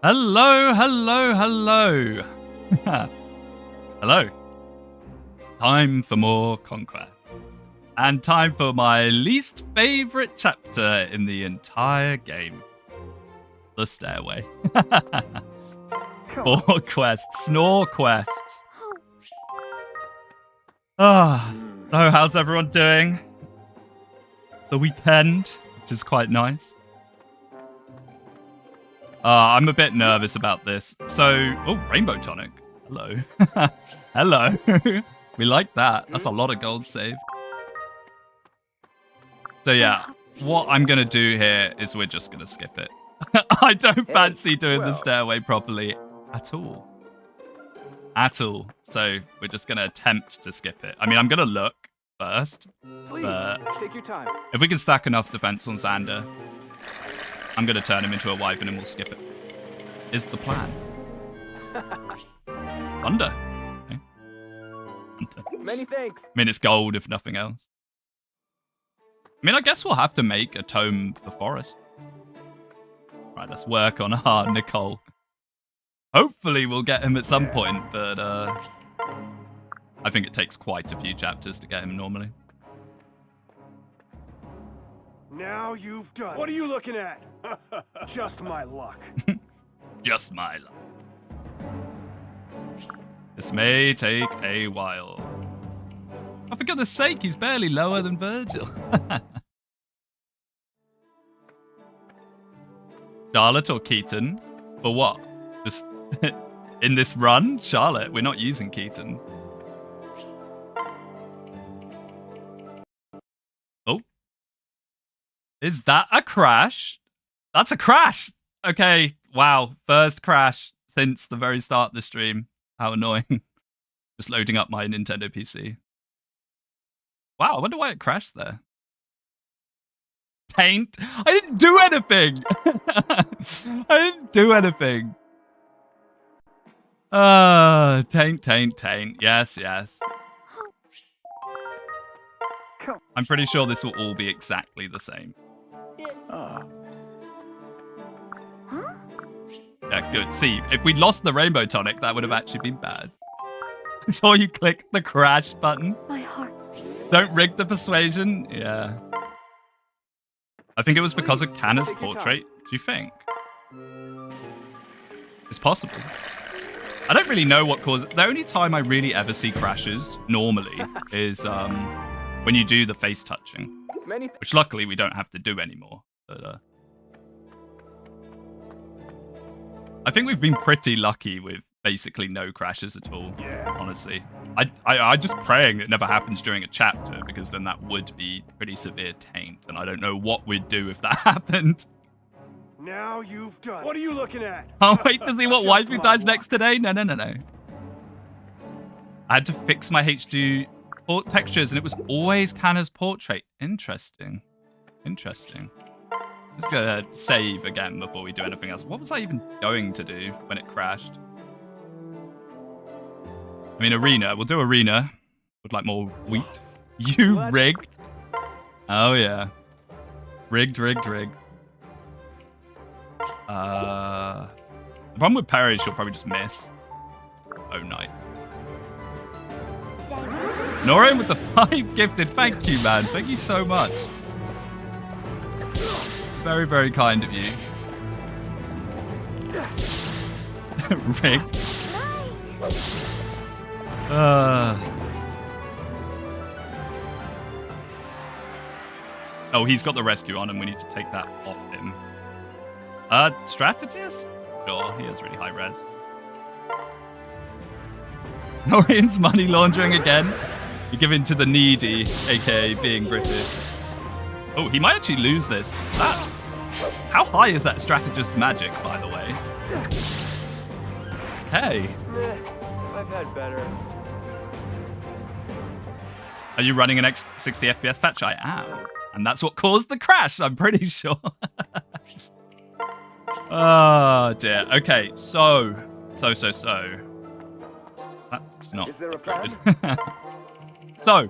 Hello, hello, hello. Hello. Time for more conquest. And time for my least favorite chapter in the entire game. The stairway. 4 quests, snore quests. So how's everyone doing? It's the weekend, which is quite nice. I'm a bit nervous about this. So, oh, rainbow tonic. Hello. Hello. We like that. That's a lot of gold saved. So yeah, what I'm going to do here is we're just going to skip it. I don't fancy doing the stairway properly at all. At all. So we're just going to attempt to skip it. I mean, I'm going to look first. Please, take your time. If we can stack enough defense on Xander, I'm going to turn him into a wyvern and we'll skip it. Is the plan. Thunder. Okay. Thunder. Many thanks. I mean, it's gold if nothing else. I mean, I guess we'll have to make a tome for Forrest. Right, let's work on our Nicole. Hopefully we'll get him at some point, but I think it takes quite a few chapters to get him normally. Now you've done it. What are you looking at? Just my luck. Just my luck. This may take a while. Oh, for goodness sake, he's barely lower than Virgil. Charlotte or Keaton? For what? Just in this run? Charlotte, we're not using Keaton. Oh. Is that a crash? That's a crash! Okay, wow. First crash since the very start of the stream. How annoying. Just loading up my Nintendo PC. Wow, I wonder why it crashed there. Taint? I didn't do anything! I didn't do anything. Taint, taint, taint. Yes, yes. I'm pretty sure this will all be exactly the same. Yeah, good. See, if we'd lost the rainbow tonic, that would have actually been bad. I saw you click the crash button. My heart. Don't rig the persuasion. Yeah. I think it was because of Kanna's portrait. Do you think? It's possible. I don't really know what causes. The only time I really ever see crashes normally is when you do the face touching, which luckily we don't have to do anymore. But I think we've been pretty lucky with basically no crashes at all. Honestly, I'm just praying it never happens during a chapter, because then that would be pretty severe taint, and I don't know what we'd do if that happened. Now you've done it. What are you looking at? I'll wait to see what waifu dies next today. No, no, no, no. I had to fix my HD textures, and it was always Kanna's portrait. Interesting. Interesting. Just gonna save again before we do anything else. What was I even going to do when it crashed? I mean, arena. We'll do arena. Would like more wheat. You rigged? Oh, yeah. Rigged, rigged, rigged. The problem with parry, she'll probably just miss. Oh, night. Noreen with the 5 gifted. Thank you, man. Thank you so much. Very, very kind of you. Rigged. Oh, he's got the rescue on and we need to take that off him. Strategist? Sure, he has really high res. Noreen's money laundering again. You give in to the needy, aka being British. Oh, he might actually lose this. How high is that strategist magic, by the way? Hey. I've had better. Are you running an 60 FPS patch? I am. And that's what caused the crash, I'm pretty sure. Oh, dear. Okay, so. That's not Is there a plan? good. So.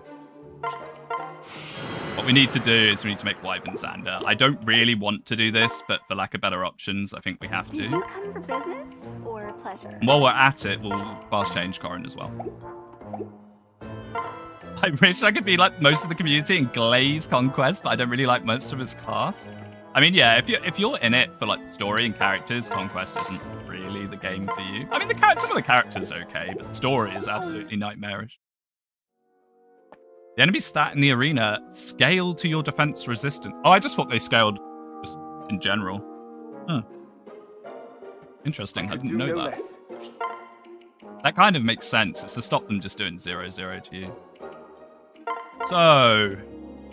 What we need to do is we need to make Wyvern Xander. I don't really want to do this, but for lack of better options, I think we have to. Did you come for business or pleasure? And while we're at it, we'll fast change Corin as well. I wish I could be like most of the community and glaze Conquest, but I don't really like most of his cast. I mean, yeah, if you're in it for like the story and characters, Conquest isn't really the game for you. I mean, some of the characters are okay, but the story is absolutely nightmarish. The enemy stat in the arena, scale to your defense resistance. Oh, I just thought they scaled just in general. Huh. Interesting, I didn't know that. That kind of makes sense. It's to stop them just doing 0-0 to you. So,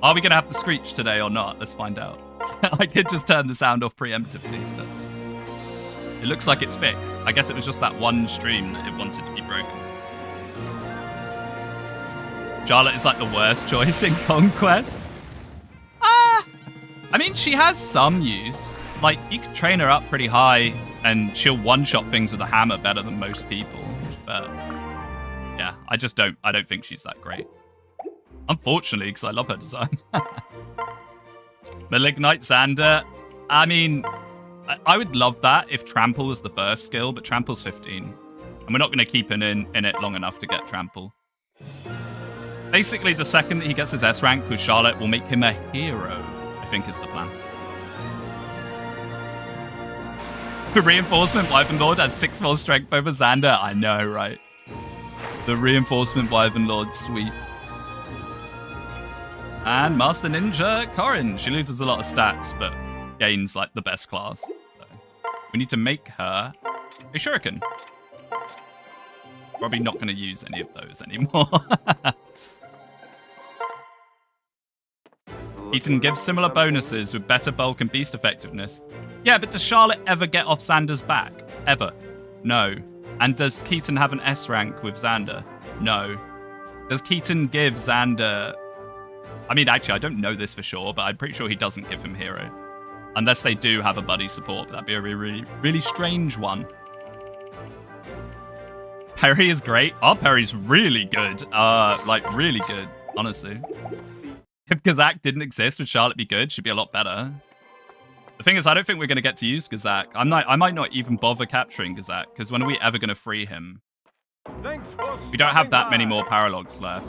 are we going to have the Screech today or not? Let's find out. I could just turn the sound off preemptively, but it looks like it's fixed. I guess it was just that one stream that it wanted to be broken. Charlotte is like the worst choice in Conquest. I mean, she has some use. Like, you could train her up pretty high and she'll one-shot things with a hammer better than most people. But yeah, I don't think she's that great. Unfortunately, because I love her design. Malignite Xander. I mean, I would love that if Trample was the first skill, but Trample's 15. And we're not going to keep him in it long enough to get Trample. Basically, the second that he gets his S rank with Charlotte, will make him a hero, I think is the plan. The Reinforcement Wyvern Lord has 6 more strength over Xander. I know, right? The Reinforcement Wyvern Lord, sweet. And Master Ninja Corin. She loses a lot of stats, but gains like the best class. So we need to make her a Shuriken. Probably not going to use any of those anymore. Keaton gives similar bonuses with better bulk and beast effectiveness. Yeah, but does Charlotte ever get off Xander's back? Ever? No. And does Keaton have an S rank with Xander? No. Does Keaton give Xander... I mean, actually, I don't know this for sure, but I'm pretty sure he doesn't give him hero. Unless they do have a buddy support, but that'd be a really, really strange one. Perry is great. Our Perry's really good. Like, really good, honestly. If Gazzak didn't exist, would Charlotte be good? She'd be a lot better. The thing is, I don't think we're going to get to use Gazzak. I might not even bother capturing Gazzak, because when are we ever going to free him? We don't have that many more paralogs left.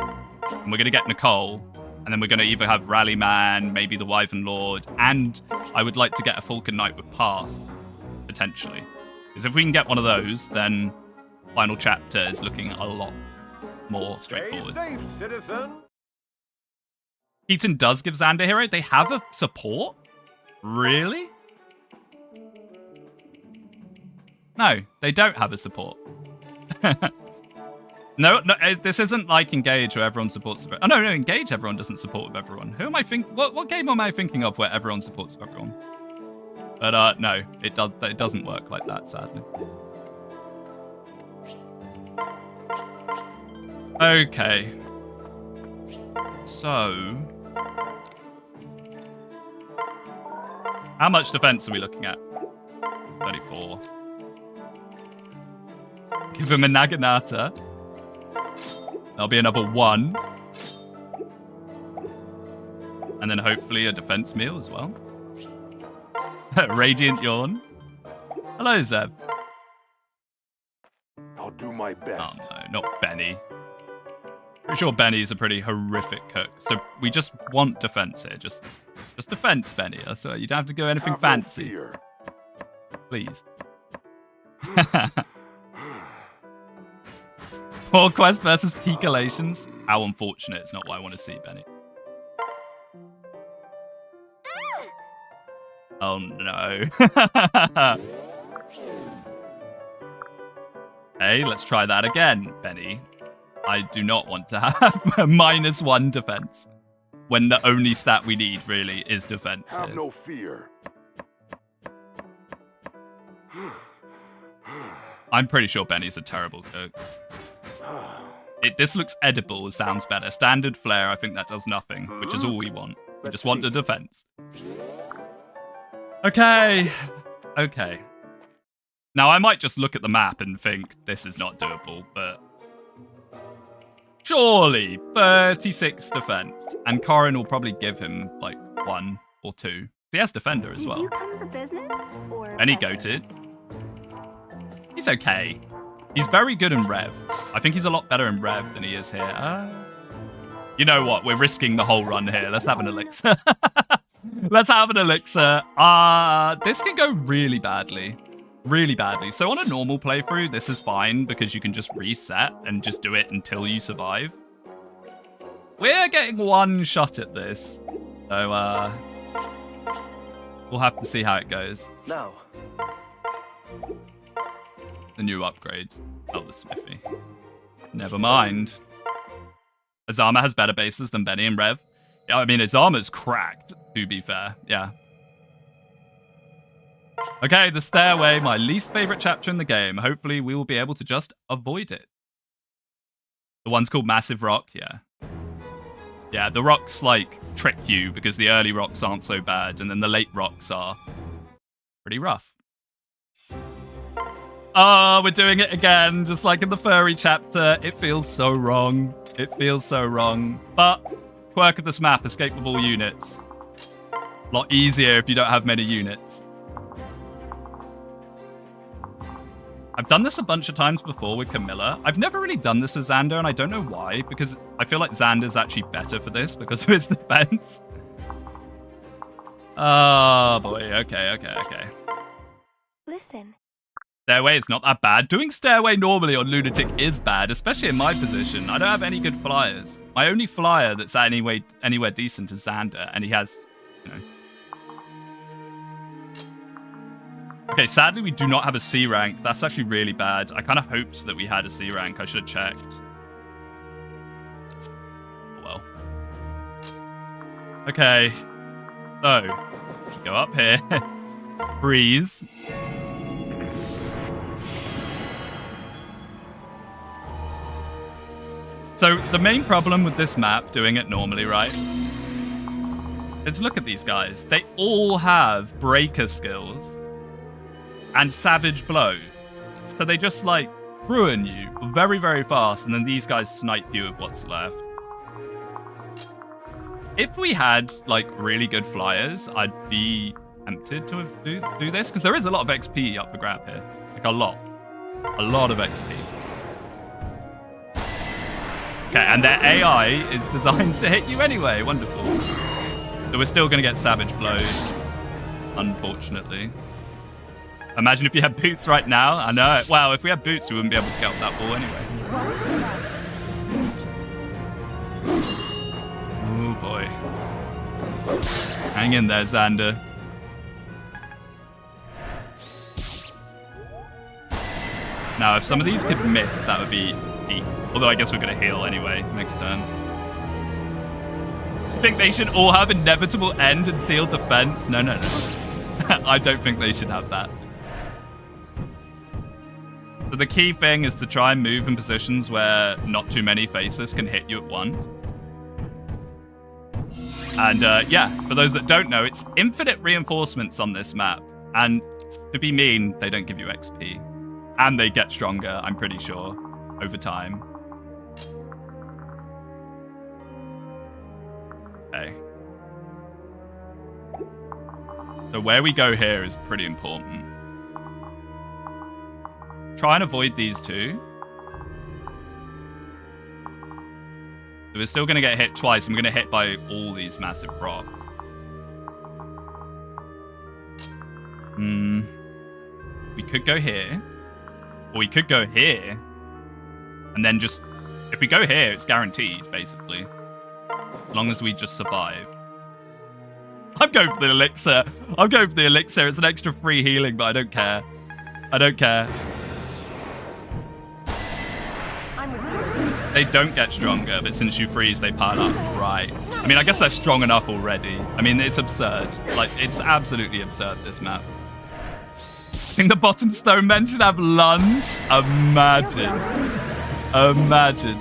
And we're going to get Nicole, and then we're going to either have Rallyman, maybe the Wyvern Lord, and I would like to get a Falcon Knight with Pass, potentially. Because if we can get one of those, then final chapter is looking a lot more straightforward. Stay safe, citizen. Keaton does give Xander hero. They have a support? Really? No, they don't have a support. No, this isn't like Engage where everyone supports. Oh no, Engage everyone doesn't support with everyone. Who am I what game am I thinking of where everyone supports with everyone? But no, it doesn't work like that, sadly. Okay. So, how much defense are we looking at? 34. Give him a Naginata. There'll be another 1. And then hopefully a defense meal as well. Radiant Yawn. Hello, Zeb. I'll do my best. Oh no, not Benny. Pretty sure Benny's a pretty horrific cook. So we just want defense here. Just defense, Benny. So you don't have to go anything Have fancy. No fear. Please. More Quest versus Picolations. How unfortunate. It's not what I want to see, Benny. Oh no. Hey, let's try that again, Benny. I do not want to have a -1 defense when the only stat we need really is defense. Have here. no fear. I'm pretty sure Benny's a terrible cook. This looks edible, sounds better. Standard flare, I think that does nothing, which is all we want. We just want the defense. Okay. Okay. Now, I might just look at the map and think this is not doable, but Surely 36 defense. And Corin will probably give him like 1 or 2. He has defender as well. Did you come for business or And he pleasure? goated. He's okay. He's very good in Rev. I think he's a lot better in Rev than he is here. You know what? We're risking the whole run here. Let's have an elixir. Let's have an elixir. This can go really badly. Really badly. So on a normal playthrough, this is fine because you can just reset and just do it until you survive. We're getting 1 shot at this. So, we'll have to see how it goes. Now. The new upgrades. Oh, the Smithy. Never mind. Azama has better bases than Benny and Rev. Yeah, I mean, Azama's cracked, to be fair. Yeah. Okay, the stairway, my least favorite chapter in the game. Hopefully, we will be able to just avoid it. The one's called Massive Rock, yeah. Yeah, the rocks, like, trick you because the early rocks aren't so bad, and then the late rocks are pretty rough. Oh, we're doing it again, just like in the furry chapter. It feels so wrong. It feels so wrong. But, quirk of this map, escape with all units. A lot easier if you don't have many units. I've done this a bunch of times before with Camilla. I've never really done this with Xander, and I don't know why, because I feel like Xander's actually better for this because of his defense. Oh, boy. Okay. Listen. Stairway is not that bad. Doing Stairway normally on Lunatic is bad, especially in my position. I don't have any good flyers. My only flyer that's anywhere decent is Xander, and he has, you know. Okay, sadly we do not have a C rank. That's actually really bad. I kind of hoped that we had a C rank. I should have checked. Well. Okay. So, go up here. Freeze. So, the main problem with this map, doing it normally, right? Is look at these guys. They all have breaker skills and savage blow. So they just, like, ruin you very, very fast, and then these guys snipe you with what's left. If we had, like, really good flyers, I'd be tempted to do this, because there is a lot of XP up for grab here. Like, a lot. A lot of XP. Okay, and their AI is designed to hit you anyway. Wonderful. So we're still going to get savage blows, unfortunately. Imagine if you had boots right now. I know. Wow, if we had boots, we wouldn't be able to get up that wall anyway. Oh, boy. Hang in there, Xander. Now, if some of these could miss, that would be deep. Although I guess we're going to heal anyway next turn. I think they should all have inevitable end and sealed defense. No. I don't think they should have that. So the key thing is to try and move in positions where not too many faces can hit you at once. And yeah, for those that don't know, it's infinite reinforcements on this map. And to be mean, they don't give you XP. And they get stronger, I'm pretty sure, over time. Okay. So where we go here is pretty important. Try and avoid these two. So we're still going to get hit twice. I'm going to hit by all these massive rocks. We could go here. Or we could go here. And then just... If we go here, it's guaranteed, basically. As long as we just survive. I'm going for the elixir. I'm going for the elixir. It's an extra free healing, but I don't care. I don't care. They don't get stronger, but since you freeze, they pile up. Right. I mean, I guess they're strong enough already. I mean, it's absurd. Like, it's absolutely absurd, this map. I think the bottom stone men should have lunge. Imagine. Imagine.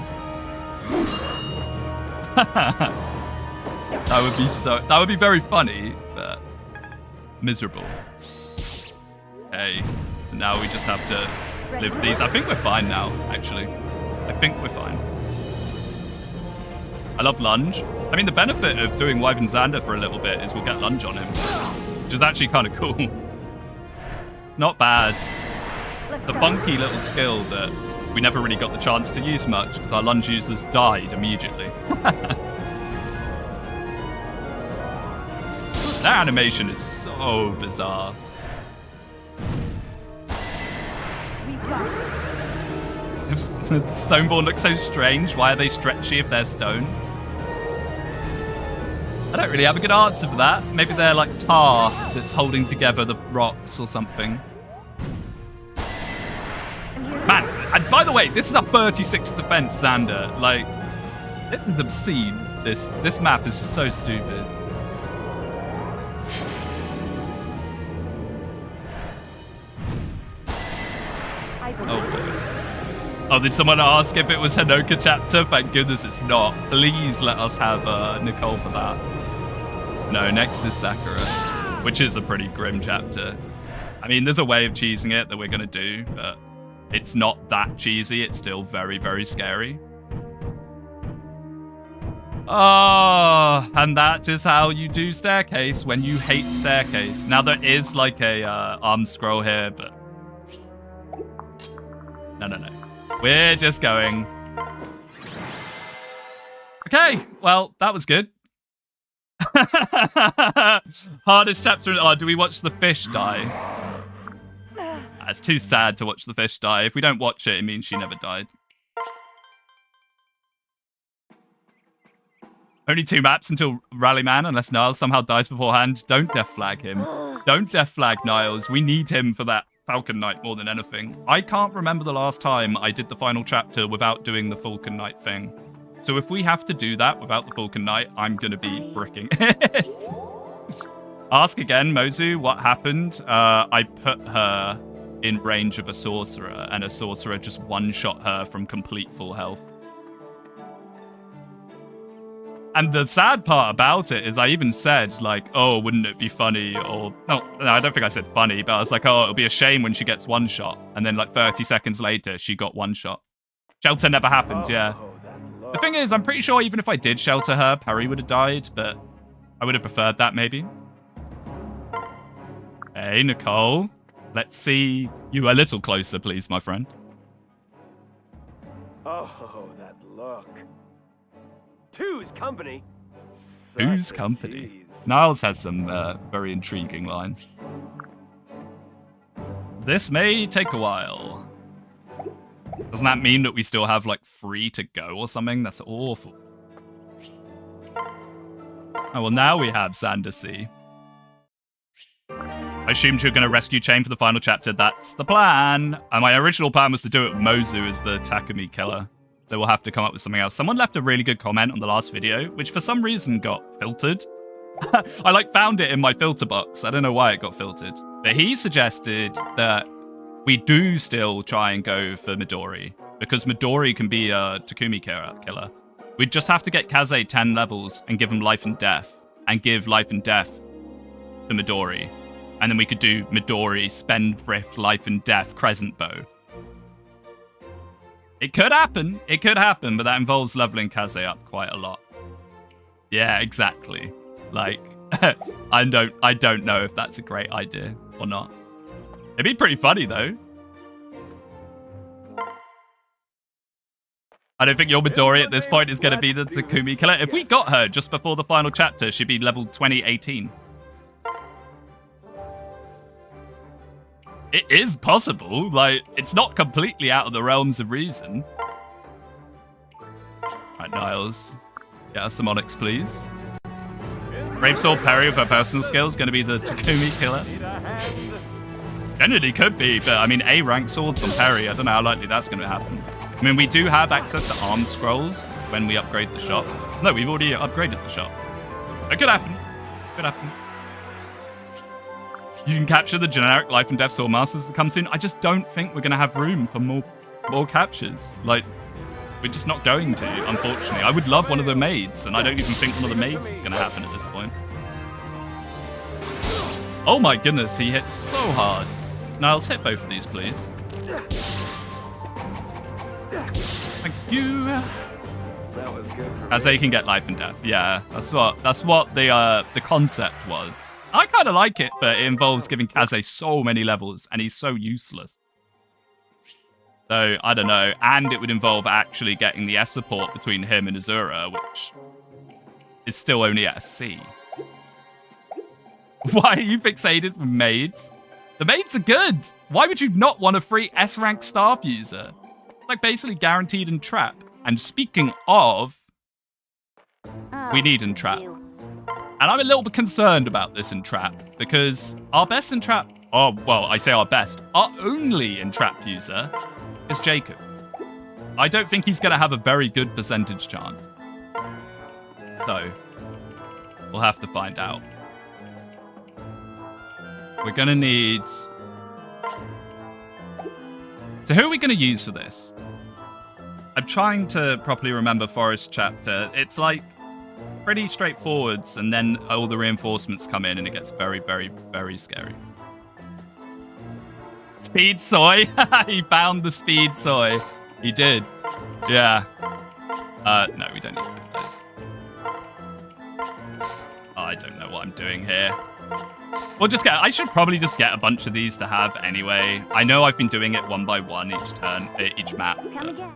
That would be so... That would be very funny, but miserable. Okay. Now we just have to live these. I think we're fine now, actually. I think we're fine. I love lunge. I mean, the benefit of doing Wyvern Xander for a little bit is we'll get lunge on him, which is actually kind of cool. It's not bad. It's a funky little skill that we never really got the chance to use much because our lunge users died immediately. That animation is so bizarre. Stoneborn looks so strange. Why are they stretchy if they're stone? I don't really have a good answer for that. Maybe they're like tar that's holding together the rocks or something. Man, and by the way, this is a 36 defense Xander. Like, this is obscene. This map is just so stupid. Oh, did someone ask if it was Hanoka chapter? Thank goodness it's not. Please let us have Nicole for that. No, next is Sakura, which is a pretty grim chapter. I mean, there's a way of cheesing it that we're going to do, but it's not that cheesy. It's still very, very scary. Oh, and that is how you do staircase when you hate staircase. Now, there is like a arm scroll here, but... No. We're just going. Okay, well, that was good. Hardest chapter. Oh, do we watch the fish die? It's too sad to watch the fish die. If we don't watch it, it means she never died. Only 2 maps until Rallyman, unless Niles somehow dies beforehand. Don't death flag him. Don't death flag Niles. We need him for that Falcon Knight more than anything. I can't remember the last time I did the final chapter without doing the Falcon Knight thing. So if we have to do that without the Falcon Knight, I'm going to be bricking it. Ask again, Mozu, what happened? I put her in range of a sorcerer, and a sorcerer just one-shot her from complete full health. And the sad part about it is I even said, like, oh, wouldn't it be funny? Or, no, I don't think I said funny, but I was like, oh, it'll be a shame when she gets one shot. And then, like, 30 seconds later, she got one shot. Shelter never happened, yeah. The thing is, I'm pretty sure even if I did shelter her, Perry would have died, but I would have preferred that, maybe. Hey, Nicole. Let's see you a little closer, please, my friend. Oh, that look. Two's company. Who's company? Niles has some very intriguing lines. This may take a while. Doesn't that mean that we still have like 3 to go or something? That's awful. Oh, well, now we have Sandersea. I assumed you were going to rescue Chain for the final chapter. That's the plan. And my original plan was to do it with Mozu as the Takumi killer. So we'll have to come up with something else. Someone left a really good comment on the last video, which for some reason got filtered. I like found it in my filter box. I don't know why it got filtered. But he suggested that we do still try and go for Midori, because Midori can be a Takumi killer. We'd just have to get Kaze 10 levels and give him life and death, and give life and death to Midori. And then we could do Midori, Spendthrift, life and death, Crescent Bow. It could happen, but that involves leveling Kaze up quite a lot. Yeah, exactly. Like, I don't know if that's a great idea or not. It'd be pretty funny, though. I don't think your Midori at this point is going to be the Takumi killer. If we got her just before the final chapter, she'd be level 2018. It is possible. Like, it's not completely out of the realms of reason. Right, Niles. Get us some Onyx, please. Bravesword Perry with her personal skills going to be the Takumi killer. Generally could be, but I mean, A-rank swords on Perry. I don't know how likely that's going to happen. I mean, we do have access to arm scrolls when we upgrade the shop. No, we've already upgraded the shop. It could happen. Could happen. You can capture the generic life and death sword masters that come soon. I just don't think we're going to have room for more captures. Like, we're just not going to, unfortunately. I would love one of the maids, and I don't even think one of the maids is going to happen at this point. Oh my goodness, he hit so hard. Niles, hit both of these, please. Thank you. That was good for As they can get life and death. Yeah, that's what the concept was. I kind of like it, but it involves giving Kaze so many levels, and he's so useless. So, I don't know. And it would involve actually getting the S support between him and Azura, which is still only at a C. Why are you fixated with maids? The maids are good. Why would you not want a free S-rank staff user? Like, basically guaranteed in trap. And speaking of, we need in trap. And I'm a little bit concerned about this in trap, because our best in trap, oh, well, I say our best, our only in trap user is Jacob. I don't think he's going to have a very good percentage chance. So, we'll have to find out. We're going to need... So who are we going to use for this? I'm trying to properly remember Forrest chapter. It's like pretty straightforward, and then all the reinforcements come in and it gets very, very, very scary. Speed soy. He found the speed soy. He did. Yeah. No, we don't need to do this. Oh, I don't know what I'm doing here. We'll just get... I should probably just get a bunch of these to have anyway. I know I've been doing it one by one each turn, each map. Come again.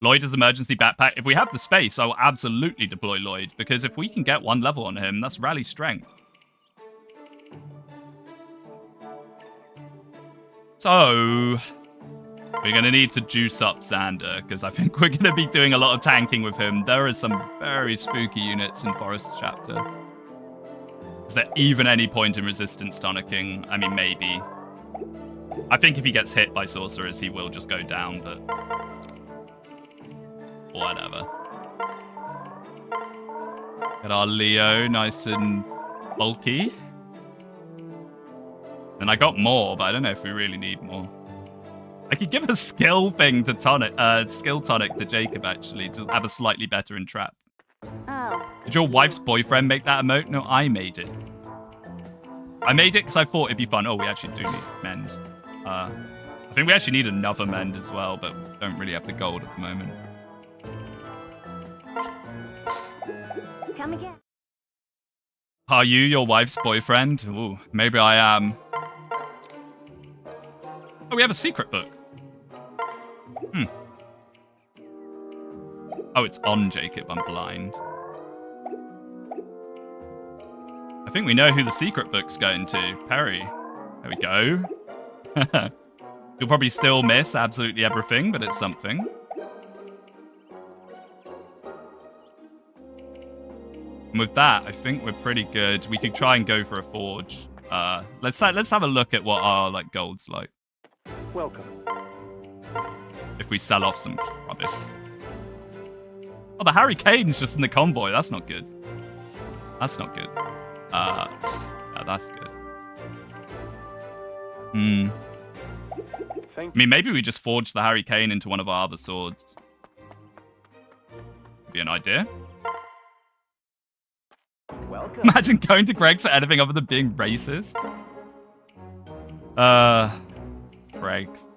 Lloyd is emergency backpack. If we have the space, I will absolutely deploy Lloyd, because if we can get one level on him, that's rally strength. So, we're going to need to juice up Xander, because I think we're going to be doing a lot of tanking with him. There are some very spooky units in Forest chapter. Is there even any point in resistance tonicking? I mean, maybe. I think if he gets hit by sorcerers, he will just go down, but... whatever. Get our Leo nice and bulky. And I got more, but I don't know if we really need more. I could give a skill thing to tonic, skill tonic to Jacob, actually, to have a slightly better in trap. Oh. Did your wife's boyfriend make that emote? No, I made it. I made it because I thought it'd be fun. Oh, we actually do need mends. I think we actually need another mend as well, but we don't really have the gold at the moment. Come again. Are you your wife's boyfriend? Ooh, maybe I am. Oh, we have a secret book. Oh, it's on Jacob. I'm blind. I think we know who the secret book's going to. Perry. There we go. You'll probably still miss absolutely everything, but it's something. And with that, I think we're pretty good. We could try and go for a forge. Let's have a look at what our gold's like. Welcome. If we sell off some rubbish. Oh, the Harry Cane's just in the convoy. That's not good. That's not good. Yeah, that's good. I mean, maybe we just forge the Harry Cane into one of our other swords. Could be an idea. Welcome. Imagine going to Greg's for anything other than being racist. Greg's.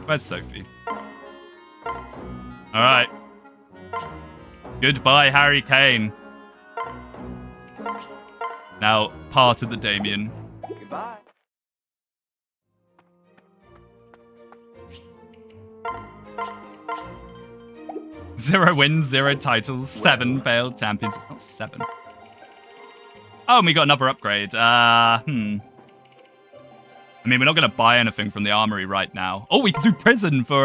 Where's Sophie? Alright. Goodbye, Harry Kane. Now, part of the Damien. Goodbye. Zero wins, 0 titles, 7 failed champions. It's not 7. Oh, and we got another upgrade. I mean, we're not going to buy anything from the armory right now. Oh, we can do prison for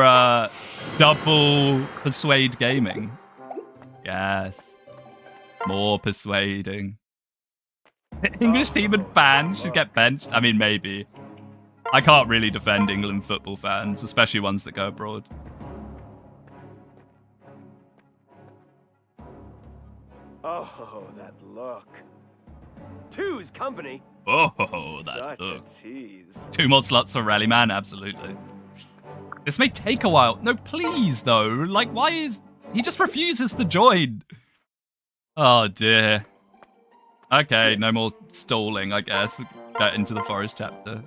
double persuade gaming. Yes. More persuading. English team and fans should get benched. I mean, maybe. I can't really defend England football fans, especially ones that go abroad. Oh, that look. Two's company. Oh, that Such look. a tease. 2 more slots for Rallyman, absolutely. This may take a while. No, please, though. Like, why is... He just refuses to join. Oh, dear. Okay, no more stalling, I guess. We get into the Forest chapter.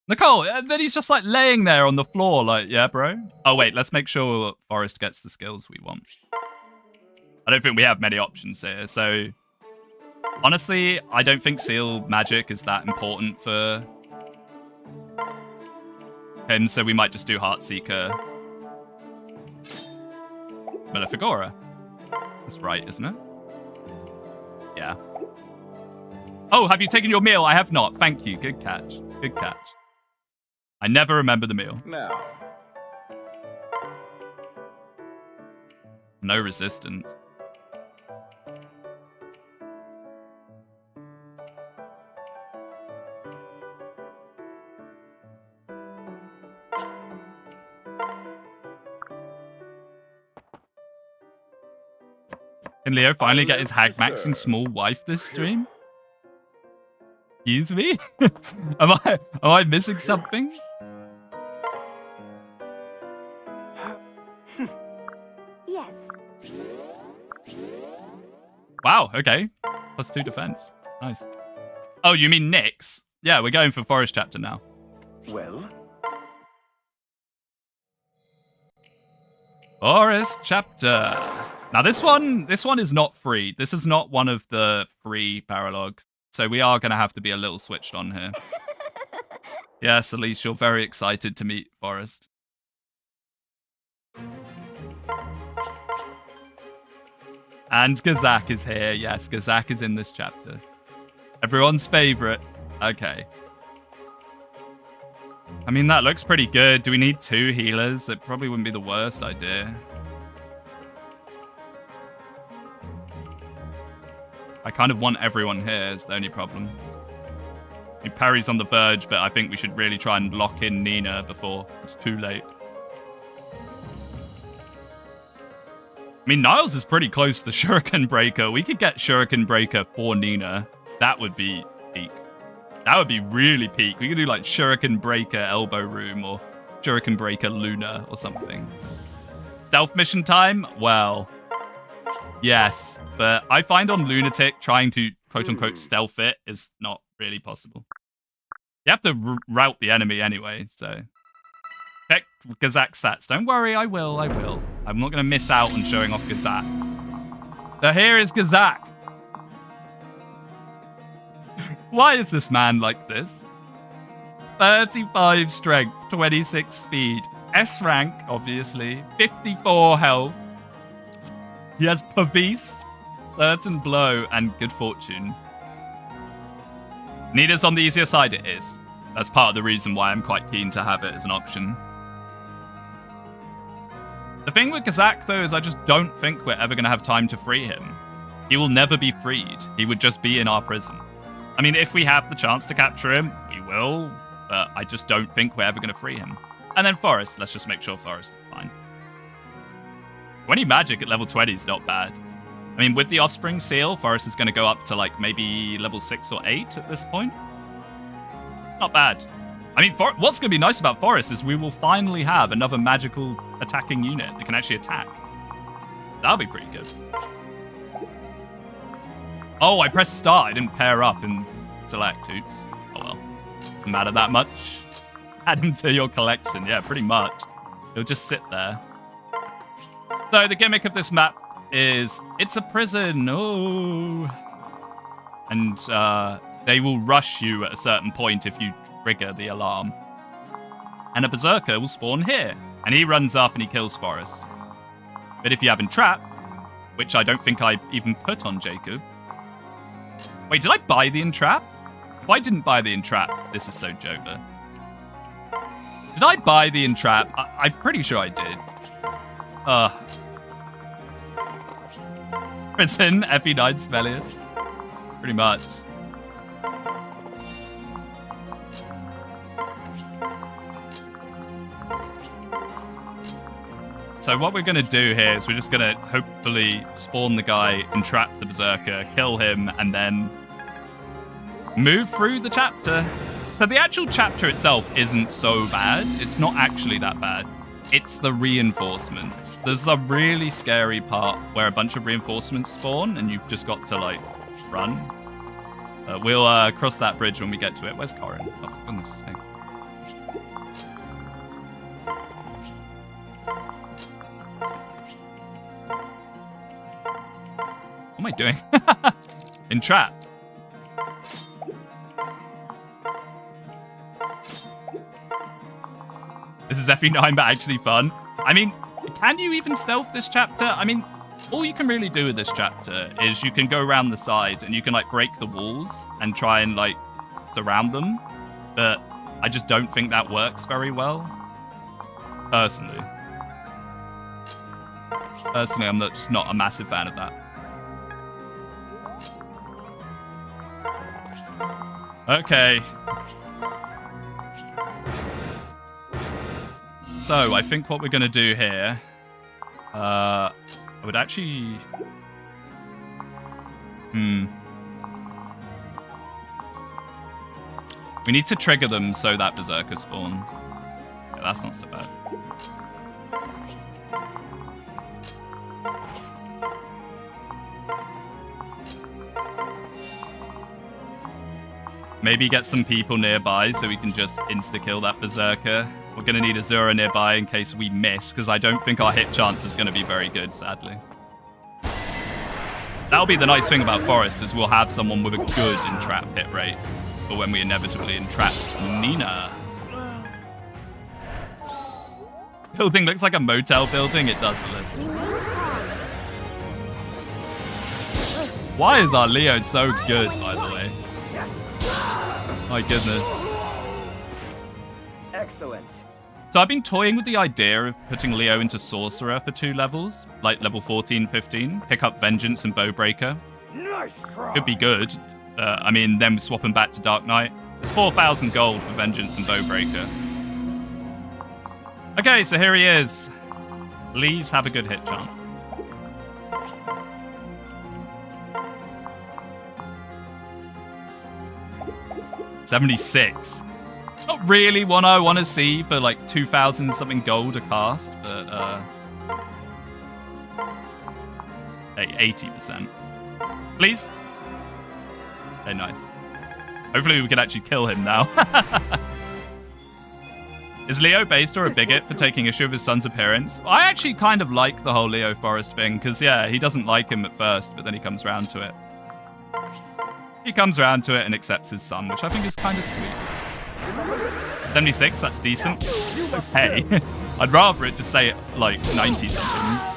Nicole, then he's just like laying there on the floor like, yeah, bro. Oh, wait, let's make sure Forrest gets the skills we want. I don't think we have many options here. So, honestly, I don't think Seal Magic is that important for him. So we might just do Heartseeker Maleficora. That's right, isn't it? Yeah. Oh, have you taken your meal? I have not. Thank you. Good catch. Good catch. I never remember the meal. Now. No resistance. Can Leo finally get his hag maxing small wife this stream? Excuse me? Am I missing something? Yes. Wow, okay. +2 defense. Nice. Oh, you mean Nyx? Yeah, we're going for Forest chapter now. Well, Forest chapter. Now this one is not free. This is not one of the free paralogs. So we are going to have to be a little switched on here. Yes, Elise, you're very excited to meet Forrest. And Gazzak is here. Yes, Gazzak is in this chapter. Everyone's favorite. Okay. I mean, that looks pretty good. Do we need 2 healers? It probably wouldn't be the worst idea. I kind of want everyone here is the only problem. I mean, Perry's on the verge, but I think we should really try and lock in Nina before it's too late. I mean, Niles is pretty close to the Shuriken Breaker. We could get Shuriken Breaker for Nina. That would be peak. That would be really peak. We could do like Shuriken Breaker Elbow Room or Shuriken Breaker Luna or something. Stealth mission time? Well, yes. But I find on Lunatic, trying to quote-unquote stealth it is not really possible. You have to route the enemy anyway, so... Check Gazzak stats. Don't worry, I will. I'm not going to miss out on showing off Gazzak. So here is Gazzak. Why is this man like this? 35 strength, 26 speed, S rank, obviously, 54 health. He has Pavise, certain blow, and good fortune. Nina's on the easier side, it is. That's part of the reason why I'm quite keen to have it as an option. The thing with Gazzak, though, is I just don't think we're ever going to have time to free him. He will never be freed. He would just be in our prison. I mean, if we have the chance to capture him, we will, but I just don't think we're ever going to free him. And then Forrest. Let's just make sure Forrest is fine. 20 magic at level 20 is not bad. I mean, with the Offspring Seal, Forrest is going to go up to, like, maybe level 6 or 8 at this point. Not bad. I mean, what's going to be nice about Forrest is we will finally have another magical attacking unit that can actually attack. That'll be pretty good. Oh, I pressed start. I didn't pair up and select. Oops. Oh, well. Doesn't matter that much. Add him to your collection. Yeah, pretty much. He'll just sit there. So the gimmick of this map is it's a prison. Oh. And they will rush you at a certain point if you trigger the alarm. And a berserker will spawn here. And he runs up and he kills Forrest. But if you have Entrap, which I don't think I even put on Jacob. Wait, did I buy the Entrap? If I didn't buy the Entrap, this is so Joker. Did I buy the Entrap? I'm pretty sure I did. Prison, FE9 Smellius. Pretty much. So what we're going to do here is we're just going to hopefully spawn the guy, entrap the berserker, kill him, and then move through the chapter. So the actual chapter itself isn't so bad. It's not actually that bad. It's the reinforcements. There's a really scary part where a bunch of reinforcements spawn and you've just got to, like, run. We'll cross that bridge when we get to it. Where's Corin? Oh, for goodness sake. am I doing? Entrap. This is FE9, but actually fun. I mean, can you even stealth this chapter? I mean, all you can really do with this chapter is you can go around the side and you can, like, break the walls and try and, like, surround them. But I just don't think that works very well. Personally. Personally, I'm just not a massive fan of that. Okay. So, I think what we're going to do here... I would actually... We need to trigger them so that Berserker spawns. Yeah, that's not so bad. Maybe get some people nearby so we can just insta-kill that Berserker. We're going to need Azura nearby in case we miss, because I don't think our hit chance is going to be very good, sadly. That'll be the nice thing about Forrest, is we'll have someone with a good entrap hit rate for when we inevitably entrap Nina. Building looks like a motel building. It does a little. Why is our Leo so good, by the way? My goodness. Excellent. So I've been toying with the idea of putting Leo into Sorcerer for 2 levels, like level 14, 15. Pick up Vengeance and Bowbreaker. Nice try. Could be good. I mean, then swap him back to Dark Knight. It's 4,000 gold for Vengeance and Bowbreaker. Okay, so here he is. Please have a good hit chance. $76. Not really one I want to see for like 2,000 something gold a cast, but hey, 80%. Please. Okay, nice. Hopefully we can actually kill him now. Is Leo based or a bigot for taking issue with his son's appearance? I actually kind of like the whole Leo Forrest thing, because yeah, he doesn't like him at first, but then he comes around to it. He comes around to it and accepts his son, which I think is kind of sweet. 76, that's decent. Hey, I'd rather it to say like 90 something.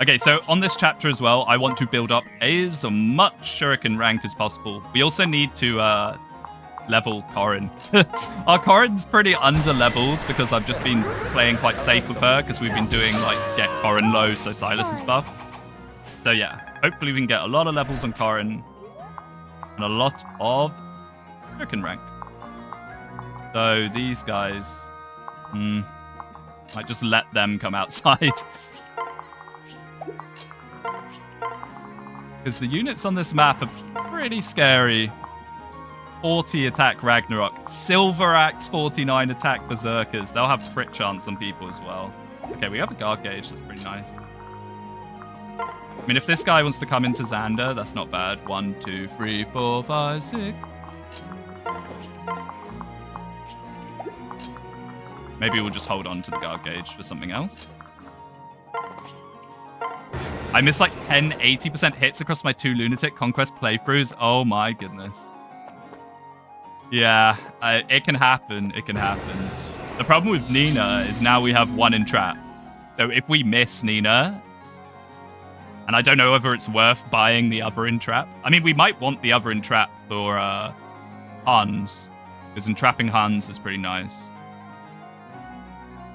Okay, so on this chapter as well, I want to build up as much Shuriken rank as possible. We also need to level Corrin. Our Corrin's pretty under-leveled because I've just been playing quite safe with her because we've been doing like get Corrin low so Silas is buff. So yeah, hopefully we can get a lot of levels on Corrin and a lot of Shuriken rank. So these guys, might just let them come outside. Because the units on this map are pretty scary. 40 attack Ragnarok. Silver Axe 49 attack Berserkers. They'll have crit chance on people as well. Okay, we have a guard gauge. That's pretty nice. I mean, if this guy wants to come into Xander, that's not bad. 1, 2, 3, 4, 5, 6. Maybe we'll just hold on to the guard gauge for something else. I missed like 80% hits across my 2 Lunatic Conquest playthroughs. Oh my goodness. Yeah, it can happen. It can happen. The problem with Nina is now we have 1 entrap. So if we miss Nina, and I don't know whether it's worth buying the other entrap. I mean, we might want the other entrap for Hans, because entrapping Hans is pretty nice.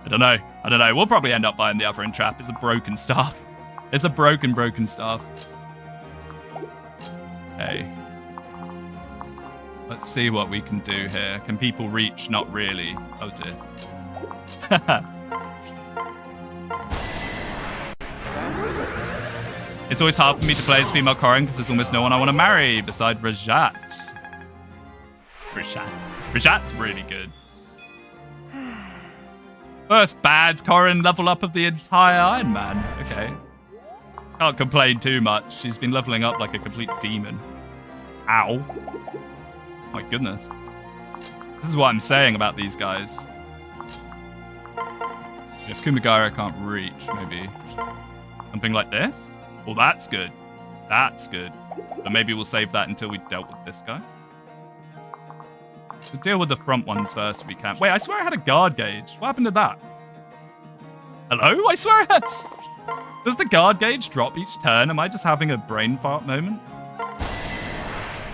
I don't know. I don't know. We'll probably end up buying the other entrap. It's a broken staff. It's a broken staff. Okay. Let's see what we can do here. Can people reach? Not really. Oh dear. It's always hard for me to play as female Corrin because there's almost no one I want to marry beside Rajat. Rajat's really good. First bad Corrin level up of the entire Ironman. Okay. Can't complain too much. She's been leveling up like a complete demon. Ow. My goodness. This is what I'm saying about these guys. If Kumagara can't reach, maybe. Something like this? Well, that's good. That's good. But maybe we'll save that until we dealt with this guy. We'll deal with the front ones first if we can. Wait, I swear I had a guard gauge. What happened to that? Hello? I swear I had... Does the guard gauge drop each turn? Am I just having a brain fart moment?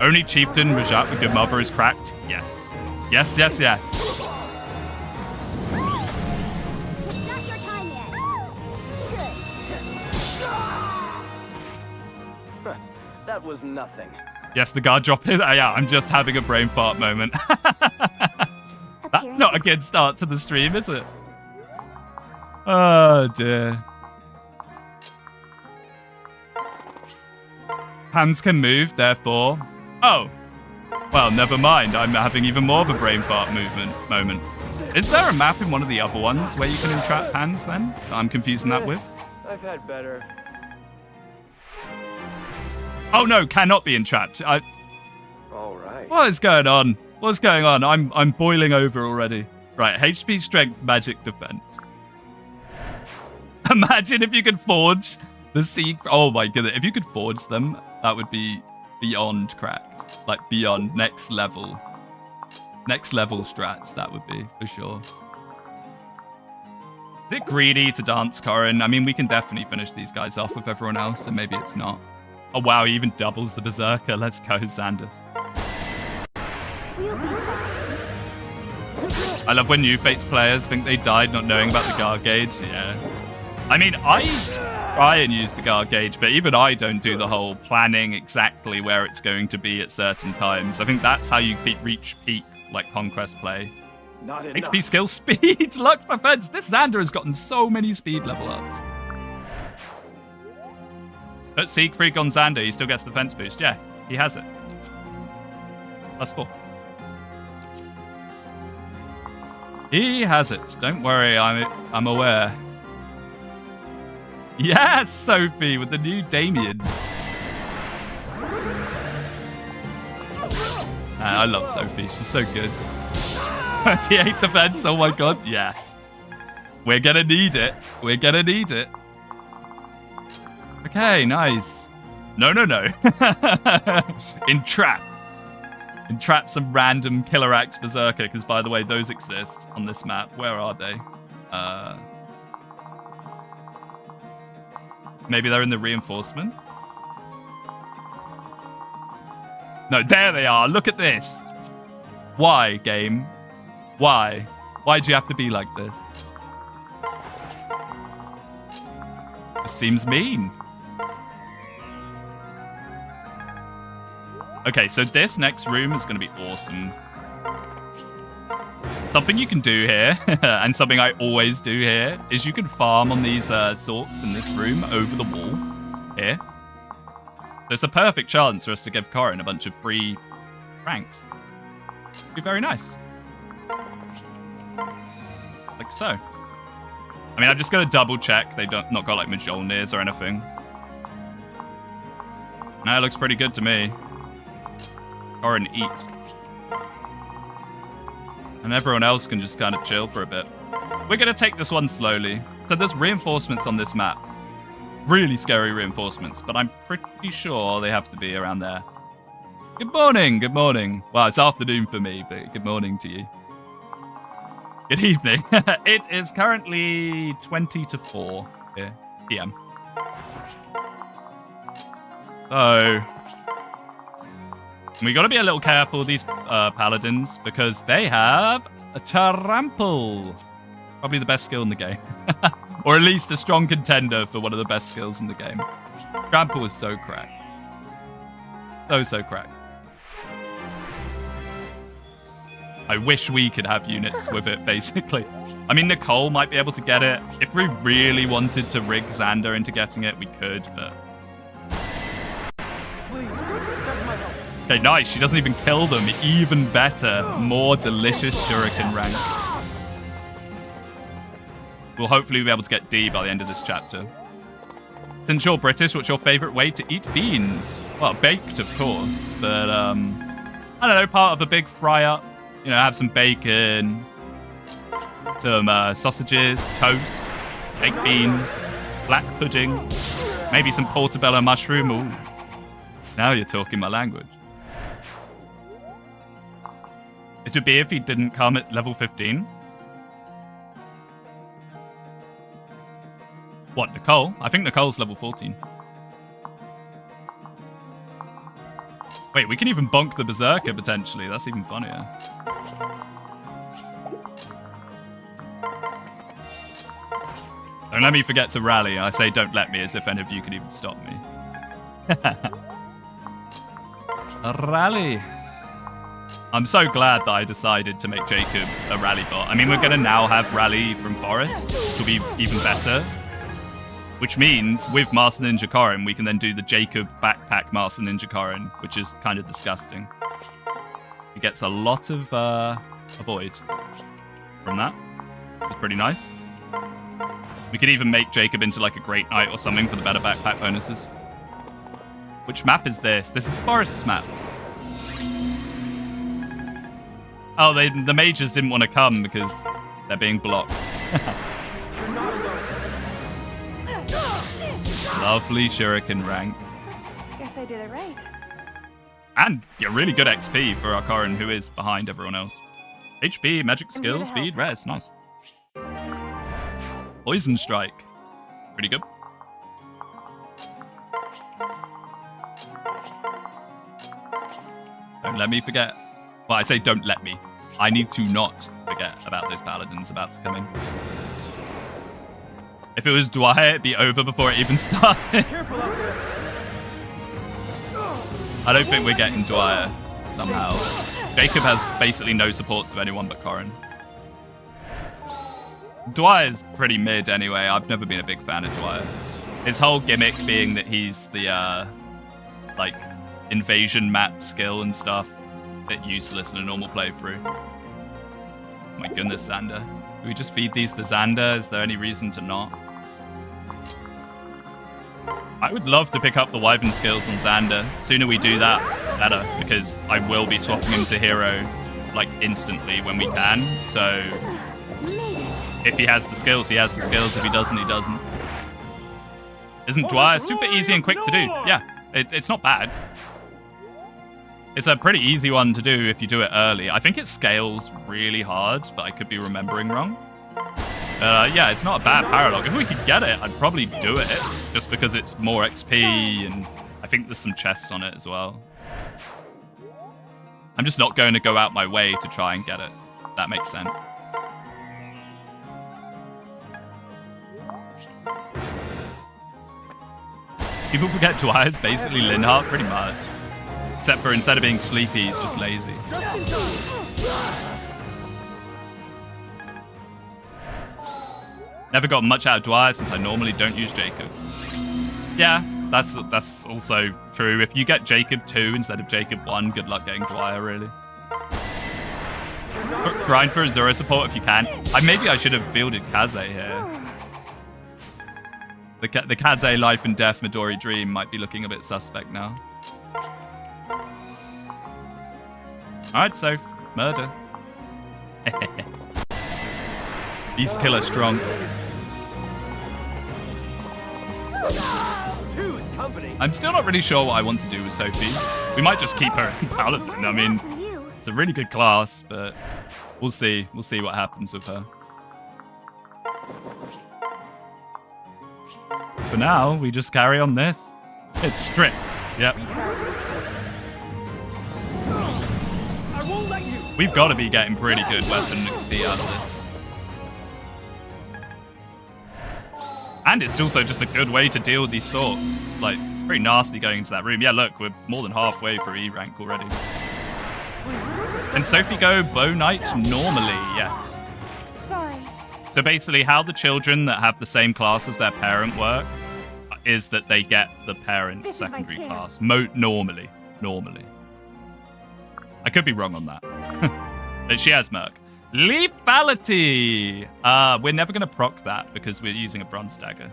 Only Chieftain Rajat the Good Mother is cracked? Yes. Yes, yes, yes. It's not your time yet. Good. That was nothing. Yes, the guard drop is... yeah, I'm just having a brain fart moment. That's not a good start to the stream, is it? Oh, dear. Hands can move, therefore... Oh. Well, never mind. I'm having even more of a brain fart moment. Is there a map in one of the other ones where you can entrap hands, then? That I'm confusing that with? I've had better. Oh, no, cannot be entrapped. All right. What is going on? What's going on? I'm boiling over already. Right, HP, strength, magic, defense. Imagine if you could forge the sea... Oh my goodness. If you could forge them, that would be beyond cracked. Like, beyond next level. Next level strats, that would be, for sure. Is it greedy to dance, Corin? I mean, we can definitely finish these guys off with everyone else, and maybe it's not. Oh, wow, he even doubles the Berserker. Let's go, Xander. I love when New Fates players think they died not knowing about the guard gauge. Yeah. I mean, I try and use the guard gauge, but even I don't do the whole planning exactly where it's going to be at certain times. I think that's how you reach peak, like, Conquest play. Not enough. HP, skill, speed, luck, defense. This Xander has gotten so many speed level ups. But Siegfried on Xander, he still gets the defense boost. Yeah, he has it. +4. He has it. Don't worry, I'm aware. Yes, Sophie, with the new Damien. I love Sophie. She's so good. 28 defense. Oh my god. Yes. We're gonna need it. We're gonna need it. Okay, nice. No. Entrap. Entrap some random Killer Axe Berserker, because by the way, those exist on this map. Where are they? Maybe they're in the reinforcement? No, there they are. Look at this. Why, game? Why? Why do you have to be like this? It seems mean. Okay, so this next room is going to be awesome. Something you can do here, and something I always do here, is you can farm on these sorts in this room over the wall here. There's a perfect chance for us to give Corin a bunch of free ranks. It'd be very nice. Like so. I mean, I'm just going to double check they don't not got like Mjolnirs or anything. No, it looks pretty good to me. Corin, eat. And everyone else can just kind of chill for a bit. We're going to take this one slowly. So there's reinforcements on this map. Really scary reinforcements, but I'm pretty sure they have to be around there. Good morning, good morning. Well, it's afternoon for me, but good morning to you. Good evening. It is currently 20 to 4 here, PM. So... we got to be a little careful with these paladins because they have a trample. Probably the best skill in the game. Or at least a strong contender for one of the best skills in the game. Trample is so cracked. So cracked. I wish we could have units with it, basically. I mean, Nicole might be able to get it. If we really wanted to rig Xander into getting it, we could, but... okay, nice. She doesn't even kill them. Even better. More delicious shuriken rank. We'll hopefully be able to get D by the end of this chapter. Since you're British, what's your favorite way to eat beans? Well, baked, of course. But, I don't know, part of a big fry-up. You know, have some bacon, some sausages, toast, baked beans. black pudding, maybe some portobello mushroom. Ooh, now you're talking my language. It would be if he didn't come at level 15. What, Nicole? I think Nicole's level 14. Wait, we can even bonk the Berserker, potentially. That's even funnier. Don't let me forget to rally. I say don't let me as if any of you could even stop me. Rally. I'm so glad that I decided to make Jacob a rally bot. I mean, we're going to now have rally from Forrest, which will be even better. Which means, with Master Ninja Korin, we can then do the Jacob backpack Master Ninja Korin, which is kind of disgusting. He gets a lot of avoid from that. It's pretty nice. We could even make Jacob into like a Great Knight or something for the better backpack bonuses. Which map is this? This is Forrest's map. Oh, the mages didn't want to come because they're being blocked. Lovely shuriken rank. Guess I did it right. And you're really good XP for our Korin, who is behind everyone else. HP, magic skill, speed, res. Nice. Poison strike. Pretty good. Don't let me forget. Well, I say don't let me. I need to not forget about those paladins about to come in. If it was Dwyer, it'd be over before it even started. I don't think we're getting Dwyer somehow. Jacob has basically no supports of anyone but Korin. Dwyer's pretty mid anyway. I've never been a big fan of Dwyer. His whole gimmick being that he's the like invasion map skill and stuff. Bit useless in a normal playthrough. Oh my goodness, Xander. Do we just feed these to Xander? Is there any reason to not? I would love to pick up the Wyvern skills on Xander. Sooner we do that, better, because I will be swapping him to hero like instantly when we can. So if he has the skills, he has the skills. If he doesn't, he doesn't. Isn't Dwyer super easy and quick to do? Yeah, it's not bad. It's a pretty easy one to do if you do it early. I think it scales really hard, but I could be remembering wrong. Yeah, it's not a bad paralog. If we could get it, I'd probably do it, just because it's more XP, and I think there's some chests on it as well. I'm just not going to go out my way to try and get it. That makes sense. People forget Dwyer's basically Linhardt pretty much. Except for instead of being sleepy, he's just lazy. Never got much out of Dwyer since I normally don't use Jacob. Yeah, that's also true. If you get Jacob 2 instead of Jacob 1, good luck getting Dwyer, really. Grind for Azura support if you can. Maybe I should have fielded Kaze here. The Kaze Life and Death Midori Dream might be looking a bit suspect now. Alright, so murder. Beast Killer strong. I'm still not really sure what I want to do with Sophie. We might just keep her in Paladin. I mean, it's a really good class, but we'll see. We'll see what happens with her. For now, we just carry on this. It's strict. Yep. We've got to be getting pretty good weapon XP out of this. And it's also just a good way to deal with these swords. Like, it's pretty nasty going into that room. Yeah, look, we're more than halfway through E rank already. Can Sophie go Bow Knight normally? Yes. Sorry. So basically, how the children that have the same class as their parent work is that they get the parent's secondary class. Normally. I could be wrong on that. But she has Merc. Lethality! We're never going to proc that because we're using a Bronze Dagger.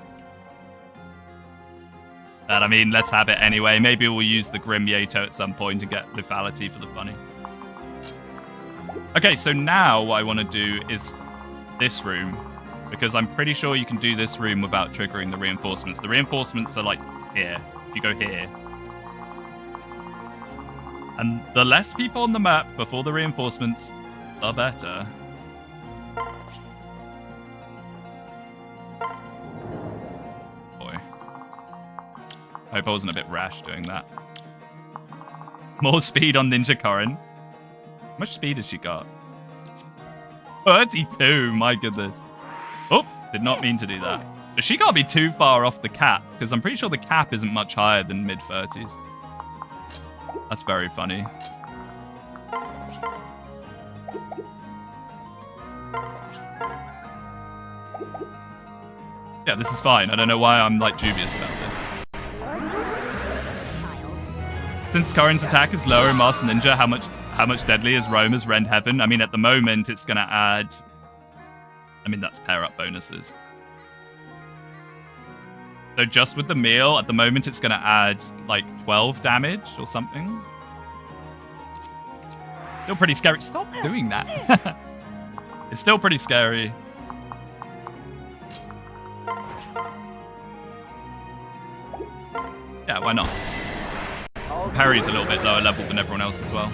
And I mean, let's have it anyway. Maybe we'll use the Grim Yato at some point to get Lethality for the funny. Okay, so now what I want to do is this room. Because I'm pretty sure you can do this room without triggering the reinforcements. The reinforcements are like here. If you go here. And the less people on the map before the reinforcements, the better. Boy. I hope I wasn't a bit rash doing that. More speed on Ninja Corin. How much speed has she got? 32, my goodness. Oh, did not mean to do that. But she can't be too far off the cap, because I'm pretty sure the cap isn't much higher than mid-30s. That's very funny. Yeah, this is fine. I don't know why I'm like dubious about this. Since Corin's attack is lower in Master Ninja, how much deadly is Roma's Rend Heaven? I mean, at the moment, it's going to add... I mean, that's pair-up bonuses. So just with the meal, at the moment, it's going to add, like, 12 damage or something. Still pretty scary. Stop doing that. It's still pretty scary. Yeah, why not? Parry's a little bit lower level than everyone else as well.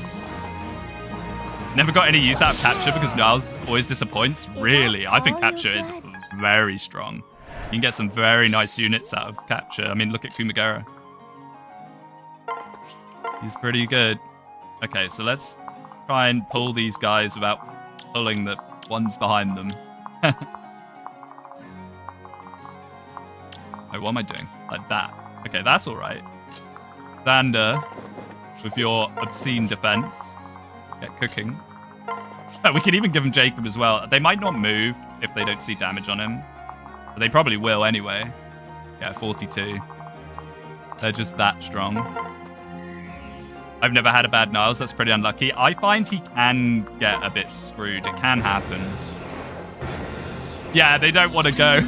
Never got any use out of Capture because Niles always disappoints. Really, I think Capture is very strong. You can get some very nice units out of Capture. I mean, look at Kumagara. He's pretty good. Okay, so let's try and pull these guys without pulling the ones behind them. Oh, what am I doing? Like that. Okay, that's all right. Xander, with your obscene defense. Get cooking. Oh, we can even give him Jacob as well. They might not move if they don't see damage on him. But they probably will anyway. Yeah, 42. They're just that strong. I've never had a bad Niles. That's pretty unlucky. I find he can get a bit screwed. It can happen. Yeah, they don't want to go.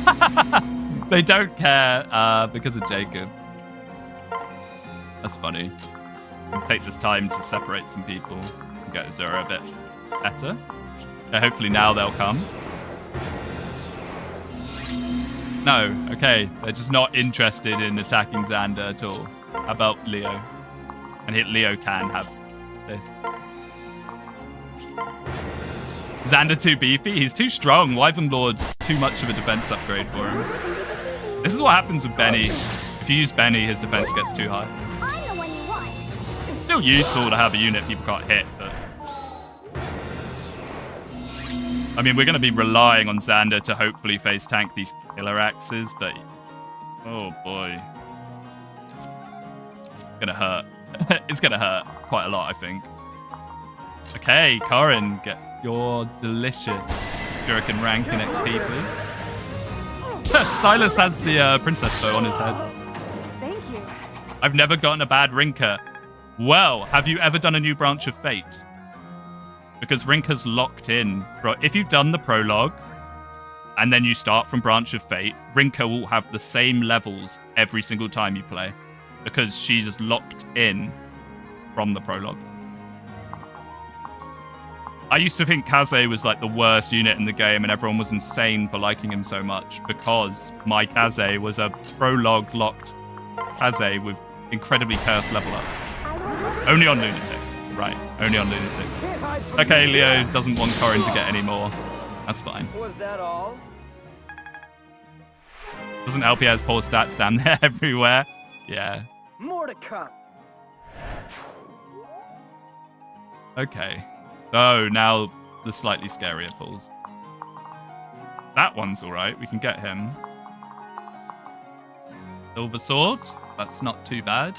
They don't care because of Jacob. That's funny. We'll take this time to separate some people and get Azura a bit better. Yeah, hopefully now they'll come. No, okay. They're just not interested in attacking Xander at all. How about Leo? And Leo can have this. Xander too beefy? He's too strong. Wyvern Lord's too much of a defense upgrade for him. This is what happens with Benny. If you use Benny, his defense gets too high. It's still useful to have a unit people can't hit, but... I mean, we're going to be relying on Xander to hopefully face tank these killer axes, but... Oh, boy. It's going to hurt. It's going to hurt quite a lot, I think. Okay, Corin, get your delicious Jerkin rank in XP, please. Silas has the princess bow on his head. Thank you. I've never gotten a bad Rinker. Well, have you ever done a new Branch of Fate? Because Rinker's locked in. If you've done the prologue, and then you start from Branch of Fate, Rinker will have the same levels every single time you play. Because she's just locked in from the prologue. I used to think Kaze was like the worst unit in the game, and everyone was insane for liking him so much, because my Kaze was a prologue locked Kaze with incredibly cursed level up. Only on Lunatic. Right, only on Lunatic. Okay, Leo doesn't want Corin to get any more. That's fine. Was that all? Doesn't LPS poor stats down there everywhere? Yeah. More to come. Okay. Oh, now the slightly scarier pulls. That one's alright. We can get him. Silver Sword. That's not too bad.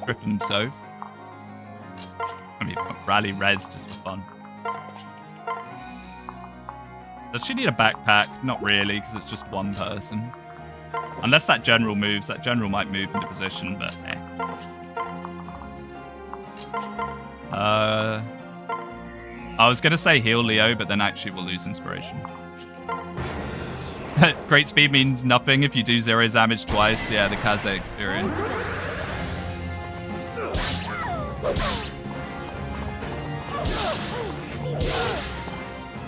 Grip him so. I mean, rally res just for fun. Does she need a backpack? Not really, because it's just one person. Unless that general moves. That general might move into position, but eh. I was going to say heal Leo, but then actually we'll lose inspiration. Great speed means nothing if you do 0 damage twice. Yeah, the Kaze experience.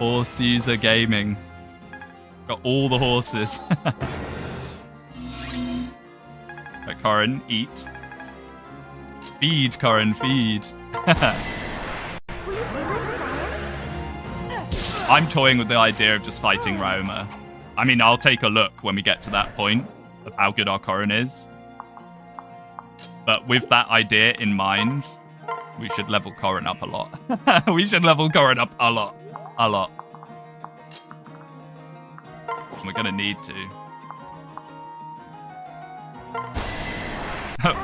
Horse user gaming. Got all the horses. Right, Corin, eat. Feed, Corin, feed. I'm toying with the idea of just fighting Roma. I mean, I'll take a look when we get to that point of how good our Corin is. But with that idea in mind, we should level Corin up a lot. We should level Corin up a lot. A lot. And we're gonna need to.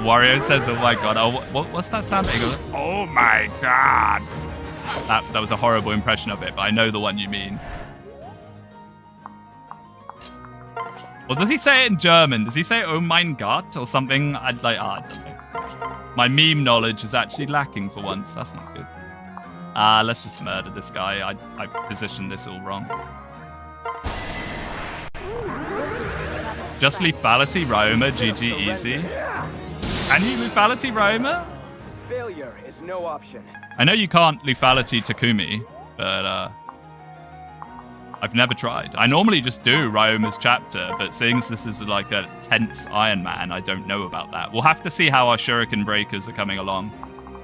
Wario says, oh my god. Oh, what's that sound? He goes, oh my god. That was a horrible impression of it, but I know the one you mean. Well, does he say it in German? Does he say, oh mein Gott, or something? I'd like, I don't know. My meme knowledge is actually lacking for once. That's not good. Let's just murder this guy. I positioned this all wrong. Just lethality, Roma, GG easy. Can you lethality, Roma? Failure is no option. I know you can't lethality Takumi, but I've never tried. I normally just do Ryoma's chapter, but seeing as this is like a tense Ironman, I don't know about that. We'll have to see how our Shuriken Breakers are coming along.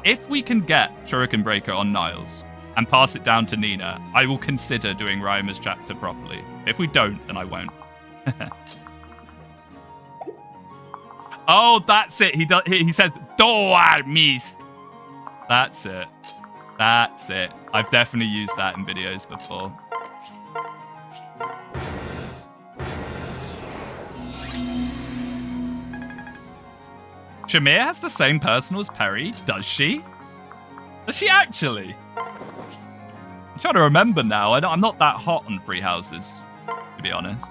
If we can get Shuriken Breaker on Niles and pass it down to Nina, I will consider doing Ryoma's chapter properly. If we don't, then I won't. Oh, that's it. He says, Doar Mist. That's it. That's it. I've definitely used that in videos before. Shamir has the same personal as Perry, does she? Does she actually? I'm trying to remember now. I'm not that hot on free houses, to be honest.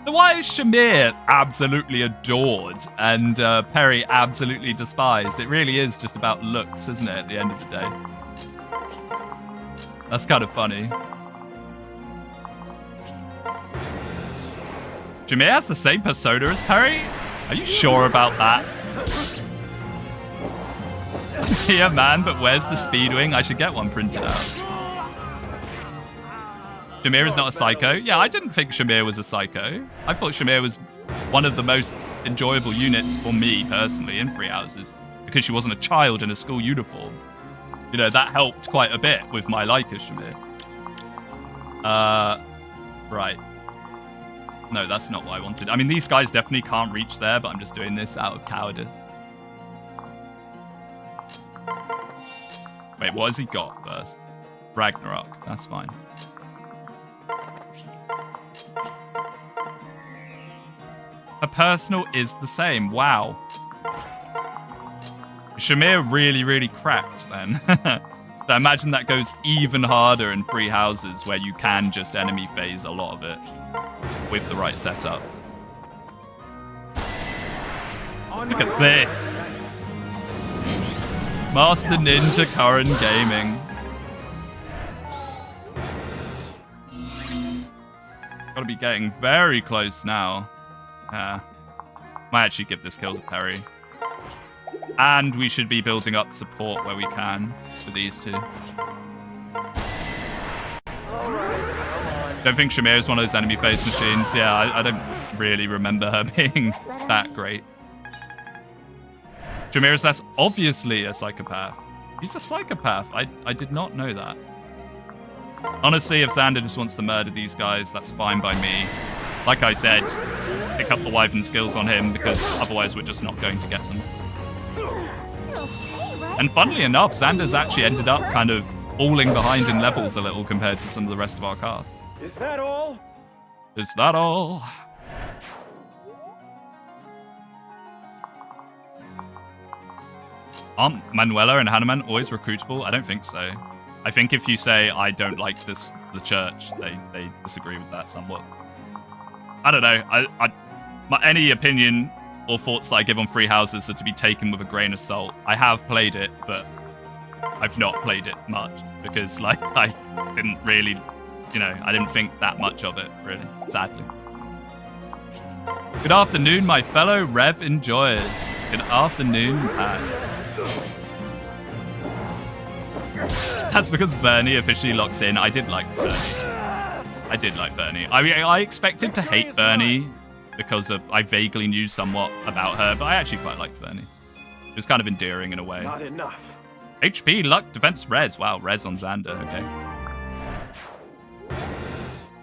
So why is Shamir absolutely adored and Perry absolutely despised? It really is just about looks, isn't it, at the end of the day? That's kind of funny. Shamir has the same persona as Perry? Are you sure about that? Is he a man, but where's the Speedwing? I should get one printed out. Shamir is not a psycho. Yeah, I didn't think Shamir was a psycho. I thought Shamir was one of the most enjoyable units for me, personally, in free houses. Because she wasn't a child in a school uniform. You know, that helped quite a bit with my like of Shamir. Right. No, that's not what I wanted. I mean, these guys definitely can't reach there, but I'm just doing this out of cowardice. Wait, what has he got first? Ragnarok. That's fine. Her personal is the same. Wow. Shamir really, really cracked then. So I imagine that goes even harder in free houses where you can just enemy phase a lot of it with the right setup. Look at this. Master Ninja Current Gaming. Gotta be getting very close now. Might actually give this kill to Perry. And we should be building up support where we can for these two. Don't think Shamir is one of those enemy face machines. Yeah, I don't really remember her being that great. Shamir is that's obviously a psychopath. He's a psychopath. I did not know that. Honestly, if Xander just wants to murder these guys, that's fine by me. Like I said, pick up the Wyvern skills on him because otherwise we're just not going to get them. And funnily enough, Xander's actually ended up kind of falling behind in levels a little compared to some of the rest of our cast. Is that all? Is that all? Aren't Manuela and Hanuman always recruitable? I don't think so. I think if you say, I don't like the church, they disagree with that somewhat. I don't know. Any opinion or thoughts that I give on free houses are to be taken with a grain of salt. I have played it, but I've not played it much because, like, I didn't really, you know, I didn't think that much of it, really, sadly. Good afternoon, my fellow Rev enjoyers. Good afternoon, Pat. That's because Bernie officially locks in. I did like Bernie. I did like Bernie. I mean, I expected to hate Bernie because I vaguely knew somewhat about her, but I actually quite liked Bernie. It was kind of endearing in a way. Not enough. HP, luck, defense, res. Wow, res on Xander. Okay.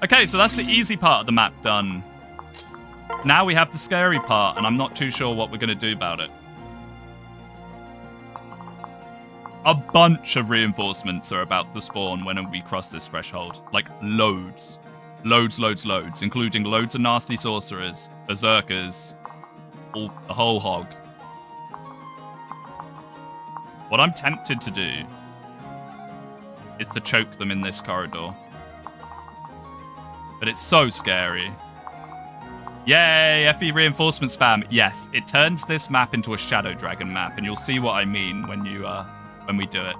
Okay, so that's the easy part of the map done. Now we have the scary part, and I'm not too sure what we're going to do about it. A bunch of reinforcements are about to spawn when we cross this threshold. Like, loads. Loads, loads, loads. Including loads of nasty sorcerers, berserkers, the whole hog. What I'm tempted to do is to choke them in this corridor. But it's so scary. Yay, FE reinforcement spam. Yes, it turns this map into a Shadow Dragon map, and you'll see what I mean when we do it.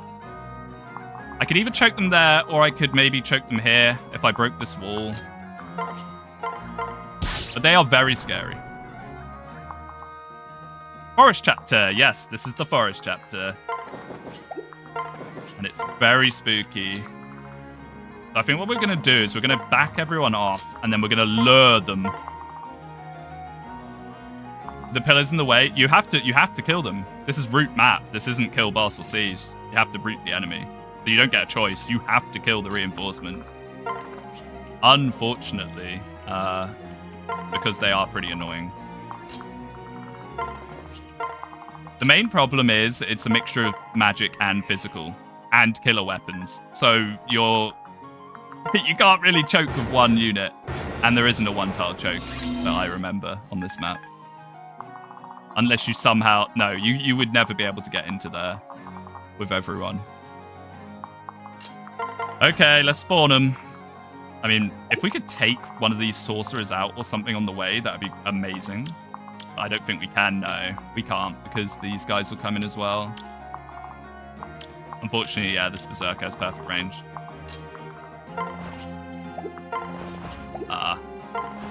I could either choke them there, or I could maybe choke them here if I broke this wall. But they are very scary. Forest chapter. Yes, this is the Forest chapter. And it's very spooky. I think what we're going to do is we're going to back everyone off, and then we're going to lure them. The pillar's in the way. You have to kill them. This is root map. This isn't kill boss or siege. You have to root the enemy. So you don't get a choice. You have to kill the reinforcements. Unfortunately, because they are pretty annoying. The main problem is it's a mixture of magic and physical and killer weapons. So you can't really choke with one unit, and there isn't a one-tile choke that I remember on this map. Unless you somehow... No, you would never be able to get into there with everyone. Okay, let's spawn them. I mean, if we could take one of these sorcerers out or something on the way, that would be amazing. I don't think we can, no. We can't, because these guys will come in as well. Unfortunately, yeah, this Berserker has perfect range.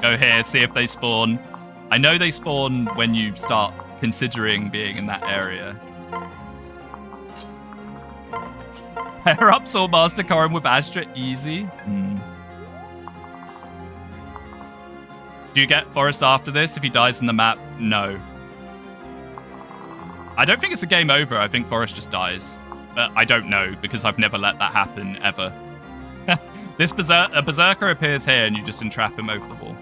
Go here, see if they spawn. I know they spawn when you start considering being in that area. Pair up Soul Master Corin with Astra, easy. Do you get Forrest after this if he dies in the map? No. I don't think it's a game over. I think Forrest just dies. But I don't know, because I've never let that happen, ever. This Berserker appears here and you just entrap him over the wall.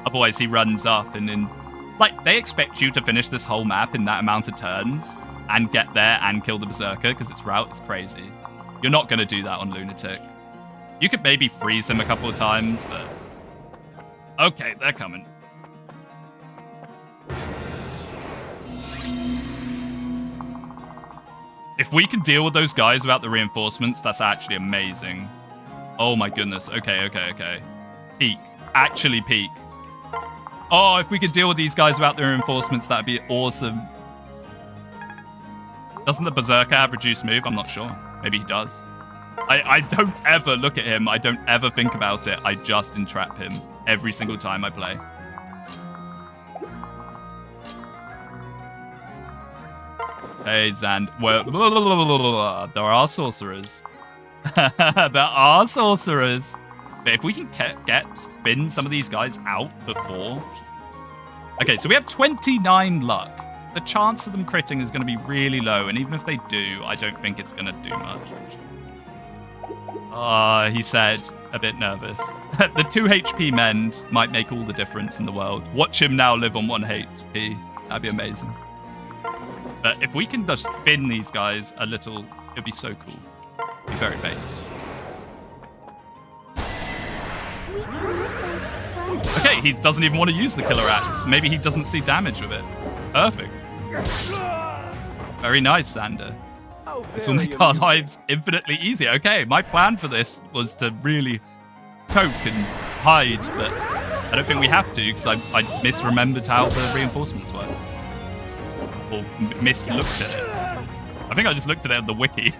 Otherwise, he runs up and then... Like, they expect you to finish this whole map in that amount of turns and get there and kill the Berserker because its route is crazy. You're not going to do that on Lunatic. You could maybe freeze him a couple of times, but... Okay, they're coming. If we can deal with those guys without the reinforcements, that's actually amazing. Oh my goodness. Okay. Peak. Actually peak. Oh, if we could deal with these guys without the reinforcements, that'd be awesome. Doesn't the Berserker have reduced move? I'm not sure. Maybe he does. I don't ever look at him. I don't ever think about it. I just entrap him every single time I play. Hey, Zand. Well, there are sorcerers. There are sorcerers. But if we can spin some of these guys out before... Okay, so we have 29 luck. The chance of them critting is going to be really low, and even if they do, I don't think it's going to do much. He said, a bit nervous. The 2 HP mend might make all the difference in the world. Watch him now live on 1 HP. That'd be amazing. But if we can just fin these guys a little, it'd be so cool. It'd be very base. Okay, he doesn't even want to use the killer axe. Maybe he doesn't see damage with it. Perfect. Very nice, Xander. This will make our lives infinitely easier. Okay, my plan for this was to really choke and hide, but I don't think we have to because I misremembered how the reinforcements work. Or mislooked at it. I think I just looked at it on the wiki.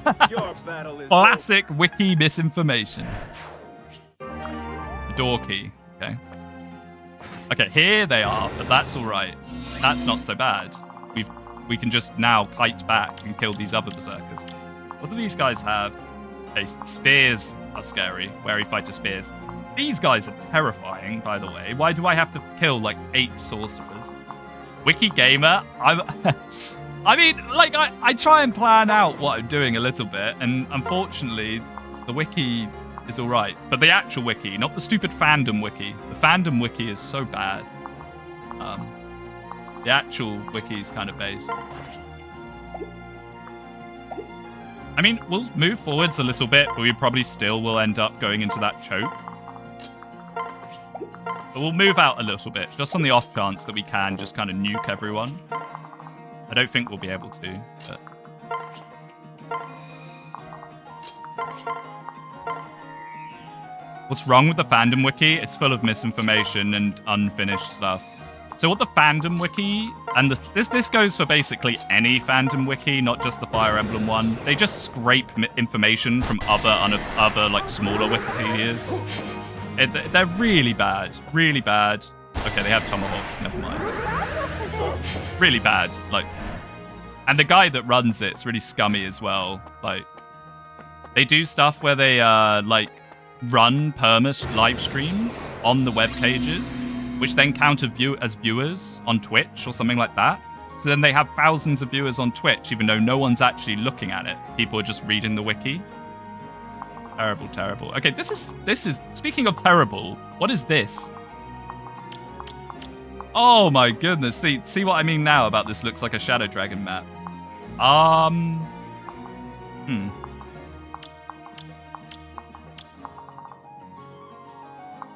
Classic wiki misinformation. The door key. Okay. Okay, here they are, but that's all right. That's not so bad. We can just now kite back and kill these other berserkers. What do these guys have? Okay, spears are scary. Wary fighter spears. These guys are terrifying, by the way. Why do I have to kill like 8 sorcerers? Wiki Gamer, I mean, like, I try and plan out what I'm doing a little bit, and unfortunately, the wiki is alright. But the actual wiki, not the stupid fandom wiki. The fandom wiki is so bad. The actual wiki is kind of based. I mean, we'll move forwards a little bit, but we probably still will end up going into that choke. But we'll move out a little bit, just on the off chance that we can just kind of nuke everyone. I don't think we'll be able to, but... What's wrong with the fandom wiki? It's full of misinformation and unfinished stuff. So what the fandom wiki, and this goes for basically any fandom wiki, not just the Fire Emblem one. They just scrape information from other like smaller Wikipedias. They're really bad, really bad. Okay, they have tomahawks. Never mind. Really bad, like. And the guy that runs it's really scummy as well. Like, they do stuff where they like run perma live streams on the web pages, which then count as viewers on Twitch or something like that. So then they have thousands of viewers on Twitch, even though no one's actually looking at it. People are just reading the wiki. Terrible, terrible. Okay, this is, speaking of terrible, what is this? Oh my goodness, see what I mean now about this looks like a Shadow Dragon map. And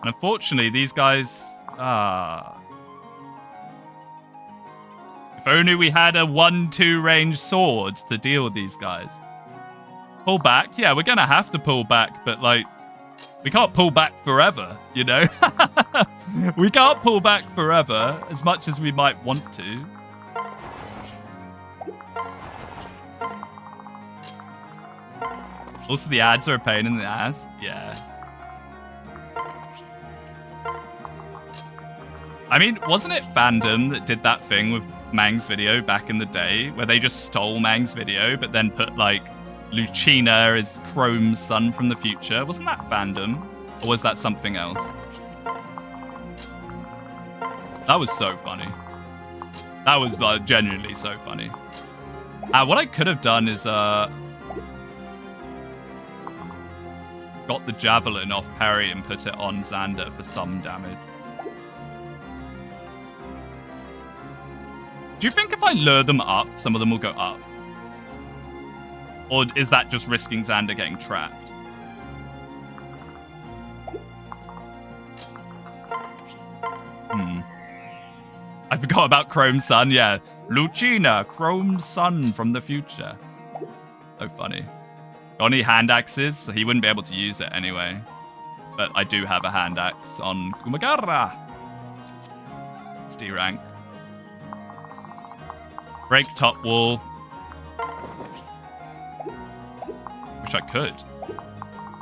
unfortunately, these guys, if only we had a 1-2 range sword to deal with these guys. Pull back? Yeah, we're gonna have to pull back, but like, we can't pull back forever, you know? We can't pull back forever, as much as we might want to. Also, the ads are a pain in the ass. Yeah. I mean, wasn't it Fandom that did that thing with Mang's video back in the day, where they just stole Mang's video, but then put, like, Lucina as Chrome's son from the future? Wasn't that Fandom? Or was that something else? That was so funny. That was, like, genuinely so funny. What I could have done is, got the javelin off parry and put it on Xander for some damage. Do you think if I lure them up, some of them will go up? Or is that just risking Xander getting trapped? I forgot about Chrome's son, yeah. Lucina, Chrome's son from the future. So funny. Got any hand axes? He wouldn't be able to use it anyway. But I do have a hand axe on Kumagara. It's D rank. Break top wall. Wish I could.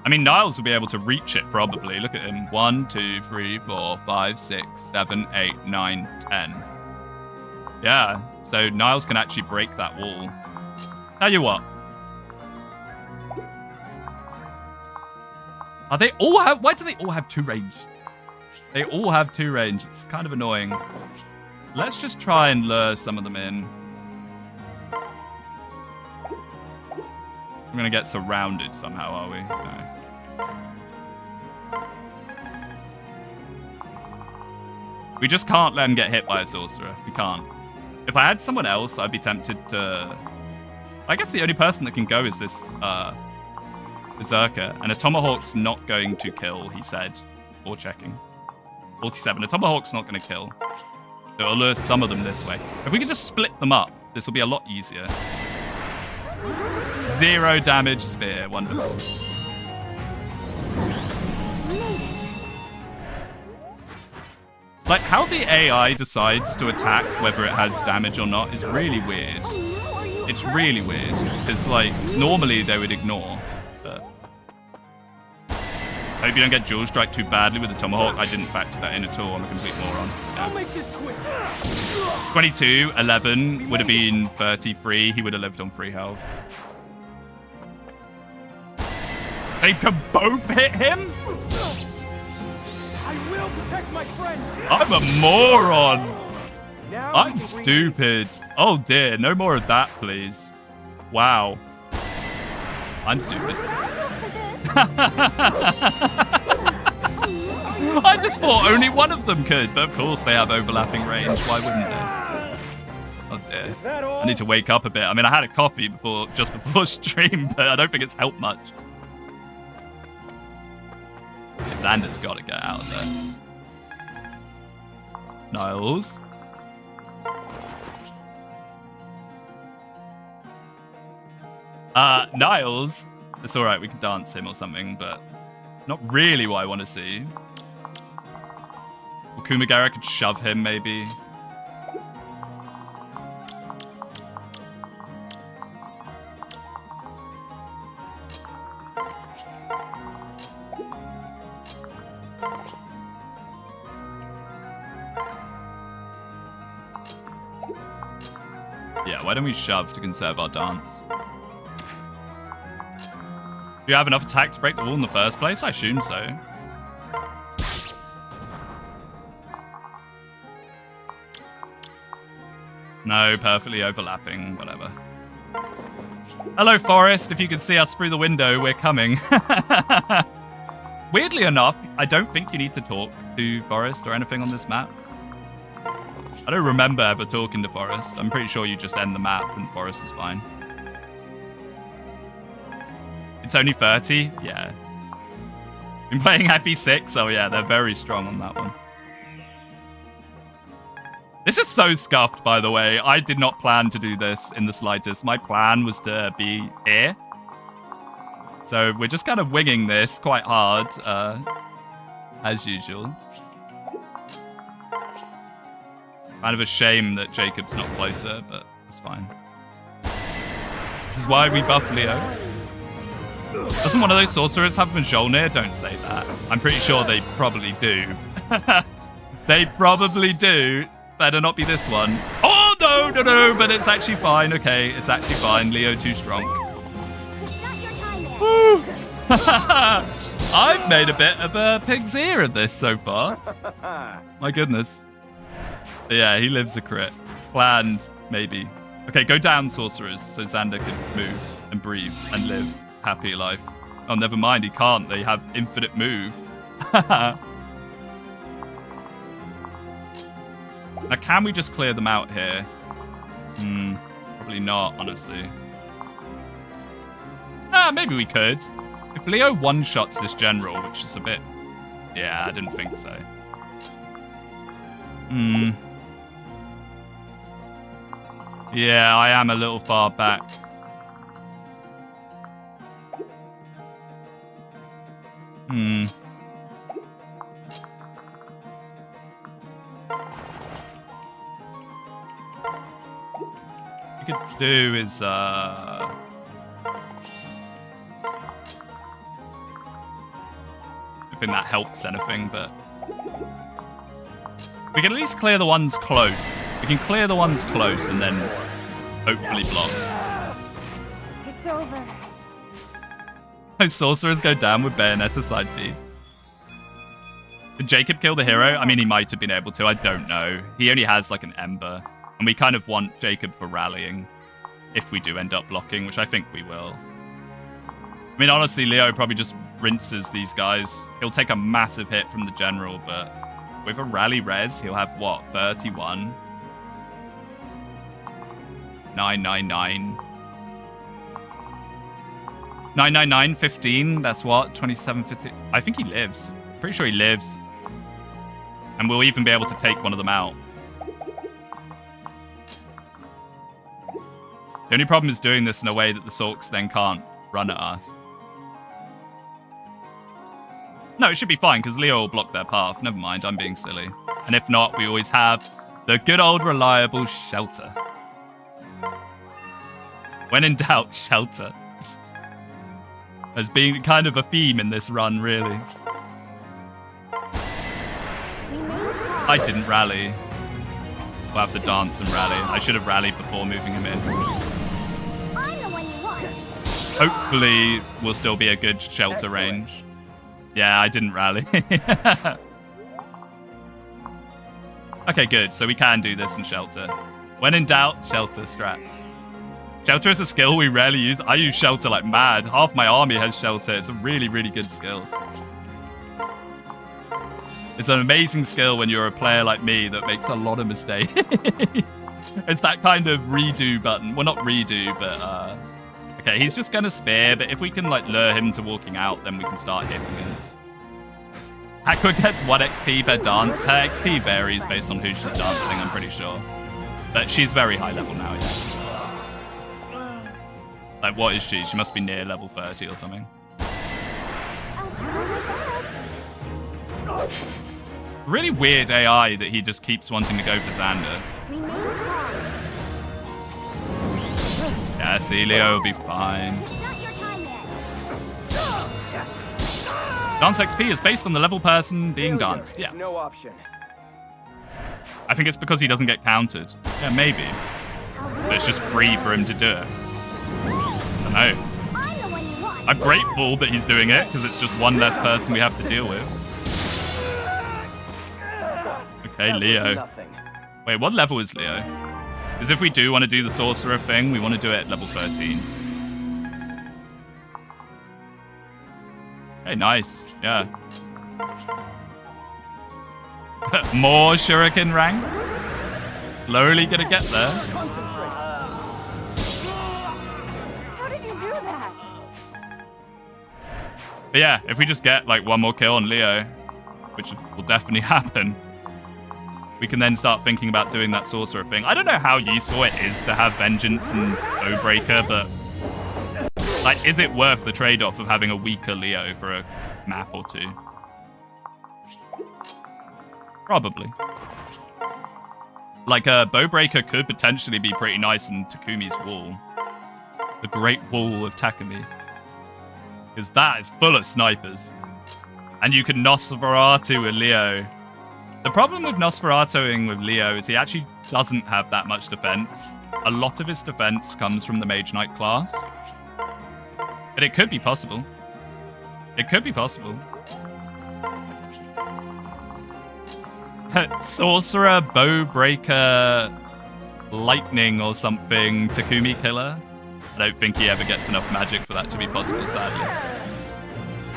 I mean, Niles will be able to reach it probably. Look at him. 1, 2, 3, 4, 5, 6, 7, 8, 9, 10. Yeah, so Niles can actually break that wall. Tell you what. Are they all have... Why do they all have 2 range? They all have 2 range. It's kind of annoying. Let's just try and lure some of them in. We're going to get surrounded somehow, are we? No. We just can't let him get hit by a sorcerer. We can't. If I had someone else, I'd be tempted to... I guess the only person that can go is this Berserker. And a Tomahawk's not going to kill, he said. Or checking. 47. A Tomahawk's not going to kill. So it'll lure some of them this way. If we can just split them up, this will be a lot easier. 0 damage spear. Wonderful. Like, how the AI decides to attack whether it has damage or not is really weird. It's really weird. Because, like, normally they would ignore. But... I hope you don't get Dual Strike too badly with the Tomahawk. I didn't factor that in at all. I'm a complete moron. Yeah. I'll make this quick. 22, 11, would have been 33. He would have lived on 3 health. They can both hit him? I will protect my friend. I'm a moron. Now we I'm can stupid. Oh dear, no more of that, please. Wow. I'm stupid. I just thought only one of them could, but of course they have overlapping range. Why wouldn't they? Oh dear. Is that all? I need to wake up a bit. I mean, I had a coffee just before stream, but I don't think it's helped much. Xander's got to get out of there. Niles. Niles. It's all right. We can dance him or something, but not really what I want to see. Or Kumagara could shove him, maybe. Yeah, why don't we shove to conserve our dance? Do you have enough attack to break the wall in the first place? I assume so. No, perfectly overlapping, whatever. Hello, Forrest. If you can see us through the window, we're coming. Weirdly enough, I don't think you need to talk to Forrest or anything on this map. I don't remember ever talking to Forrest. I'm pretty sure you just end the map and Forrest is fine. It's only 30? Yeah. Been playing Happy 6? Oh yeah, they're very strong on that one. This is so scuffed, by the way. I did not plan to do this in the slightest. My plan was to be here. So we're just kind of winging this quite hard, as usual. Kind of a shame that Jacob's not closer, but it's fine. This is why we buff Leo. Doesn't one of those sorcerers have Mjolnir? Don't say that. I'm pretty sure they probably do. They probably do. Better not be this one. Oh, no, but it's actually fine. Okay, it's actually fine. Leo too strong. Woo! I've made a bit of a pig's ear of this so far. My goodness. Yeah, he lives a crit. Planned, maybe. Okay, go down, sorcerers, so Xander can move and breathe and live happy life. Oh, never mind, he can't. They have infinite move. Now, can we just clear them out here? Probably not, honestly. Maybe we could. If Leo one-shots this general, which is a bit... Yeah, I didn't think so. Yeah, I am a little far back. What we could do is, I think that helps anything, but... We can at least clear the ones close. We can clear the ones close and then hopefully block. It's over. Those sorcerers go down with Bayonetta side B. Did Jacob kill the hero? I mean, he might have been able to. I don't know. He only has like an ember. And we kind of want Jacob for rallying if we do end up blocking, which I think we will. I mean, honestly, Leo probably just rinses these guys. He'll take a massive hit from the general, but with a rally res, he'll have, what, 31? 999. 999, 15, that's what? 2750. I think he lives. Pretty sure he lives. And we'll even be able to take one of them out. The only problem is doing this in a way that the Sorks then can't run at us. No, it should be fine, because Leo will block their path. Never mind, I'm being silly. And if not, we always have the good old reliable shelter. When in doubt, shelter. Has been kind of a theme in this run, really. I didn't rally. We'll have to dance and rally. I should have rallied before moving him in. I'm the one you want. hopefully will still be a good shelter range. Yeah, I didn't rally. Okay, good. So we can do this in shelter. When in doubt, shelter strats. Shelter is a skill we rarely use. I use shelter like mad. Half my army has shelter. It's a really, really good skill. It's an amazing skill when you're a player like me that makes a lot of mistakes. It's that kind of redo button. Well, not redo, but... Okay, he's just going to spear, but if we can like lure him to walking out, then we can start hitting him. Aqua gets 1 XP per dance. Her XP varies based on who she's dancing, I'm pretty sure. But she's very high level now, yeah. Like, what is she? She must be near level 30 or something. Really weird AI that he just keeps wanting to go for Xander. Yeah, see, Leo will be fine. Dance XP is based on the level person being danced. Yeah. No option. I think it's because he doesn't get countered. Yeah, maybe. But it's just free for him to do it. I don't know. I'm grateful that he's doing it, because it's just one less person we have to deal with. Okay, Leo. Wait, what level is Leo? Because if we do want to do the sorcerer thing, we want to do it at level 13. Hey, nice. Yeah. More shuriken rank. Slowly gonna get there. How did you do that? But yeah, if we just get like one more kill on Leo, which will definitely happen, we can then start thinking about doing that sorcerer thing. I don't know how useful it is to have Vengeance and Bowbreaker, but like, is it worth the trade-off of having a weaker Leo for a map or two? Probably. Like, Bowbreaker could potentially be pretty nice in Takumi's wall. The Great Wall of Takumi. Because that is full of snipers. And you can Nosferatu with Leo. The problem with Nosferatuing with Leo is he actually doesn't have that much defense. A lot of his defense comes from the Mage Knight class. But it could be possible. It could be possible. Sorcerer, Bowbreaker, Lightning or something, Takumi Killer. I don't think he ever gets enough magic for that to be possible, sadly.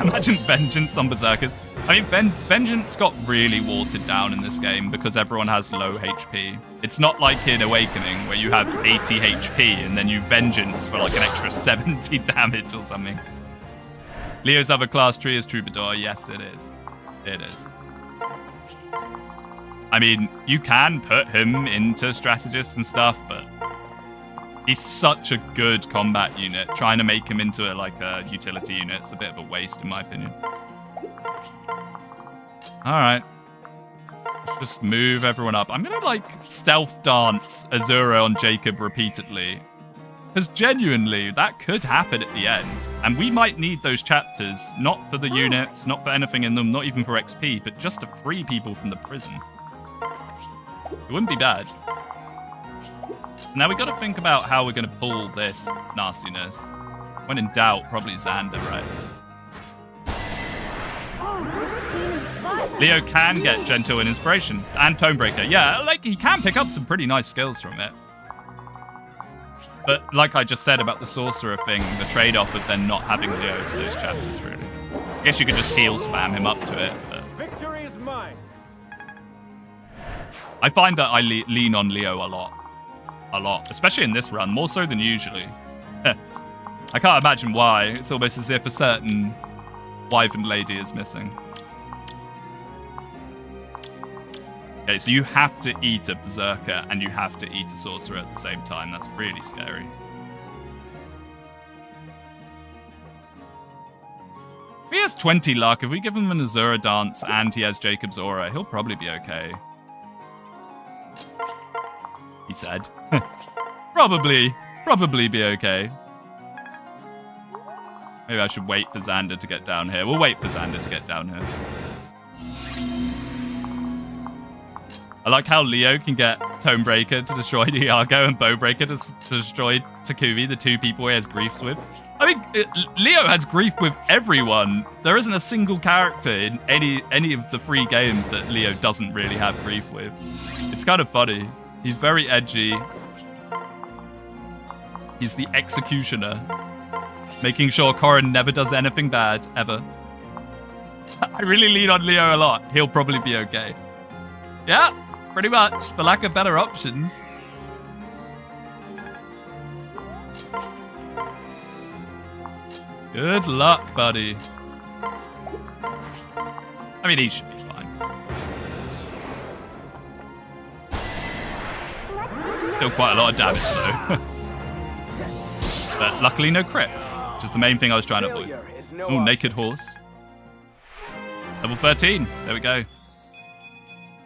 Imagine Vengeance on Berserkers. I mean, Vengeance got really watered down in this game because everyone has low HP. It's not like in Awakening where you have 80 HP and then you Vengeance for like an extra 70 damage or something. Leo's other class tree is Troubadour. Yes, it is. It is. I mean, you can put him into Strategist and stuff, but he's such a good combat unit. Trying to make him into a utility unit is a bit of a waste, in my opinion. All right. Let's just move everyone up. I'm going to, stealth dance Azura on Jacob repeatedly. Because genuinely, that could happen at the end. And we might need those chapters, not for the units, not for anything in them, not even for XP, but just to free people from the prison. It wouldn't be bad. Now we got to think about how we're going to pull this nastiness. When in doubt, probably Xander, right? Leo can get Gentle and Inspiration and Tonebreaker. Yeah, he can pick up some pretty nice skills from it. But like I just said about the Sorcerer thing, the trade-off of then not having Leo for those chapters, really. I guess you could just heal spam him up to it, but... Victory is mine. I find that I lean on Leo a lot. A lot. Especially in this run, more so than usually. I can't imagine why. It's almost as if a certain wife and lady is missing. Okay, so you have to eat a Berserker and you have to eat a Sorcerer at the same time. That's really scary. If he has 20 luck, if we give him an Azura dance and he has Jacob's Aura, he'll probably be okay. He said. Probably be okay. Maybe I should wait for Xander to get down here. We'll wait for Xander to get down here. I like how Leo can get Tonebreaker to destroy Iago and Bowbreaker to destroy Takumi, the two people he has griefs with. I mean, Leo has grief with everyone. There isn't a single character in any of the 3 games that Leo doesn't really have grief with. It's kind of funny. He's very edgy. He's the executioner, making sure Corrin never does anything bad, ever. I really lean on Leo a lot. He'll probably be okay. Yeah, pretty much, for lack of better options. Good luck, buddy. I mean, he should be fine. Still quite a lot of damage, though. But luckily, no crit, which is the main thing I was trying to avoid. Oh, naked horse. Level 13. There we go.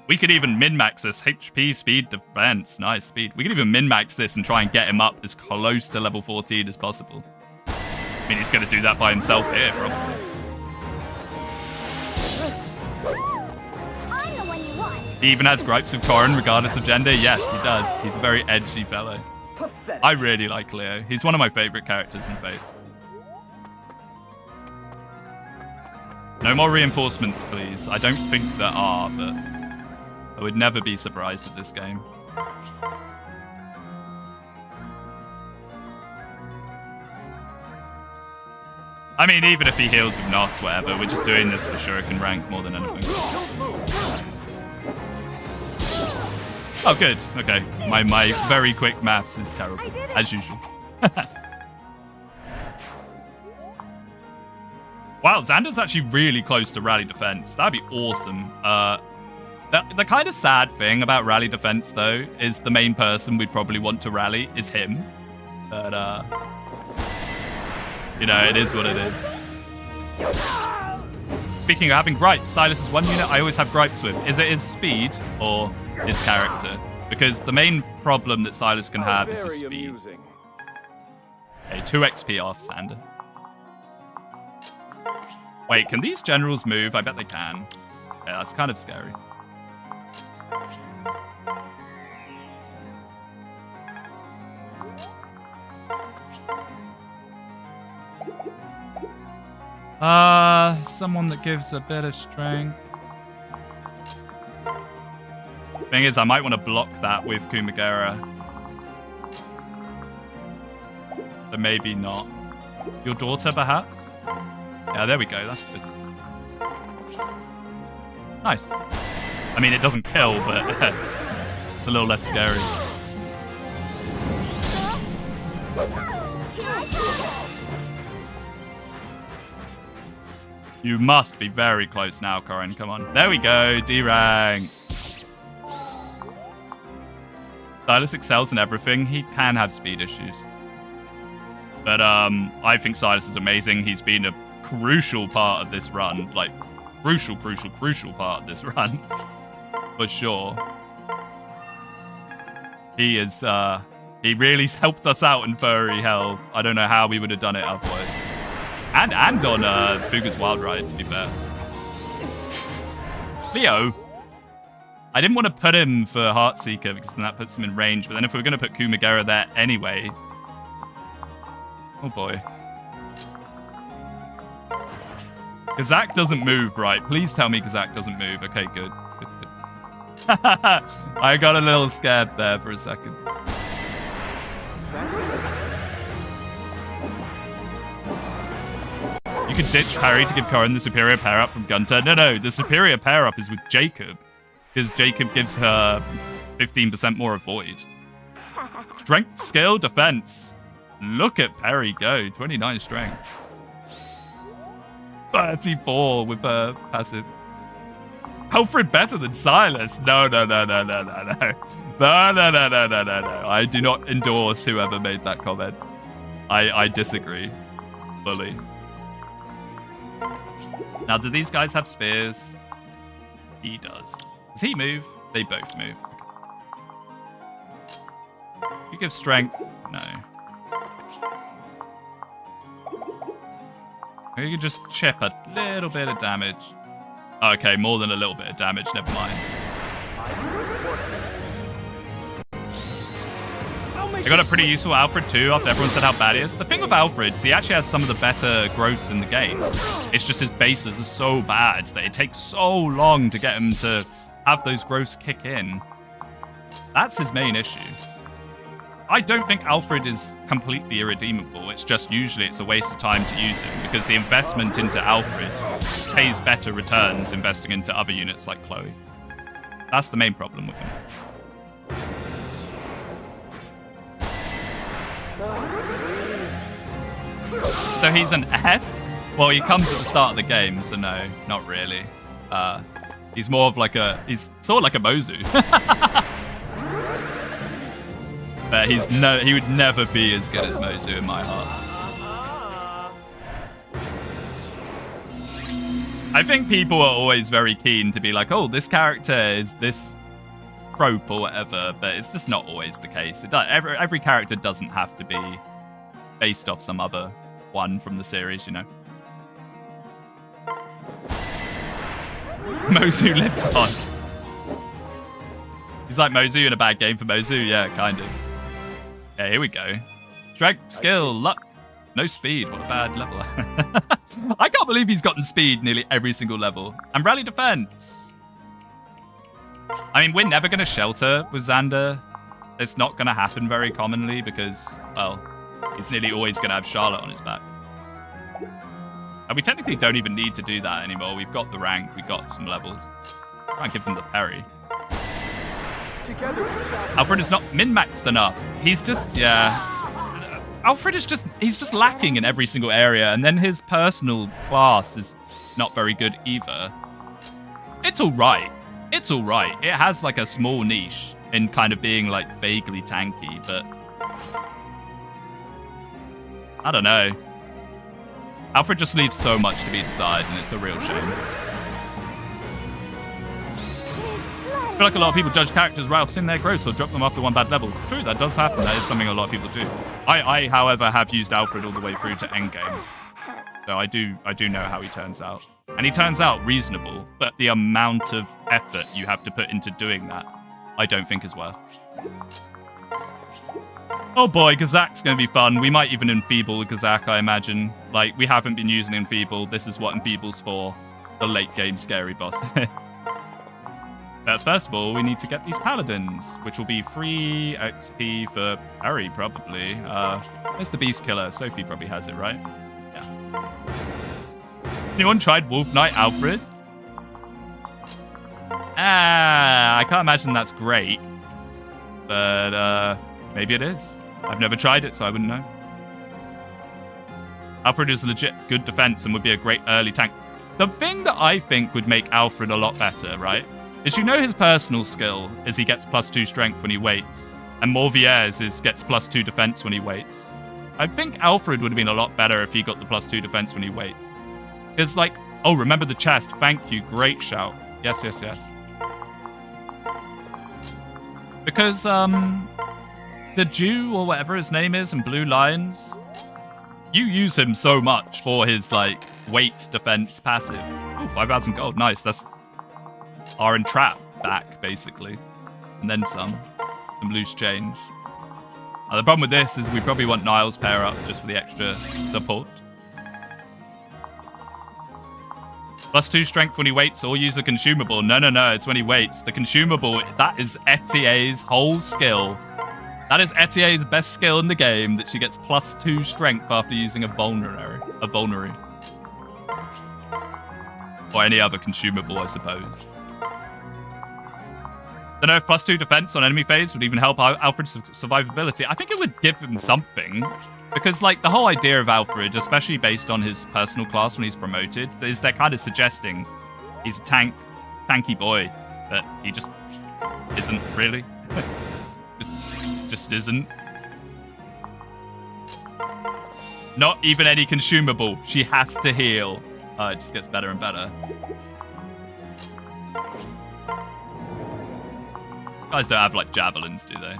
We could even min-max this. HP, speed, defense. Nice speed. We could even min-max this and try and get him up as close to level 14 as possible. I mean, he's going to do that by himself here, probably. I'm the one you want. He even has gripes with Corrin, regardless of gender. Yes, he does. He's a very edgy fellow. Pathetic. I really like Leo. He's one of my favorite characters in Fates. No more reinforcements, please. I don't think there are, but I would never be surprised with this game. I mean, even if he heals with Nos, whatever, we're just doing this for Shuriken rank more than anything. Oh, good. Okay. My very quick maths is terrible, as usual. Wow, Xander's actually really close to rally defense. That'd be awesome. The kind of sad thing about rally defense, though, is the main person we'd probably want to rally is him. But, you know, it is what it is. Speaking of having gripes, Silas is one unit I always have gripes with. Is it his speed or his character? Because the main problem that Silas can have is his speed. Okay, 2 XP off Xander. Wait, can these generals move? I bet they can. Yeah, that's kind of scary. Someone that gives a bit of strength. Thing is, I might want to block that with Kumagera. But maybe not. Your daughter, perhaps? Yeah, there we go. That's good. Nice. I mean, it doesn't kill, but it's a little less scary. You must be very close now, Corrin. Come on. There we go. D rank. Silas excels in everything. He can have speed issues. But I think Silas is amazing. He's been a crucial part of this run. Like, crucial part of this run. For sure. He is, he really helped us out in furry hell. I don't know how we would have done it otherwise. And on Fuga's Wild Ride, to be fair. Leo. I didn't want to put him for Heartseeker because then that puts him in range. But then if we were going to put Kumagera there anyway. Oh boy. Gazzak doesn't move, right? Please tell me Gazzak doesn't move. Okay, good. I got a little scared there for a second. You could ditch parry to give Corrin the superior pair up from Gunter. No, the superior pair up is with Jacob. Because Jacob gives her 15% more avoid. Strength, skill, defense. Look at Perry go. 29 strength. 34 with her passive. Alfred better than Silas. No. I do not endorse whoever made that comment. I disagree. Fully. Now, do these guys have spears? He does. Does he move? They both move. You give strength? No. You can just chip a little bit of damage. Okay, more than a little bit of damage. Never mind. They got a pretty useful Alfred too after everyone said how bad he is. The thing with Alfred is he actually has some of the better growths in the game. It's just his bases are so bad that it takes so long to get him to have those growths kick in. That's his main issue. I don't think Alfred is completely irredeemable. It's just usually it's a waste of time to use him because the investment into Alfred pays better returns investing into other units like Chloe. That's the main problem with him. So he's an est? Well, he comes at the start of the game, so no, not really. He's more of like he's sort of like a Mozu. But he would never be as good as Mozu in my heart. I think people are always very keen to be like, oh, this character is this trope or whatever, but it's just not always the case. Every character doesn't have to be based off some other one from the series, you know. Mozu lives on. He's like Mozu in a bad game for Mozu, yeah, kind of. Yeah, here we go. Strength, skill, luck. No speed. What a bad level. I can't believe he's gotten speed nearly every single level. And rally defense. I mean, we're never going to shelter with Xander. It's not going to happen very commonly because, well, he's nearly always going to have Charlotte on his back. And we technically don't even need to do that anymore. We've got the rank. We've got some levels. Try and give them the parry. Alfred is not min-maxed enough. He's just, yeah. Alfred is just, he's just lacking in every single area. And then his personal class is not very good either. It's all right. It's all right. It has like a small niche in kind of being like vaguely tanky, but I don't know. Alfred just leaves so much to be desired, and it's a real shame. I feel like a lot of people judge characters right off seeing their growth or drop them after one bad level. True, that does happen. That is something a lot of people do. I, however, have used Alfred all the way through to endgame. So I do know how he turns out. And he turns out reasonable, but the amount of effort you have to put into doing that, I don't think is worth. Oh boy, Gazzak's going to be fun. We might even enfeeble Gazzak, I imagine. Like, we haven't been using enfeeble. This is what enfeeble's for. The late game scary bosses. But first of all, we need to get these paladins, which will be free XP for Harry, probably. Where's the Beast Killer? Sophie probably has it, right? Yeah. Anyone tried Wolf Knight Alfred? I can't imagine that's great. But maybe it is. I've never tried it, so I wouldn't know. Alfred is legit good defense and would be a great early tank. The thing that I think would make Alfred a lot better, right? Is you know his personal skill is he gets +2 strength when he waits. And Morvier's is gets +2 defense when he waits. I think Alfred would have been a lot better if he got the +2 defense when he waits. Because like, oh, remember the chest. Thank you. Great shout. Yes, yes, yes. Because, the Jew or whatever his name is in Blue Lions, you use him so much for his, like, weight defense passive. Oh, 5,000 gold. Nice. That's our entrap back, basically. And then some loose change. The problem with this is we probably want Niles pair up just for the extra support. +2 strength when he waits or use a consumable. No, no, no. It's when he waits. The consumable, that is Etier's whole skill. That is Etier's best skill in the game, that she gets +2 strength after using a vulnerary. Or any other consumable, I suppose. Don't know if +2 defense on enemy phase would even help Alfred's survivability. I think it would give him something. Because, like, the whole idea of Alfred, especially based on his personal class when he's promoted, is they're kind of suggesting he's a tanky boy. But he just isn't, really. just isn't. Not even any consumable. She has to heal. It just gets better and better. Guys don't have, like, javelins, do they?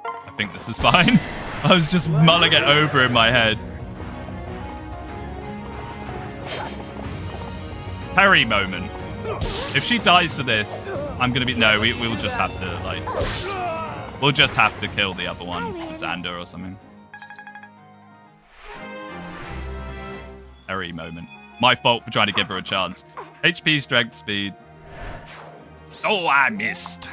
I think this is fine. I was just mulling it over in my head. Perry moment. If she dies for this, I'm gonna be... No, we'll just have to, like... We'll just have to kill the other one. Xander or something. Perry moment. My fault for trying to give her a chance. HP, strength, speed. Oh, I missed.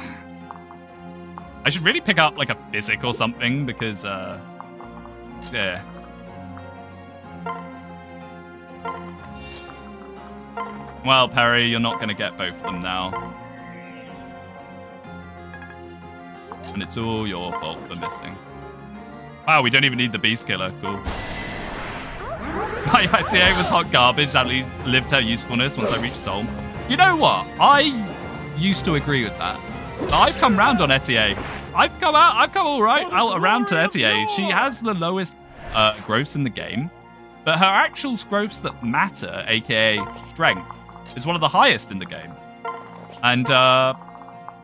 I should really pick up, like, a physic or something, because, yeah. Well, Perry, you're not going to get both of them now. And it's all your fault for missing. Wow, we don't even need the Beast Killer. Cool. My ITA was hot garbage that lived her usefulness once I reached Soul. You know what? I used to agree with that. I've come round on Etier. I've come all right out around to Etier. She has the lowest growths in the game, but her actual growths that matter, aka strength, is one of the highest in the game. And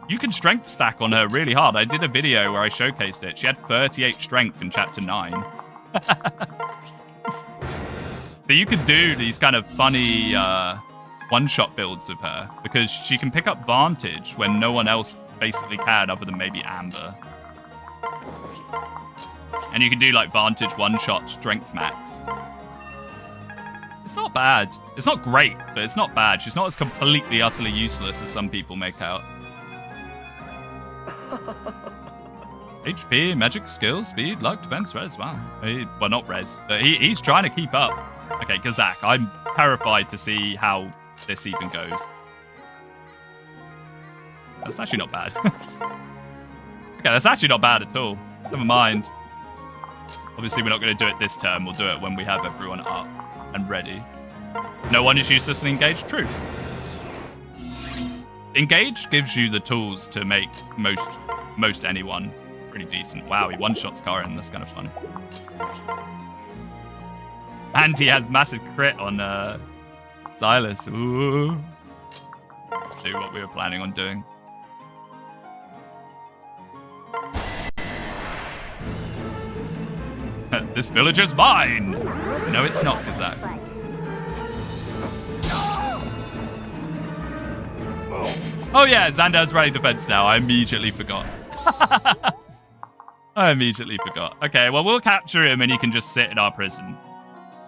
you can strength stack on her really hard. I did a video where I showcased it. She had 38 strength in chapter 9. So you could do these kind of funny one-shot builds with her, because she can pick up Vantage when no one else basically can, other than maybe Amber. And you can do like Vantage one-shot strength max. It's not bad. It's not great, but it's not bad. She's not as completely, utterly useless as some people make out. HP, magic, skills, speed, luck, defense, res. Wow. Well, not res, but he's trying to keep up. Okay, Gazzak, I'm terrified to see how this even goes. That's actually not bad. Okay, that's actually not bad at all. Never mind. Obviously, we're not going to do it this turn. We'll do it when we have everyone up and ready. No one is useless in Engage. True. Engage gives you the tools to make most anyone pretty decent. Wow, he one-shots Karen. That's kind of funny. And he has massive crit on Silas. Ooh. Let's do what we were planning on doing. This villager's mine! No, it's not, Gazzak. Oh yeah, Xander's running defense now. I immediately forgot. I immediately forgot. Okay, well, we'll capture him and he can just sit in our prison.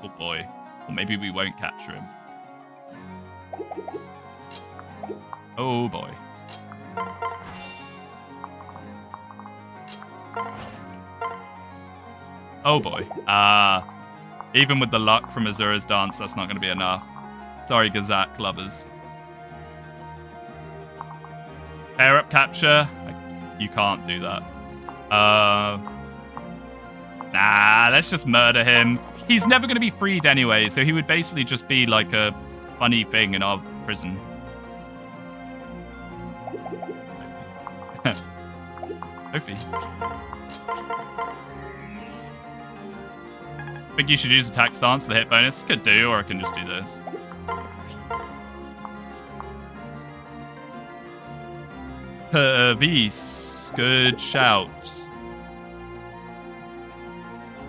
Oh boy. Or maybe we won't capture him. Oh boy. Oh boy. Even with the luck from Azura's dance, that's not going to be enough. Sorry, Gazzak lovers. Pair up capture. You can't do that. Nah, let's just murder him. He's never going to be freed anyway, so he would basically just be like a funny thing in our prison. Sophie. I think you should use attack stance to the hit bonus. Could do, or I can just do this. Pervis. Good shout.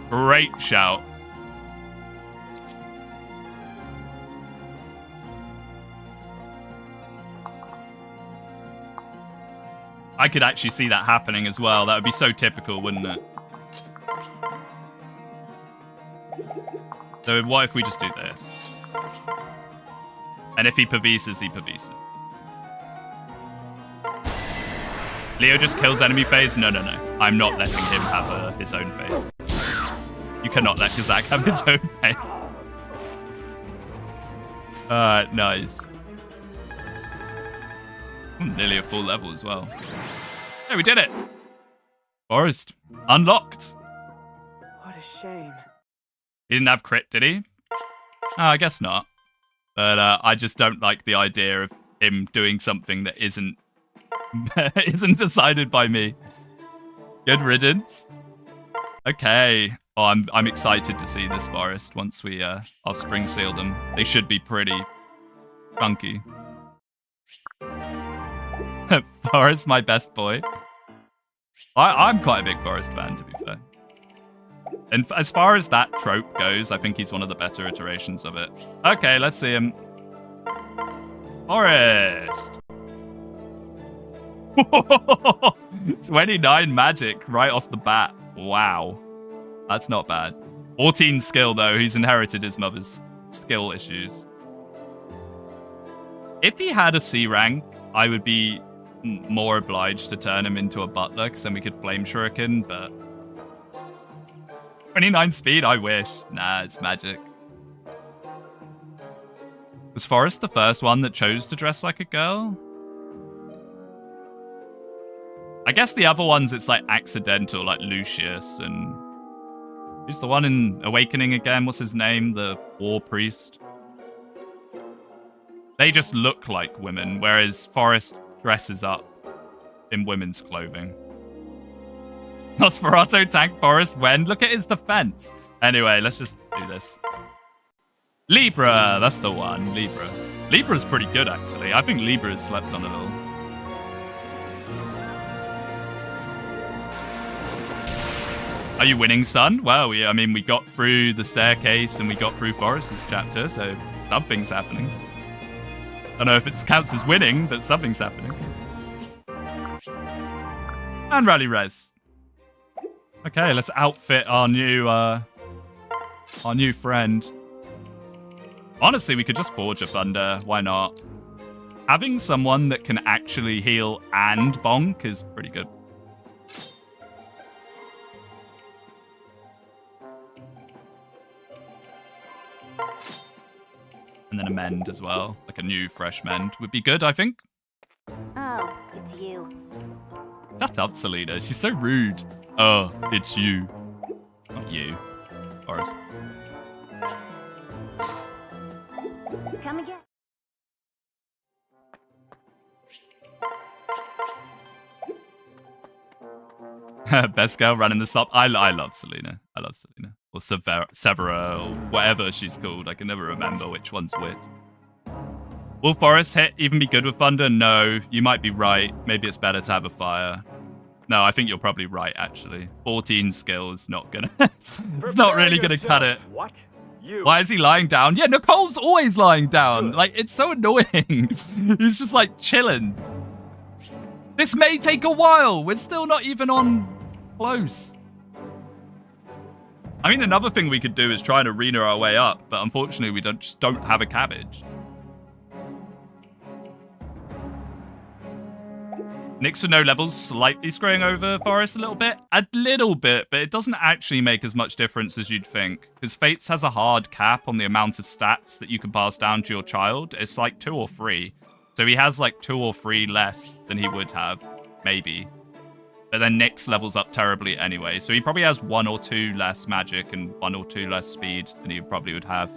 Great shout. I could actually see that happening as well. That would be so typical, wouldn't it? So what if we just do this? And if he pervises, he pervises. Leo just kills enemy phase? No, no, no. I'm not letting him have his own phase. You cannot let Gazzak have his own phase. Nice. Nearly a full level as well. Hey, we did it! Forrest. Unlocked. What a shame. He didn't have crit, did he? Oh, I guess not. But I just don't like the idea of him doing something that isn't decided by me. Good riddance. Okay. Oh, I'm excited to see this Forest once we offspring seal them. They should be pretty funky. Forrest, my best boy. I'm quite a big Forrest fan, to be fair. And as far as that trope goes, I think he's one of the better iterations of it. Okay, let's see him. Forrest. 29 magic right off the bat. Wow. That's not bad. 14 skill, though. He's inherited his mother's skill issues. If he had a C rank, I would be more obliged to turn him into a butler, because then we could flame shuriken, but 29 speed, I wish. Nah, it's magic. Was Forrest the first one that chose to dress like a girl? I guess the other ones, it's like accidental, like Lucius and... Who's the one in Awakening again? What's his name? The war priest? They just look like women, whereas Forrest dresses up in women's clothing. Nosferatu tank Forrest when? Look at his defense. Anyway, let's just do this. Libra, that's the one. Libra. Libra's pretty good, actually. I think Libra has slept on a little. Are you winning, son? Well, yeah, I mean, we got through the staircase and we got through Forrest's chapter, so something's happening. I don't know if it counts as winning, but something's happening. And rally res. Okay, let's outfit our new friend. Honestly, we could just forge a thunder. Why not? Having someone that can actually heal and bonk is pretty good. And then a mend as well. Like a new, fresh mend would be good, I think. Oh, it's you. Shut up, Selena. She's so rude. Oh, it's you. Not you. Forrest. Come again. Best girl running the stop. I love Selena. I love Selena. Or Severa, or whatever she's called. I can never remember which one's which. Will Forrest hit even be good with thunder? No, you might be right. Maybe it's better to have a fire. No, I think you're probably right, actually. 14 skill is not gonna... it's not really gonna cut it. What? You? Why is he lying down? Yeah, Nicole's always lying down. Like, it's so annoying. He's just, like, chilling. This may take a while. We're still not even on close. I mean, another thing we could do is try and arena our way up, but unfortunately, we just don't have a cabbage. Nyx for no levels, slightly screwing over Forrest a little bit. A little bit, but it doesn't actually make as much difference as you'd think. Because Fates has a hard cap on the amount of stats that you can pass down to your child. It's like 2 or 3. So he has like 2 or 3 less than he would have, maybe. But then Nyx levels up terribly anyway. So he probably has 1 or 2 less magic and 1 or 2 less speed than he probably would have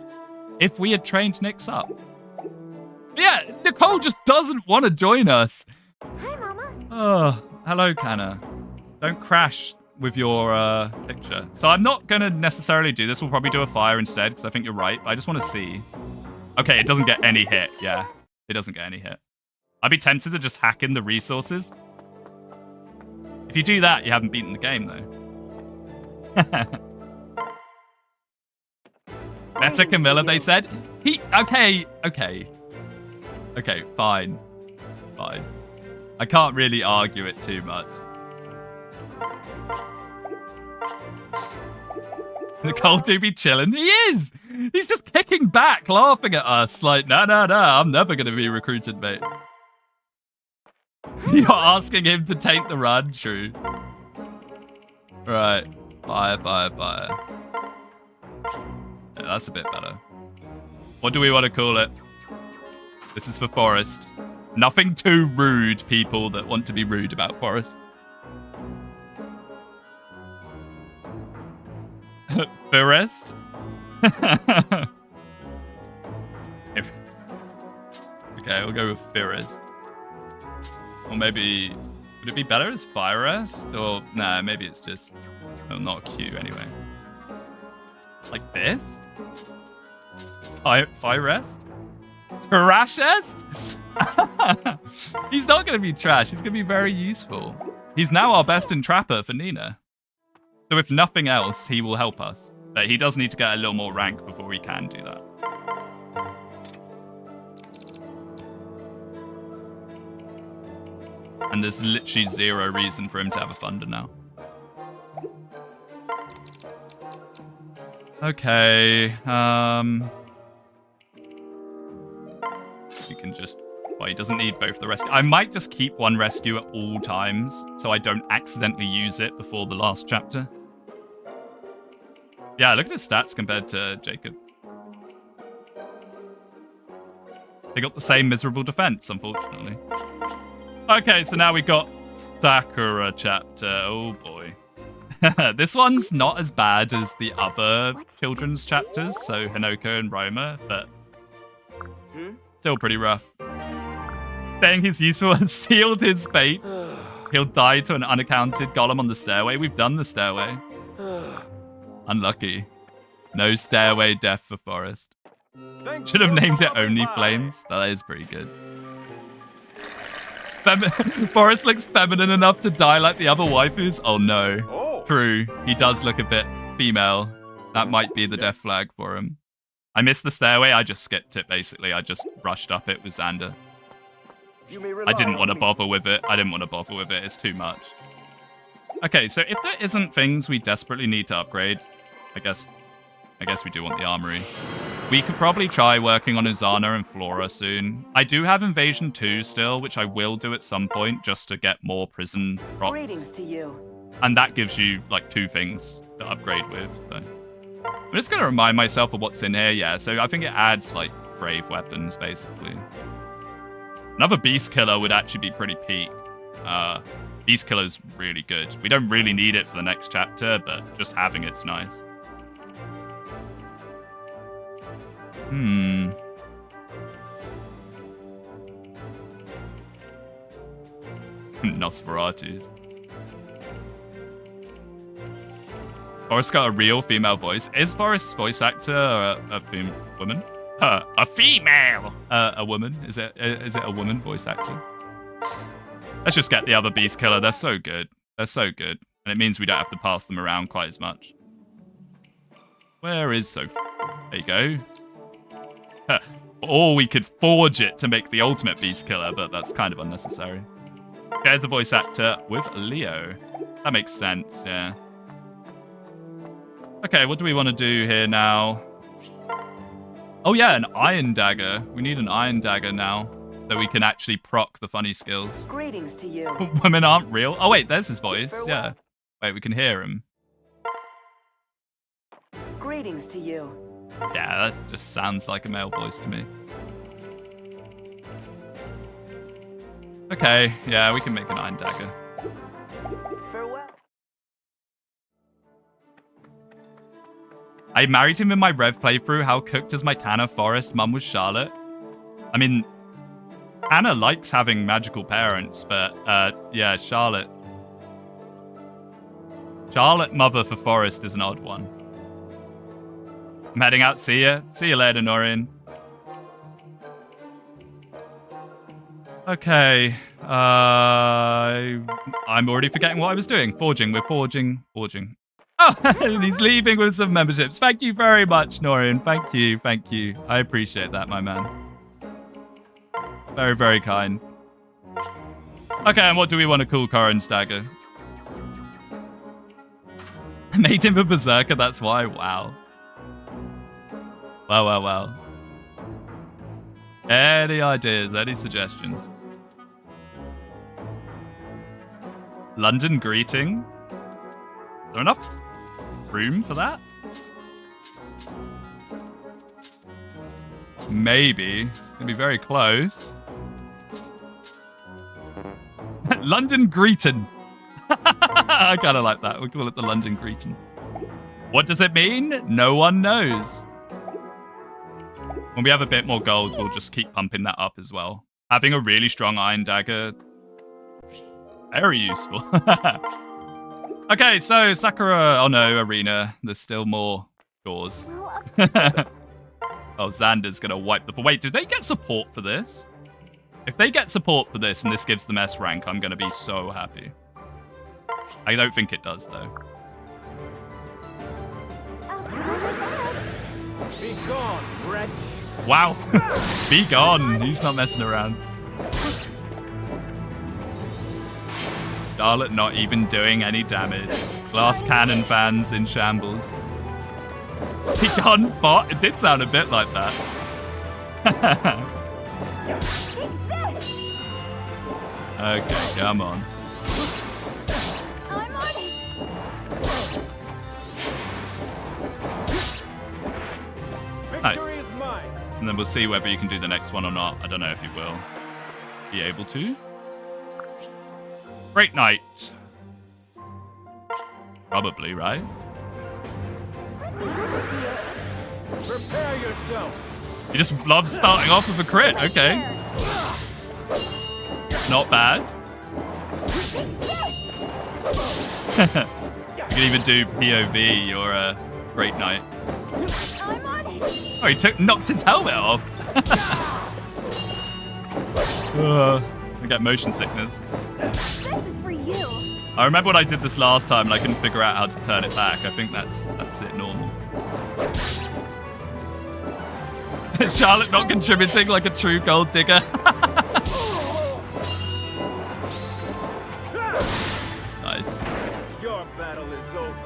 if we had trained Nyx up. But yeah, Nicole just doesn't want to join us. Hi, Mama. Oh, hello, Canna. Don't crash with your picture. So I'm not going to necessarily do this. We'll probably do a fire instead, because I think you're right. But I just want to see. Okay, it doesn't get any hit. Yeah, it doesn't get any hit. I'd be tempted to just hack in the resources. If you do that, you haven't beaten the game, though. Better Camilla, they said. Okay, fine. Fine. I can't really argue it too much. Nicole do be chilling. He is! He's just kicking back, laughing at us. Like, no, I'm never going to be recruited, mate. You're asking him to take the run, true. Right. Fire. Yeah, that's a bit better. What do we want to call it? This is for Forrest. Nothing too rude, people that want to be rude about Forrest. Forrest? Okay, we'll go with Forrest. Or maybe... Would it be better as Firest? Or... Nah, maybe it's just... Oh, not a Q anyway. Like this? Firest? Trashest? He's not going to be trash. He's going to be very useful. He's now our best entrapper for Nina. So if nothing else, he will help us. But he does need to get a little more rank before we can do that. And there's literally zero reason for him to have a thunder now. Okay, you can just... Well, he doesn't need both the rescue. I might just keep one rescue at all times, so I don't accidentally use it before the last chapter. Yeah, look at his stats compared to Jacob. They got the same miserable defense, unfortunately. Okay, so now we got Sakura chapter. Oh boy. This one's not as bad as the other children's chapters, so Hinoko and Roma, but still pretty rough. Saying he's useful has sealed his fate. He'll die to an unaccounted golem on the stairway. We've done the stairway. Unlucky. No stairway death for Forrest. Should have named it Only Flames. That is pretty good. Forrest looks feminine enough to die like the other waifus. Oh no. True. He does look a bit female. That might be the death flag for him. I missed the stairway. I just skipped it, basically. I just rushed up it with Xander. I didn't want to bother with it. It's too much. Okay, so if there isn't things we desperately need to upgrade, I guess we do want the armory. We could probably try working on Uzana and Flora soon. I do have Invasion 2 still, which I will do at some point just to get more prison props. Greetings to you. And that gives you like 2 things to upgrade with. So. I'm just going to remind myself of what's in here. Yeah, so I think it adds like brave weapons, basically. Another Beast Killer would actually be pretty peak. Beast Killer's really good. We don't really need it for the next chapter, but just having it's nice. Nosferatus. Forrest got a real female voice. Is Forrest's voice actor a woman? A female! A woman? Is it a woman voice actor? Let's just get the other Beast Killer. They're so good. They're so good. And it means we don't have to pass them around quite as much. Where is Sophie? There you go. Or we could forge it to make the ultimate Beast Killer, but that's kind of unnecessary. There's a voice actor with Leo. That makes sense, yeah. Okay, what do we want to do here now? Oh yeah, an Iron Dagger. We need an Iron Dagger now, so we can actually proc the funny skills. Greetings to you. Women aren't real. Oh wait, there's his voice. Yeah. Wait, we can hear him. Greetings to you. Yeah, that just sounds like a male voice to me. Okay, yeah, we can make an Iron Dagger. Farewell. I married him in my Rev playthrough. How cooked is my Canna Forrest? Mum was Charlotte. I mean, Anna likes having magical parents, but yeah, Charlotte mother for Forrest is an odd one. I'm heading out. See ya. See you later, Noreen. Okay. I'm already forgetting what I was doing. Forging. We're forging. Oh, and he's leaving with some memberships. Thank you very much, Noreen. Thank you. Thank you. I appreciate that, my man. Very, very kind. Okay, and what do we want to call Corin's dagger? I made him a berserker, that's why. Wow. Well. Any ideas? Any suggestions? London greeting? Is there enough room for that? Maybe. It's gonna be very close. London greeting. I kind of like that. We'll call it the London greeting. What does it mean? No one knows. When we have a bit more gold, we'll just keep pumping that up as well. Having a really strong Iron Dagger, very useful. Okay, so Sakura, oh no, Arena. There's still more doors. Oh, Xander's gonna wipe the... Wait, do they get support for this? If they get support for this and this gives them S rank, I'm gonna be so happy. I don't think it does, though. I'll try my best. Be gone, wretch. Wow. Be gone. He's not messing around. Charlotte not even doing any damage. Glass cannon fans in shambles. He gone bot? It did sound a bit like that. Take this! Okay, come on. I'm on it! Nice. Victory is mine. And then we'll see whether you can do the next one or not. I don't know if you will be able to. Great night. Probably, right? Prepare yourself. You just love starting off with a crit. Okay. Not bad. Take this! You can even do POV or a great night. I'm on it! Oh, he knocked his helmet off. I get motion sickness. This is for you! I remember when I did this last time and I couldn't figure out how to turn it back. I think that's it normal. Charlotte not contributing like a true gold digger. Nice. Your battle is over.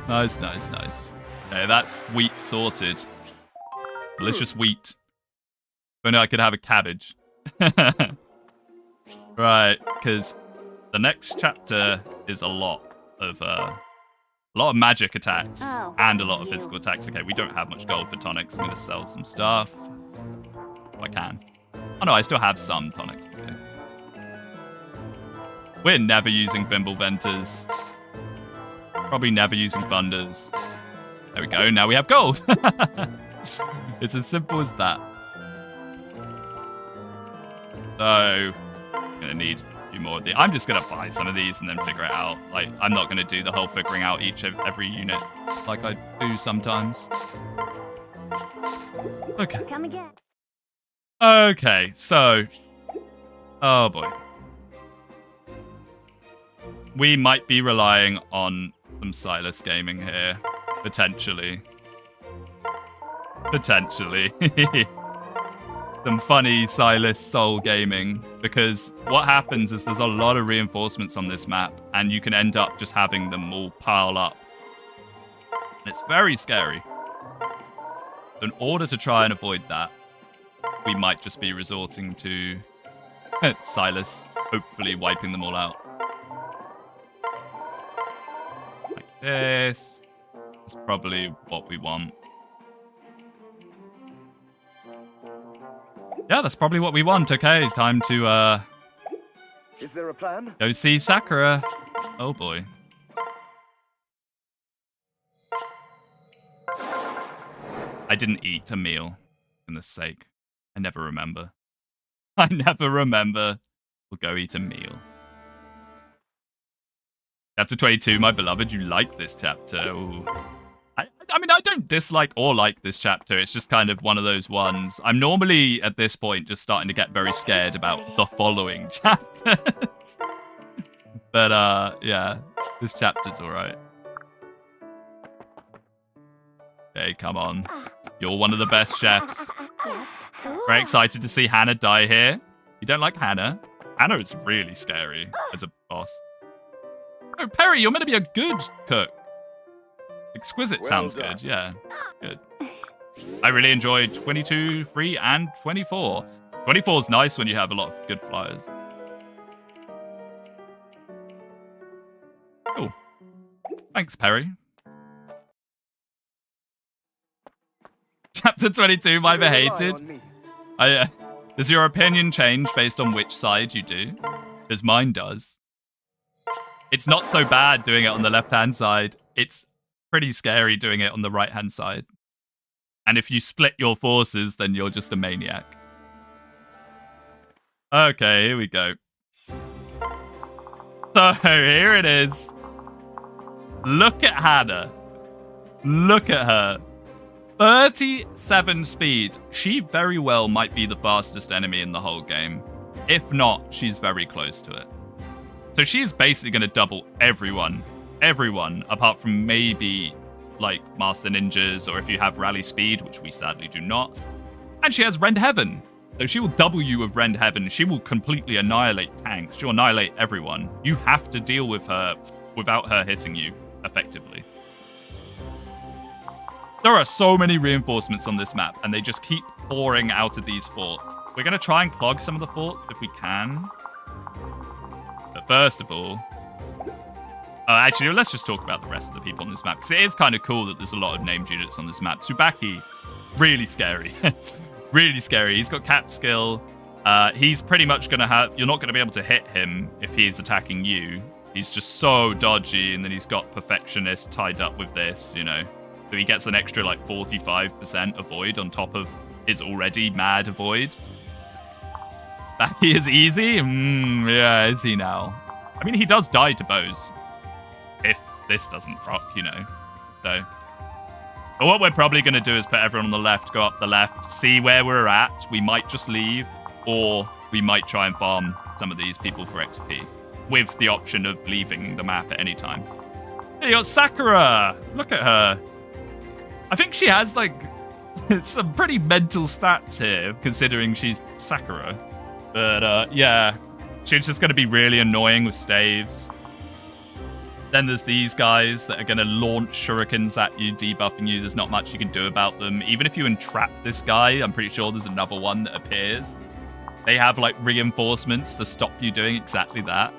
Nice, nice, nice. Okay, that's wheat sorted. Delicious wheat. If only I could have a cabbage. Right, because the next chapter is a lot of magic attacks and a lot of physical attacks. Okay, we don't have much gold for tonics. I'm going to sell some stuff. If I can. Oh no, I still have some tonics. Okay. We're never using Thimble Venters. Probably never using Thunders. There we go, now we have gold. It's as simple as that. So, I'm gonna need a few more of these. I'm just gonna buy some of these and then figure it out. Like, I'm not gonna do the whole figuring out every unit like I do sometimes. Okay. Come again. Okay, so, oh boy. We might be relying on some Silas gaming here. Potentially. Potentially. Some funny Silas soul gaming. Because what happens is there's a lot of reinforcements on this map, and you can end up just having them all pile up. And it's very scary. So in order to try and avoid that, we might just be resorting to Silas hopefully wiping them all out. Like this. That's probably what we want. Yeah, that's probably what we want. Okay, time to Is there a plan? go see Sakura. Oh boy. I didn't eat a meal, for goodness sake. I never remember. I never remember. We'll go eat a meal. Chapter 22, my beloved, you like this chapter. Ooh. I mean, I don't dislike or like this chapter. It's just kind of one of those ones. I'm normally, at this point, just starting to get very scared about the following chapters. But, yeah, this chapter's alright. Okay, come on. You're one of the best chefs. Very excited to see Hannah die here. You don't like Hannah? Hannah is really scary as a boss. Oh, Perry, you're meant to be a good cook. Exquisite sounds good, yeah. Good. I really enjoyed 22, 3, and 24. 24 is nice when you have a lot of good flyers. Cool. Thanks, Perry. Chapter 22, my hated. Does your opinion change based on which side you do? Because mine does. It's not so bad doing it on the left-hand side. It's pretty scary doing it on the right-hand side. And if you split your forces, then you're just a maniac. Okay, here we go. So, here it is. Look at Hannah. Look at her. 37 speed. She very well might be the fastest enemy in the whole game. If not, she's very close to it. So she's basically going to double everyone. Everyone, apart from maybe, like, Master Ninjas, or if you have Rally Speed, which we sadly do not. And she has Rend Heaven. So she will double you with Rend Heaven. She will completely annihilate tanks. She'll annihilate everyone. You have to deal with her without her hitting you, effectively. There are so many reinforcements on this map, and they just keep pouring out of these forts. We're going to try and clog some of the forts if we can. But first of all... actually, let's just talk about the rest of the people on this map, because it is kind of cool that there's a lot of named units on this map. Tsubaki, really scary. Really scary. He's got cap skill. He's pretty much going to have... You're not going to be able to hit him if he's attacking you. He's just so dodgy, and then he's got Perfectionist tied up with this, you know. So he gets an extra, like, 45% avoid on top of his already mad avoid. Baki is easy? Yeah, is he now? I mean, he does die to bows. If this doesn't proc, you know. So... But what we're probably going to do is put everyone on the left, go up the left, see where we're at. We might just leave, or we might try and farm some of these people for XP, with the option of leaving the map at any time. Hey, you got Sakura! Look at her. I think she has, like, some pretty mental stats here, considering she's Sakura. But, yeah, she's just going to be really annoying with staves. Then there's these guys that are going to launch shurikens at you, debuffing you. There's not much you can do about them. Even if you entrap this guy, I'm pretty sure there's another one that appears. They have, like, reinforcements to stop you doing exactly that.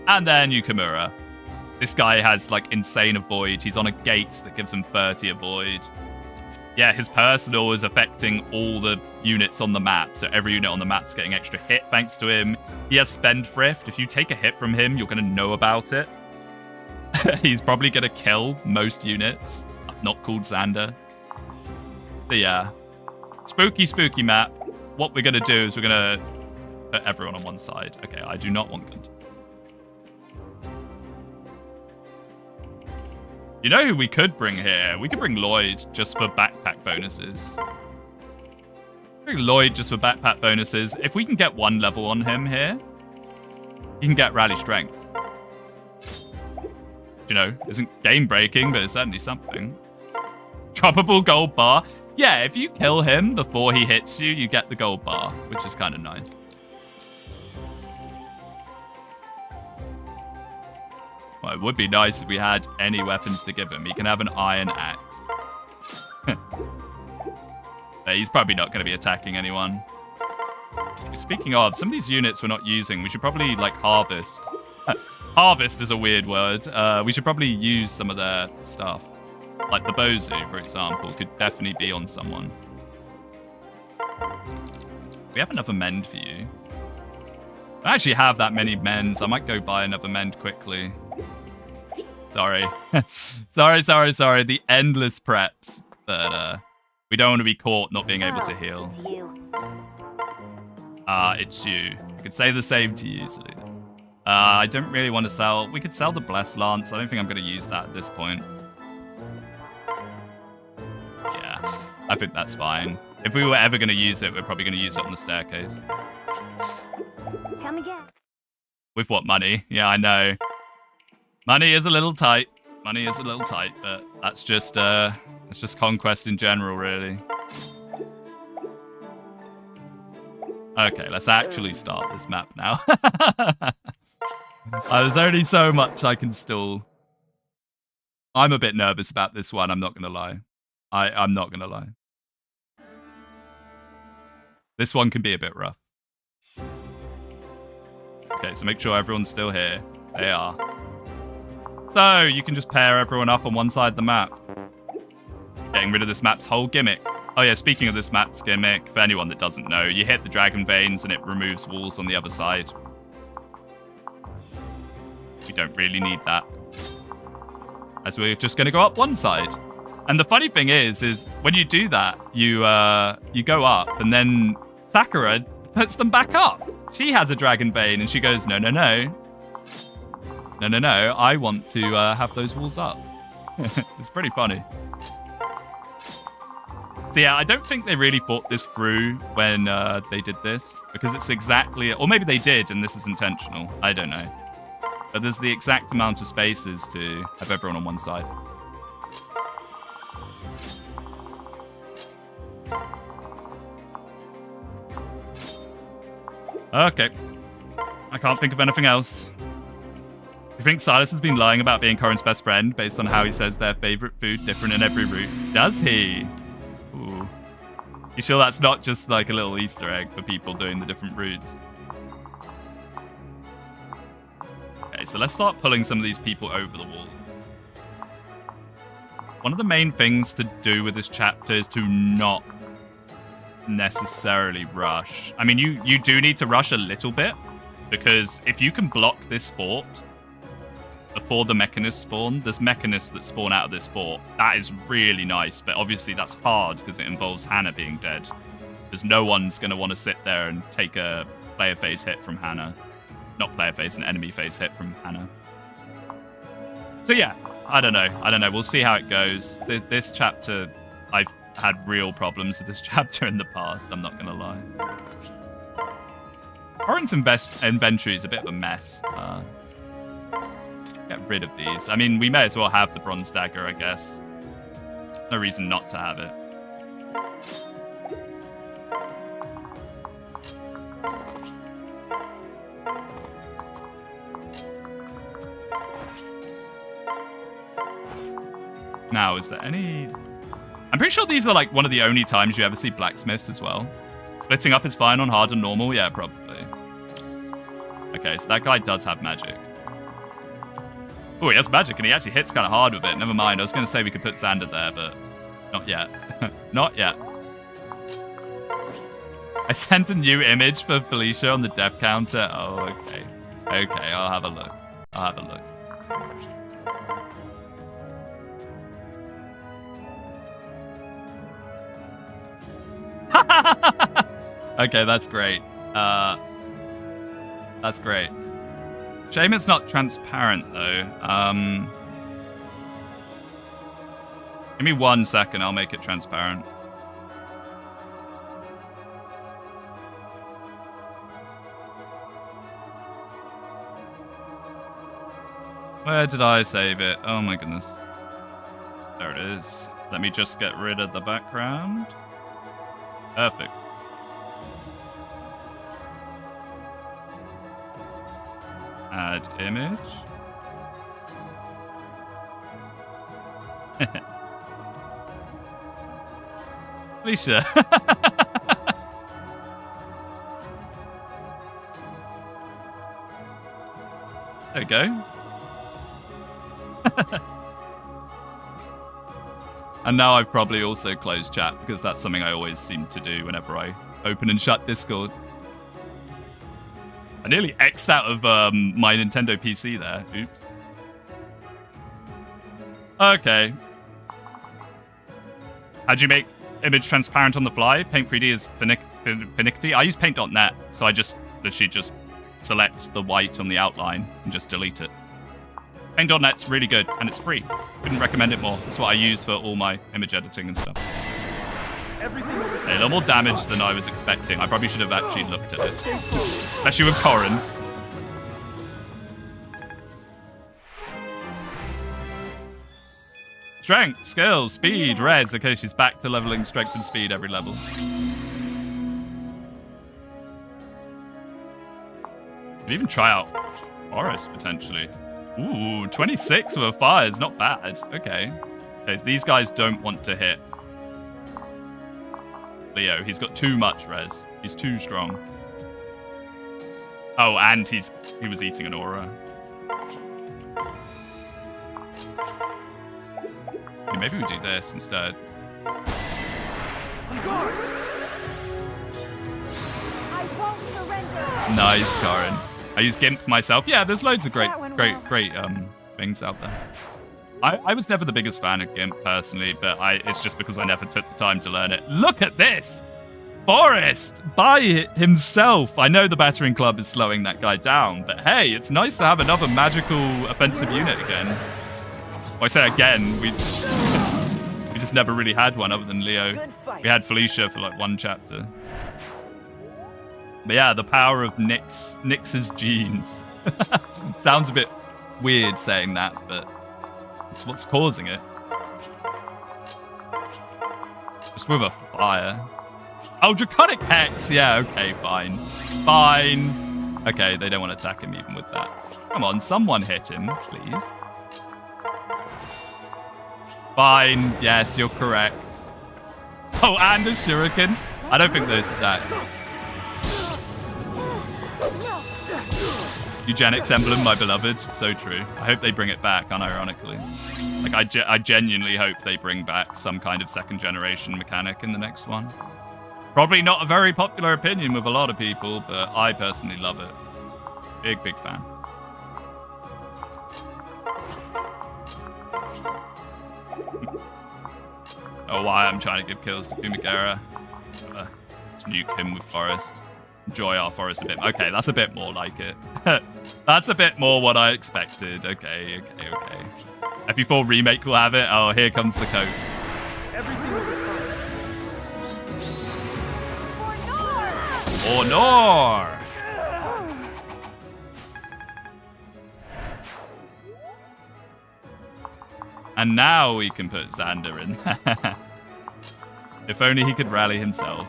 And then Yukimura. This guy has, like, insane avoid. He's on a gate that gives him 30 avoid. Yeah, his personal is affecting all the units on the map. So every unit on the map's getting extra hit thanks to him. He has Spendthrift. If you take a hit from him, you're going to know about it. He's probably going to kill most units. Not called Xander. But yeah. Spooky, spooky map. What we're going to do is we're going to put everyone on one side. Okay, I do not want Gunter. You know who we could bring here? We could bring Lloyd just for backpack bonuses. Bring Lloyd just for backpack bonuses. If we can get 1 level on him here, he can get Rally Strength. You know, isn't game breaking, but it's certainly something. Droppable gold bar. Yeah, if you kill him before he hits you, you get the gold bar, which is kind of nice. Well, it would be nice if we had any weapons to give him. He can have an iron axe. He's probably not going to be attacking anyone. Speaking of, some of these units we're not using, we should probably, like, harvest. Harvest is a weird word. We should probably use some of their stuff. Like the Bozu, for example, could definitely be on someone. We have another mend for you. I actually have that many mends. I might go buy another mend quickly. Sorry. sorry. The endless preps. But we don't want to be caught not being able to heal. It's you. It's you. I could say the same to you, Selena. I don't really want to sell... We could sell the Blessed Lance. I don't think I'm going to use that at this point. Yeah, I think that's fine. If we were ever going to use it, we're probably going to use it on the staircase. Come again. With what money? Yeah, I know. Money is a little tight. Money is a little tight, but that's just conquest in general, really. Okay, let's actually start this map now. There's only so much I can stall. I'm a bit nervous about this one, I'm not going to lie. I'm not going to lie. This one can be a bit rough. Okay, so make sure everyone's still here. They are. So, you can just pair everyone up on one side of the map. Getting rid of this map's whole gimmick. Oh yeah, speaking of this map's gimmick, for anyone that doesn't know, you hit the Dragon Veins and it removes walls on the other side. We don't really need that. As we're just going to go up one side. And the funny thing is when you do that, you go up and then Sakura puts them back up. She has a Dragon Vein and she goes, no, I want to have those walls up. It's pretty funny. So yeah, I don't think they really thought this through when they did this, because it's exactly, or maybe they did and this is intentional, I don't know. But there's the exact amount of spaces to have everyone on one side. Okay. I can't think of anything else. You think Silas has been lying about being Corin's best friend based on how he says their favorite food different in every route? Does he? Ooh. You sure that's not just like a little Easter egg for people doing the different routes? Okay, so let's start pulling some of these people over the wall. One of the main things to do with this chapter is to not necessarily rush. I mean, you do need to rush a little bit, because if you can block this fort before the mechanists spawn, there's mechanists that spawn out of this fort. That is really nice, but obviously that's hard because it involves Hannah being dead. Because no one's going to want to sit there and take a player phase hit from Hannah. Not player phase, an enemy phase hit from Hannah. So yeah, I don't know. We'll see how it goes. This chapter, I've had real problems with this chapter in the past, I'm not going to lie. Corin's inventory is a bit of a mess. Get rid of these. I mean, we may as well have the bronze dagger, I guess. No reason not to have it. Now, is there any... I'm pretty sure these are like one of the only times you ever see blacksmiths as well. Splitting up is fine on hard and normal? Yeah, probably. Okay, so that guy does have magic. Oh, he has magic, and he actually hits kind of hard with it. Never mind, I was going to say we could put Xander there, but not yet. Not yet. I sent a new image for Felicia on the death counter. Oh, okay. Okay, I'll have a look. I'll have a look. Okay, that's great. That's great. Shame it's not transparent, though. Give me 1 second, I'll make it transparent. Where did I save it? Oh my goodness. There it is. Let me just get rid of the background. Perfect. Add image. Felicia. There we go. And now I've probably also closed chat because that's something I always seem to do whenever I open and shut Discord. I nearly X'd out of my Nintendo PC there. Oops. Okay. How'd you make image transparent on the fly? Paint 3D is finicky. I use paint.net, so I just literally just select the white on the outline and just delete it. Paint.net's really good, and it's free. Couldn't recommend it more. That's what I use for all my image editing and stuff. Okay, a little more damage than I was expecting. I probably should have actually looked at it. Especially with Corin. Strength, skills, speed, res. Okay, she's back to leveling strength and speed every level. Could even try out Forrest, potentially. Ooh, 26 with a fire is not bad. Okay. Okay, these guys don't want to hit Leo. He's got too much res. He's too strong. Oh, and he was eating an aura. Okay, maybe we do this instead. I won't surrender. Nice, Karen. I use GIMP myself. Yeah, there's loads of great things out there. I was never the biggest fan of GIMP personally, but it's just because I never took the time to learn it. Look at this! Forrest! By himself! I know the battering club is slowing that guy down, but hey, it's nice to have another magical offensive unit again. Well, I say again, we just never really had one other than Leo. We had Felicia for like 1 chapter. But yeah, the power of Nyx's genes. Sounds a bit weird saying that, but it's what's causing it. Just with a fire. Oh, Draconic Hex! Yeah, okay, fine. Fine. Okay, they don't want to attack him even with that. Come on, someone hit him, please. Fine. Yes, you're correct. Oh, and a shuriken. I don't think those stack. Eugenics emblem, my beloved. So true. I hope they bring it back, unironically. Like, I genuinely hope they bring back some kind of second generation mechanic in the next one. Probably not a very popular opinion with a lot of people, but I personally love it. Big, big fan. Oh, why I'm trying to give kills to Speedwinghere. Let's nuke him with Forrest. Enjoy our Forrest a bit. Okay, that's a bit more like it. That's a bit more what I expected. Okay. FE4 Remake will have it. Oh, here comes the code. Everything will be fine. Honor! And now we can put Xander in there. If only he could rally himself.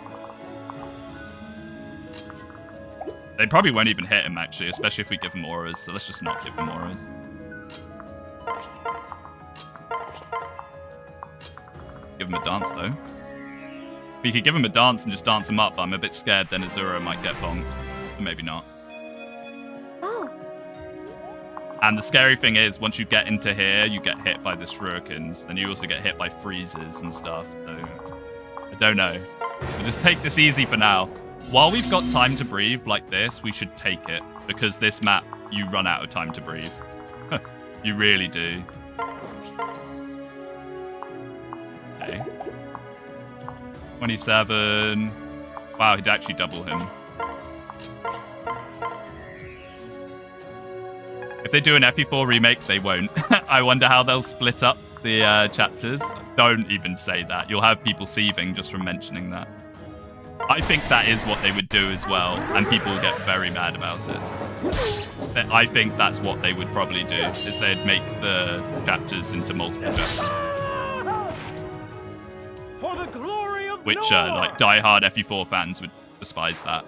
They probably won't even hit him, actually, especially if we give him auras, so let's just not give him auras. Give him a dance, though. We could give him a dance and just dance him up, but I'm a bit scared then Azura might get bonked. But maybe not. And the scary thing is, once you get into here, you get hit by the shurikens. Then you also get hit by freezes and stuff. So, I don't know. We'll just take this easy for now. While we've got time to breathe like this, we should take it. Because this map, you run out of time to breathe. You really do. Okay. 27. Wow, he'd actually double him. If they do an FE4 remake, they won't. I wonder how they'll split up the chapters. Don't even say that. You'll have people seething just from mentioning that. I think that is what they would do as well, and people will get very mad about it. I think that's what they would probably do, is they'd make the chapters into multiple chapters. For the glory of Which, like, die-hard FE4 fans would despise that.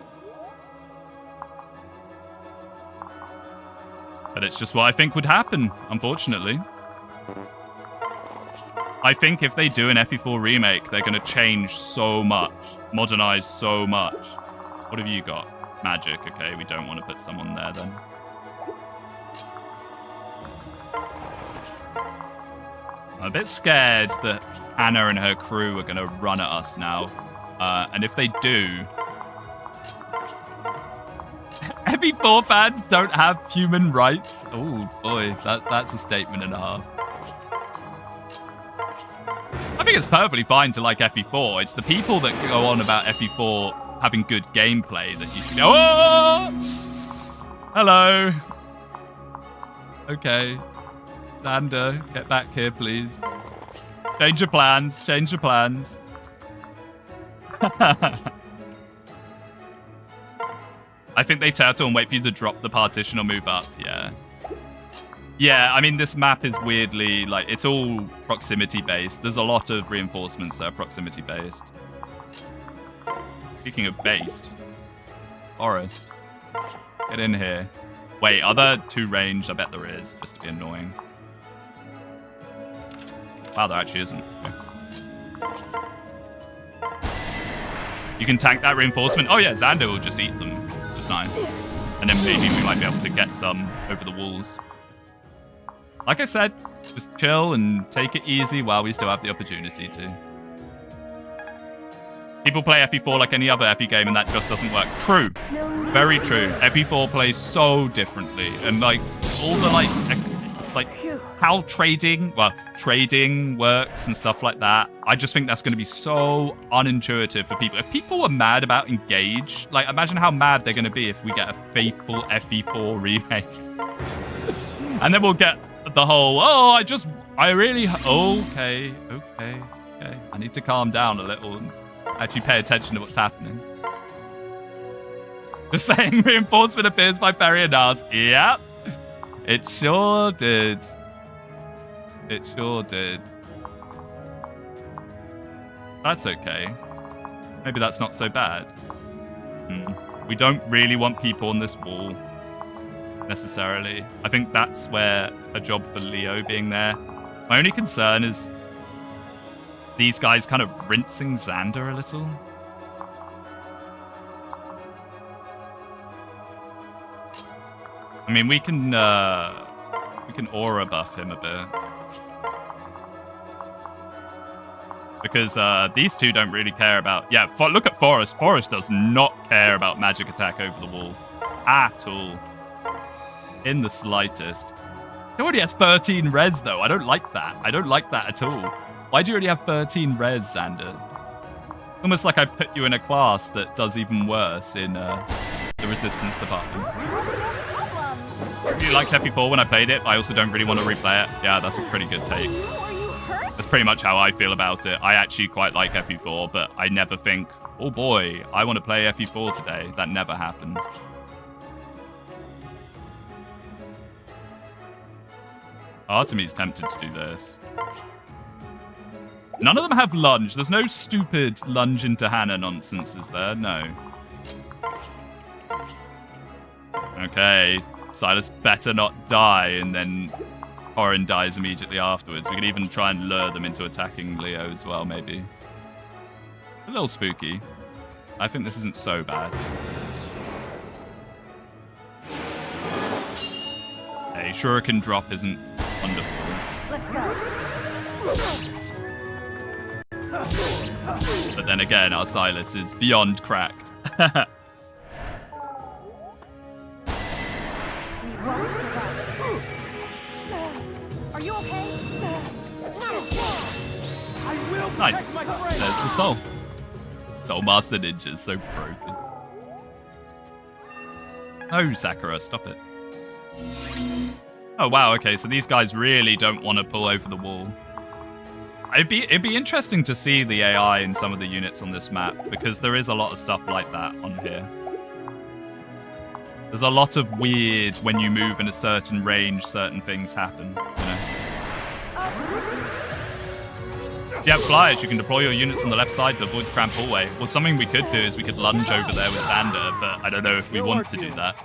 But it's just what I think would happen, unfortunately. I think if they do an FE4 remake, they're going to change so much, modernize so much. What have you got? Magic. Okay, we don't want to put someone there then. I'm a bit scared that Anna and her crew are going to run at us now. And if they do... FE4 fans don't have human rights. Oh boy, that's a statement and a half. I think it's perfectly fine to like FE4. It's the people that go on about FE4 having good gameplay that you should go, oh! Hello. Okay. Xander, get back here, please. Change your plans. Change your plans. I think they turtle and wait for you to drop the partition or move up. Yeah. Yeah, I mean, this map is weirdly, like, it's all proximity-based. There's a lot of reinforcements that are proximity-based. Speaking of based, Forrest, get in here. Wait, are there two ranged? I bet there is, just to be annoying. Wow, there actually isn't. Okay. You can tank that reinforcement. Oh yeah, Xander will just eat them. Just nice. And then maybe we might be able to get some over the walls. Like I said, just chill and take it easy while we still have the opportunity to. People play FE4 like any other FE game and that just doesn't work. True. Very true. FE4 plays so differently. And like, all the like how trading works and stuff like that. I just think that's going to be so unintuitive for people. If people are mad about Engage, like imagine how mad they're going to be if we get a faithful FE4 remake. And then we'll get the whole, okay. I need to calm down a little and actually pay attention to what's happening. Just saying reinforcement appears by Perry and Nars. Yep. It sure did. It sure did. That's okay. Maybe that's not so bad. We don't really want people on this wall, necessarily. I think that's where a job for Leo being there. My only concern is these guys kind of rinsing Xander a little. I mean, we can aura buff him a bit. Because these two don't really care about... Yeah, look at Forrest. Forrest does not care about magic attack over the wall. At all. In the slightest. He already has 13 res, though. I don't like that. I don't like that at all. Why do you already have 13 res, Xander? Almost like I put you in a class that does even worse in the resistance department. I really liked FE4 when I played it, but I also don't really want to replay it. Yeah, that's a pretty good take. That's pretty much how I feel about it. I actually quite like FE4, but I never think, oh boy, I want to play FE4 today. That never happens. Artemis tempted to do this. None of them have lunge. There's no stupid lunge into Hannah nonsense, is there? No. Okay. Silas better not die, and then Orin dies immediately afterwards. We could even try and lure them into attacking Leo as well, maybe. A little spooky. I think this isn't so bad. Hey, shuriken drop isn't wonderful. Let's go. But then again, our Silas is beyond cracked. We won't give up. Are you okay? I will protect Nice. my friend. There's the soul. Soul Master Ninja's so broken. Oh, Sakura, stop it. Oh, wow, okay, so these guys really don't want to pull over the wall. It'd be interesting to see the AI in some of the units on this map, because there is a lot of stuff like that on here. There's a lot of weird, when you move in a certain range, certain things happen, you know? If you have flyers, you can deploy your units on the left side to avoid the cramped hallway. Well, something we could do is we could lunge over there with Xander, but I don't know if we want to do that.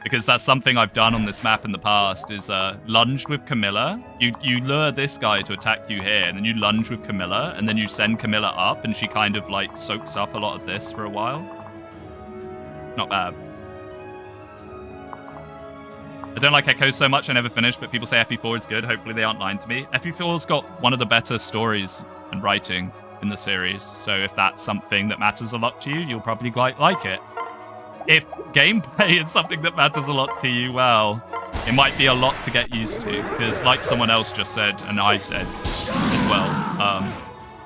Because that's something I've done on this map in the past, is lunged with Camilla. You lure this guy to attack you here, and then you lunge with Camilla, and then you send Camilla up, and she kind of like soaks up a lot of this for a while. Not bad. I don't like Echoes so much, I never finished, but people say FE4 is good. Hopefully they aren't lying to me. FE4's got one of the better stories and writing in the series, so if that's something that matters a lot to you, you'll probably quite like it. If gameplay is something that matters a lot to you, well, it might be a lot to get used to, because like someone else just said, and I said as well,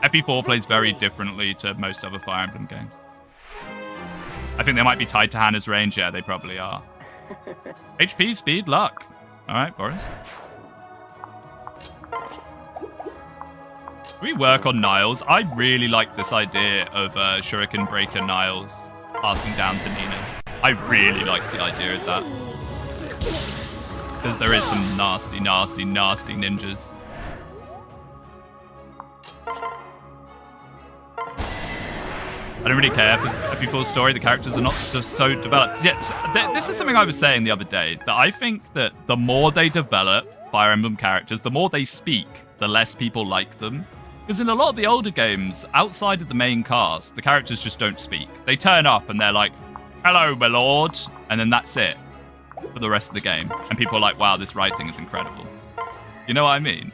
FE4 plays very differently to most other Fire Emblem games. I think they might be tied to Hannah's range. Yeah, they probably are. HP, speed, luck. All right, Forrest. Can we work on Niles? I really like this idea of Shuriken Breaker Niles passing down to Nina. I really like the idea of that. Because there is some nasty, nasty, nasty ninjas. I don't really care for FE4's story. The characters are not so developed. Yeah, this is something I was saying the other day, that I think that the more they develop Fire Emblem characters, the more they speak, the less people like them. Because in a lot of the older games, outside of the main cast, the characters just don't speak. They turn up and they're like, hello, my lord, and then that's it for the rest of the game. And people are like, wow, this writing is incredible. You know what I mean?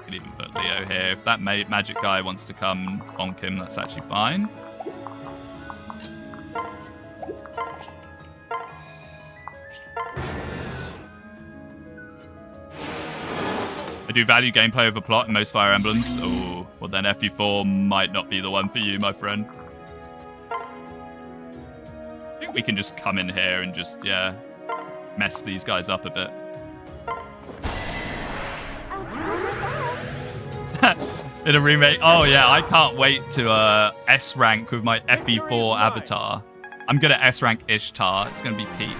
Could even put Leo here. If that magic guy wants to come bonk him, that's actually fine. I do value gameplay over plot in most Fire Emblems. Oh, well then FE4 might not be the one for you, my friend. I think we can just come in here and just, yeah, mess these guys up a bit. In a remake. Oh yeah, I can't wait to S rank with my FE4 avatar. I'm gonna S rank Ishtar. It's gonna be peak.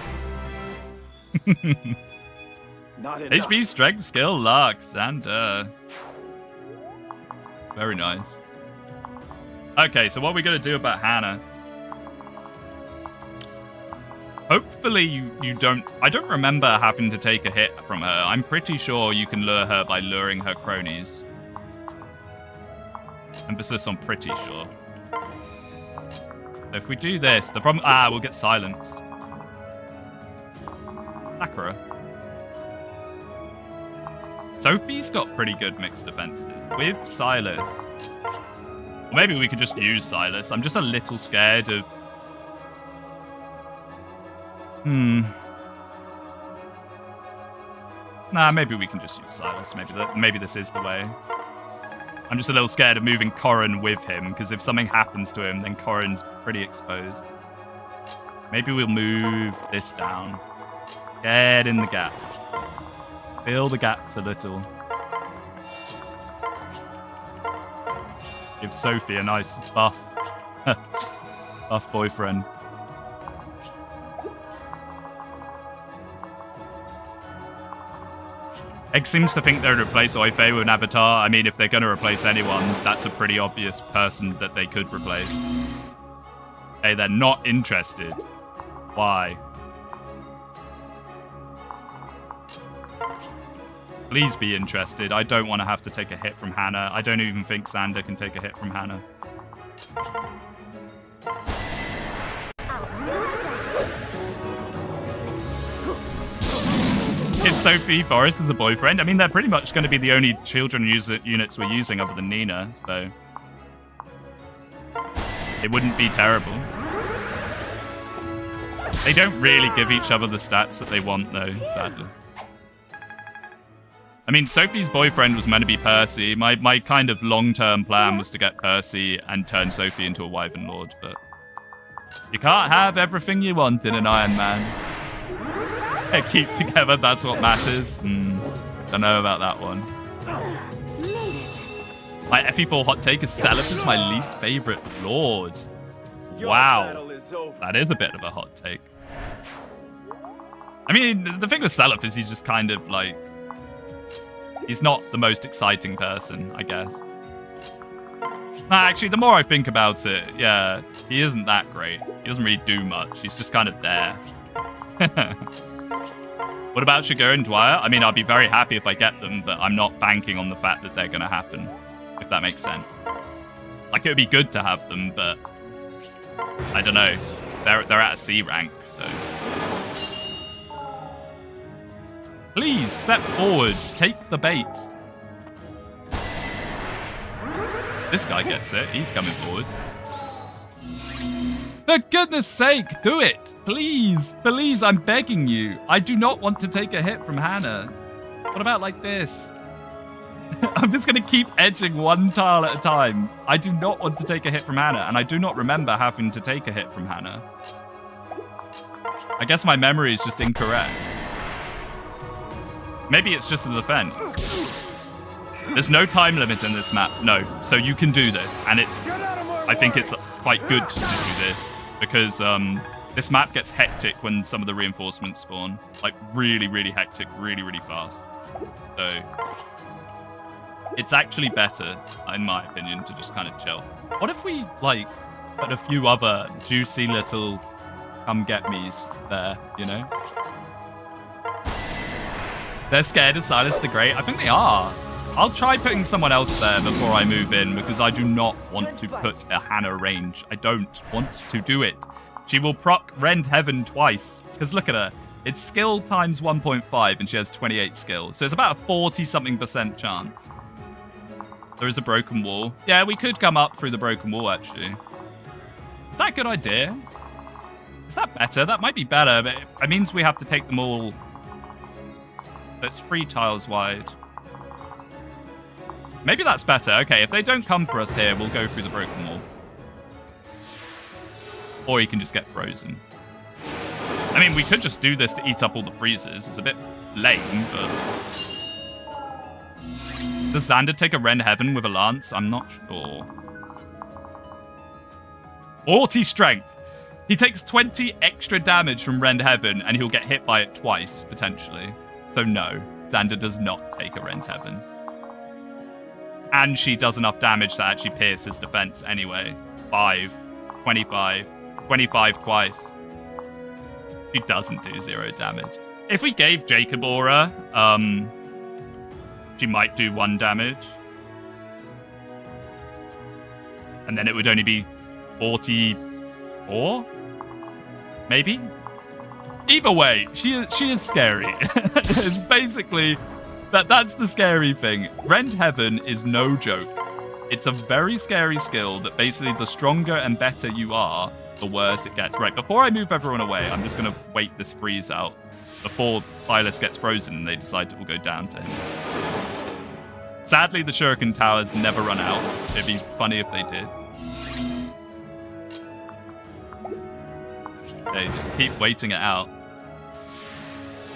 Not enough. HP, strength, skill, luck, and very nice. Okay, so what are we going to do about Hannah? Hopefully you don't... I don't remember having to take a hit from her. I'm pretty sure you can lure her by luring her cronies. Emphasis on pretty sure. So if we do this, the problem... Ah, we'll get silenced. Sakura. Sophie's got pretty good mixed defenses. With Silas... Maybe we could just use Silas. I'm just a little scared of... Nah, maybe we can just use Silas. Maybe this is the way. I'm just a little scared of moving Corrin with him, because if something happens to him, then Corrin's pretty exposed. Maybe we'll move this down. Get in the gaps. Fill the gaps a little. Give Sophie a nice buff. Buff boyfriend. Egg seems to think they'd replace Oife with an avatar. I mean, if they're going to replace anyone, that's a pretty obvious person that they could replace. Hey, they're not interested. Why? Please be interested. I don't want to have to take a hit from Hannah. I don't even think Xander can take a hit from Hannah. It's Sophie, Forrest as a boyfriend. I mean, they're pretty much going to be the only children units we're using other than Nina, so... It wouldn't be terrible. They don't really give each other the stats that they want, though, sadly. I mean, Sophie's boyfriend was meant to be Percy. My kind of long-term plan was to get Percy and turn Sophie into a Wyvern Lord, but... You can't have everything you want in an Ironman. Keep together, that's what matters. Don't know about that one. My FE4 hot take is Salif is my least favorite Lord. Wow. That is a bit of a hot take. I mean, the thing with Salif is he's just kind of like... He's not the most exciting person, I guess. Actually, the more I think about it, yeah, he isn't that great. He doesn't really do much. He's just kind of there. What about Shiger and Dwyer? I mean, I'll be very happy if I get them, but I'm not banking on the fact that they're going to happen, if that makes sense. Like, it would be good to have them, but I don't know. They're at a C rank, so... Please, step forwards. Take the bait. This guy gets it. He's coming forward. For goodness sake, do it. Please, please, I'm begging you. I do not want to take a hit from Hannah. What about like this? I'm just going to keep edging one tile at a time. I do not want to take a hit from Hannah, and I do not remember having to take a hit from Hannah. I guess my memory is just incorrect. Maybe it's just the defense. There's no time limit in this map. No, so you can do this, and it's... I think it's quite good to do this, because this map gets hectic when some of the reinforcements spawn. Like, really, really hectic, really, really fast. So, it's actually better, in my opinion, to just kind of chill. What if we, like, put a few other juicy little come-get-me's there, you know? They're scared of Silas the Great. I think they are. I'll try putting someone else there before I move in, because I do not want to put a Hannah range. I don't want to do it. She will proc Rend Heaven twice, because look at her. It's skill times 1.5, and she has 28 skill. So it's about a 40-something% chance. There is a broken wall. Yeah, we could come up through the broken wall, actually. Is that a good idea? Is that better? That might be better, but it means we have to take them all... That's 3 tiles wide. Maybe that's better. Okay, if they don't come for us here, we'll go through the broken wall. Or you can just get frozen. I mean, we could just do this to eat up all the freezers. It's a bit lame, but... Does Xander take a Rend Heaven with a lance? I'm not sure. 40 strength. He takes 20 extra damage from Rend Heaven, and he'll get hit by it twice, potentially. So no, Xander does not take a Rend Heaven. And she does enough damage to actually pierce his defense anyway. 5, 25, 25 twice. She doesn't do 0 damage. If we gave Jacob Aura, she might do 1 damage. And then it would only be 44? Maybe? Either way, she is scary. It's basically... That's the scary thing. Rend Heaven is no joke. It's a very scary skill that basically the stronger and better you are, the worse it gets. Right, before I move everyone away, I'm just going to wait this freeze out before Silas gets frozen and they decide it will go down to him. Sadly, the Shuriken Towers never run out. It'd be funny if they did. They just keep waiting it out.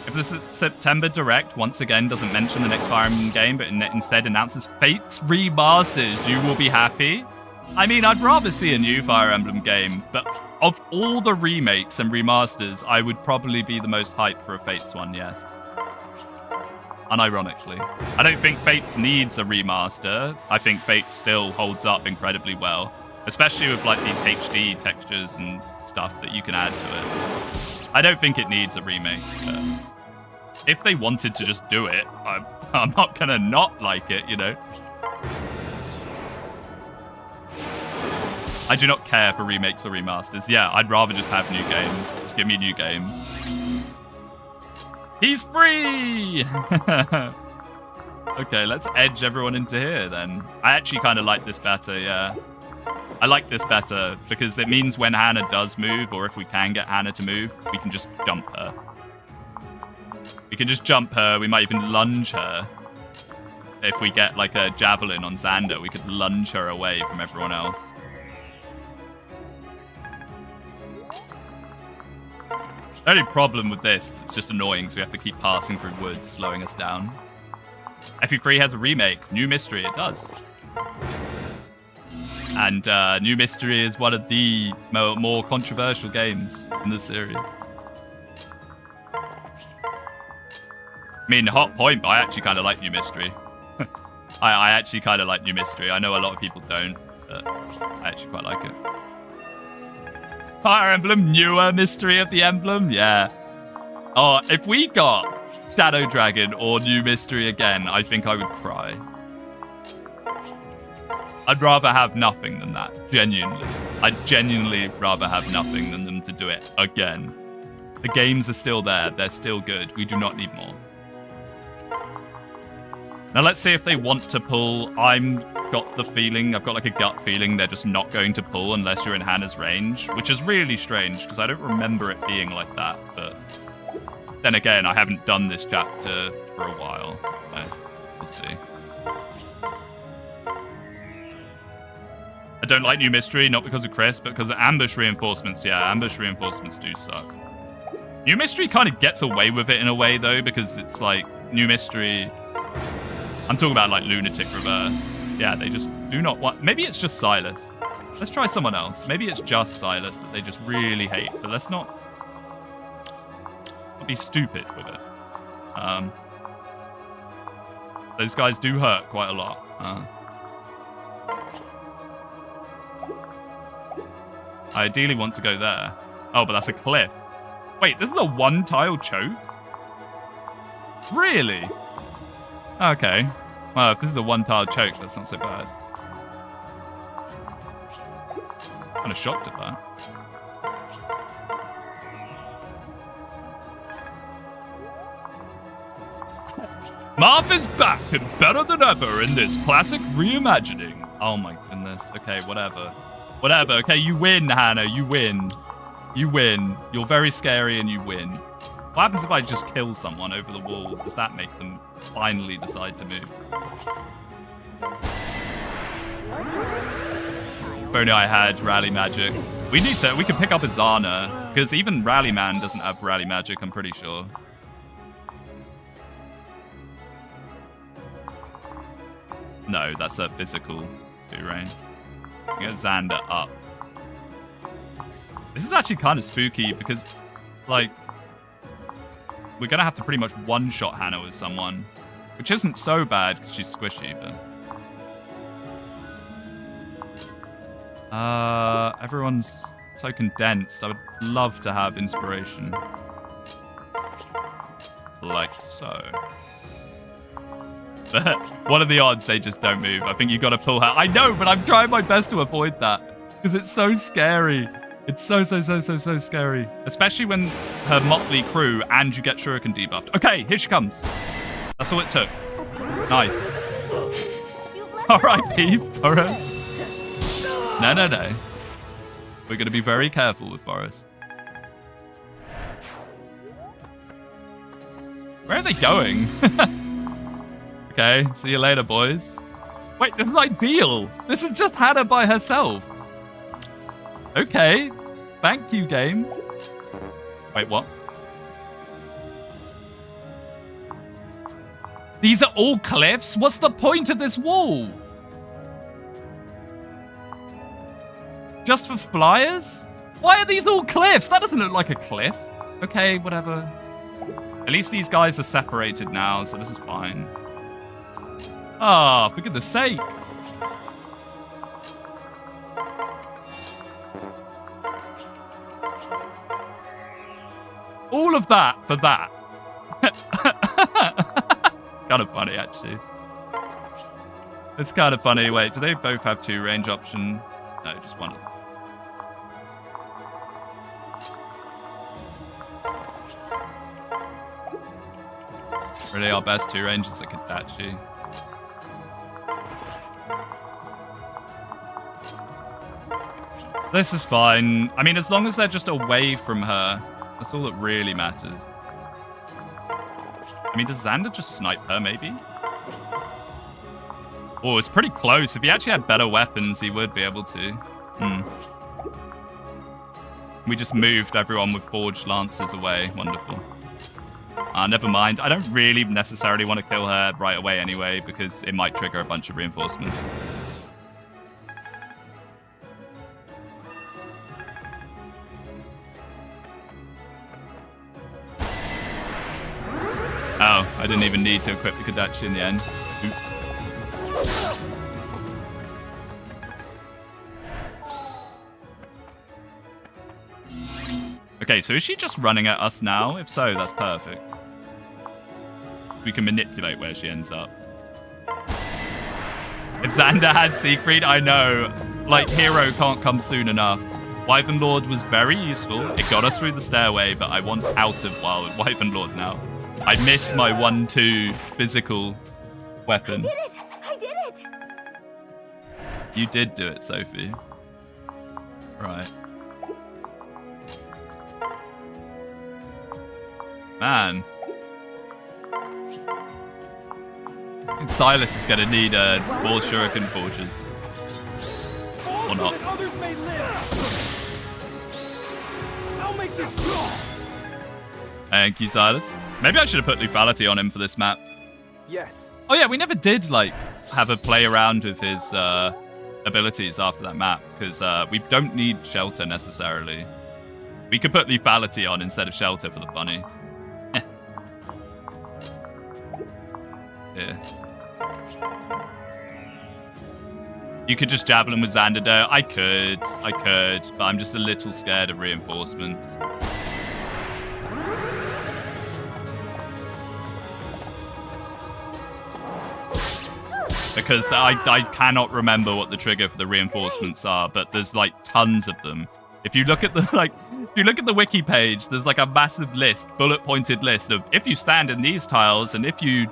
If this September Direct once again doesn't mention the next Fire Emblem game, but instead announces Fates Remastered, you will be happy. I mean, I'd rather see a new Fire Emblem game, but of all the remakes and remasters, I would probably be the most hyped for a Fates one, yes. Unironically. I don't think Fates needs a remaster. I think Fates still holds up incredibly well, especially with like these HD textures and stuff that you can add to it. I don't think it needs a remake. If they wanted to just do it, I'm not gonna not like it, you know? I do not care for remakes or remasters. Yeah, I'd rather just have new games. Just give me new games. He's free! Okay, let's edge everyone into here then. I actually kind of like this better, yeah. I like this better because it means when Hannah does move, or if we can get Hannah to move, we can just jump her. We can just jump her. We might even lunge her. If we get like a javelin on Xander, we could lunge her away from everyone else. The only problem with this, it's just annoying because we have to keep passing through woods, slowing us down. FE3 has a remake, New Mystery, it does. And New Mystery is one of the more controversial games in the series. I mean, hot point, but I actually kind of like New Mystery. I actually kind of like New Mystery. I know a lot of people don't, but I actually quite like it. Fire Emblem, newer Mystery of the Emblem, yeah. Oh, if we got Shadow Dragon or New Mystery again, I think I would cry. I'd rather have nothing than that, genuinely. I'd genuinely rather have nothing than them to do it again. The games are still there. They're still good. We do not need more. Now let's see if they want to pull. I've got like a gut feeling they're just not going to pull unless you're in Hannah's range, which is really strange because I don't remember it being like that. But then again, I haven't done this chapter for a while. So we'll see. I don't like New Mystery, not because of Chris, but because of ambush reinforcements. Yeah, ambush reinforcements do suck. New Mystery kind of gets away with it in a way, though, because it's like New Mystery... I'm talking about like Lunatic Reverse. Yeah, they just do not want... Maybe it's just Silas. Let's try someone else. Maybe it's just Silas that they just really hate, but let's not be stupid with it. Those guys do hurt quite a lot. I ideally want to go there. Oh, but that's a cliff. Wait, this is a one-tile choke? Really? Okay. Well, if this is a one-tile choke, that's not so bad. Kind of shocked at that. Marth is back and better than ever in this classic reimagining. Oh my goodness. Okay, whatever. Whatever. Okay, you win, Hannah. You win. You win. You're very scary and you win. What happens if I just kill someone over the wall? Does that make them finally decide to move? If only I had Rally Magic. We can pick up a Zana, because even Rally Man doesn't have Rally Magic, I'm pretty sure. No, that's a physical 2-range. Get Xander up. This is actually kind of spooky because, like, we're going to have to pretty much one-shot Hannah with someone, which isn't so bad because she's squishy, but... Everyone's so condensed. I would love to have inspiration. Like so. But what are the odds they just don't move? I think you got to pull her. I know, but I'm trying my best to avoid that because it's so scary. It's so scary. Especially when her motley crew and you get Shuriken debuffed. Okay, here she comes. That's all it took. Nice. R.I.P. Forrest. No. We're going to be very careful with Forrest. Where are they going? Okay, see you later, boys. Wait, this is ideal. This is just Hannah by herself. Okay. Thank you, game. Wait, what? These are all cliffs? What's the point of this wall? Just for flyers? Why are these all cliffs? That doesn't look like a cliff. Okay, whatever. At least these guys are separated now, so this is fine. Ah, for goodness sake. All of that for that. Kind of funny, actually. It's kind of funny. Wait, do they both have 2 range option? No, just one of them. Really, our best 2 ranges are Kadachi. This is fine. I mean, as long as they're just away from her, that's all that really matters. I mean, does Xander just snipe her, maybe? Oh, it's pretty close. If he actually had better weapons, he would be able to. We just moved everyone with forged lances away. Wonderful. Never mind. I don't really necessarily want to kill her right away anyway, because it might trigger a bunch of reinforcements. Oh, I didn't even need to equip the Kadachi in the end. Oop. Okay, so is she just running at us now? If so, that's perfect. We can manipulate where she ends up. If Xander had Siegfried, I know. Like, hero can't come soon enough. Wyvern Lord was very useful. It got us through the stairway, but I want out of Wyvern Lord now. I miss my 1-2 physical weapon. I did it! You did do it, Sophie. Right. Man. I think Silas is going to need more Shuriken Forges. Or not. Others may live. I'll make this go. Thank you, Silas. Maybe I should have put lethality on him for this map. Yes. Oh yeah, we never did like have a play around with his abilities after that map because we don't need shelter necessarily. We could put lethality on instead of shelter for the funny. Yeah. You could just javelin with Xander though. I could, but I'm just a little scared of reinforcements. Because I cannot remember what the trigger for the reinforcements are, but there's like tons of them. If you look at the wiki page, there's like a massive list, bullet pointed list of if you stand in these tiles and if you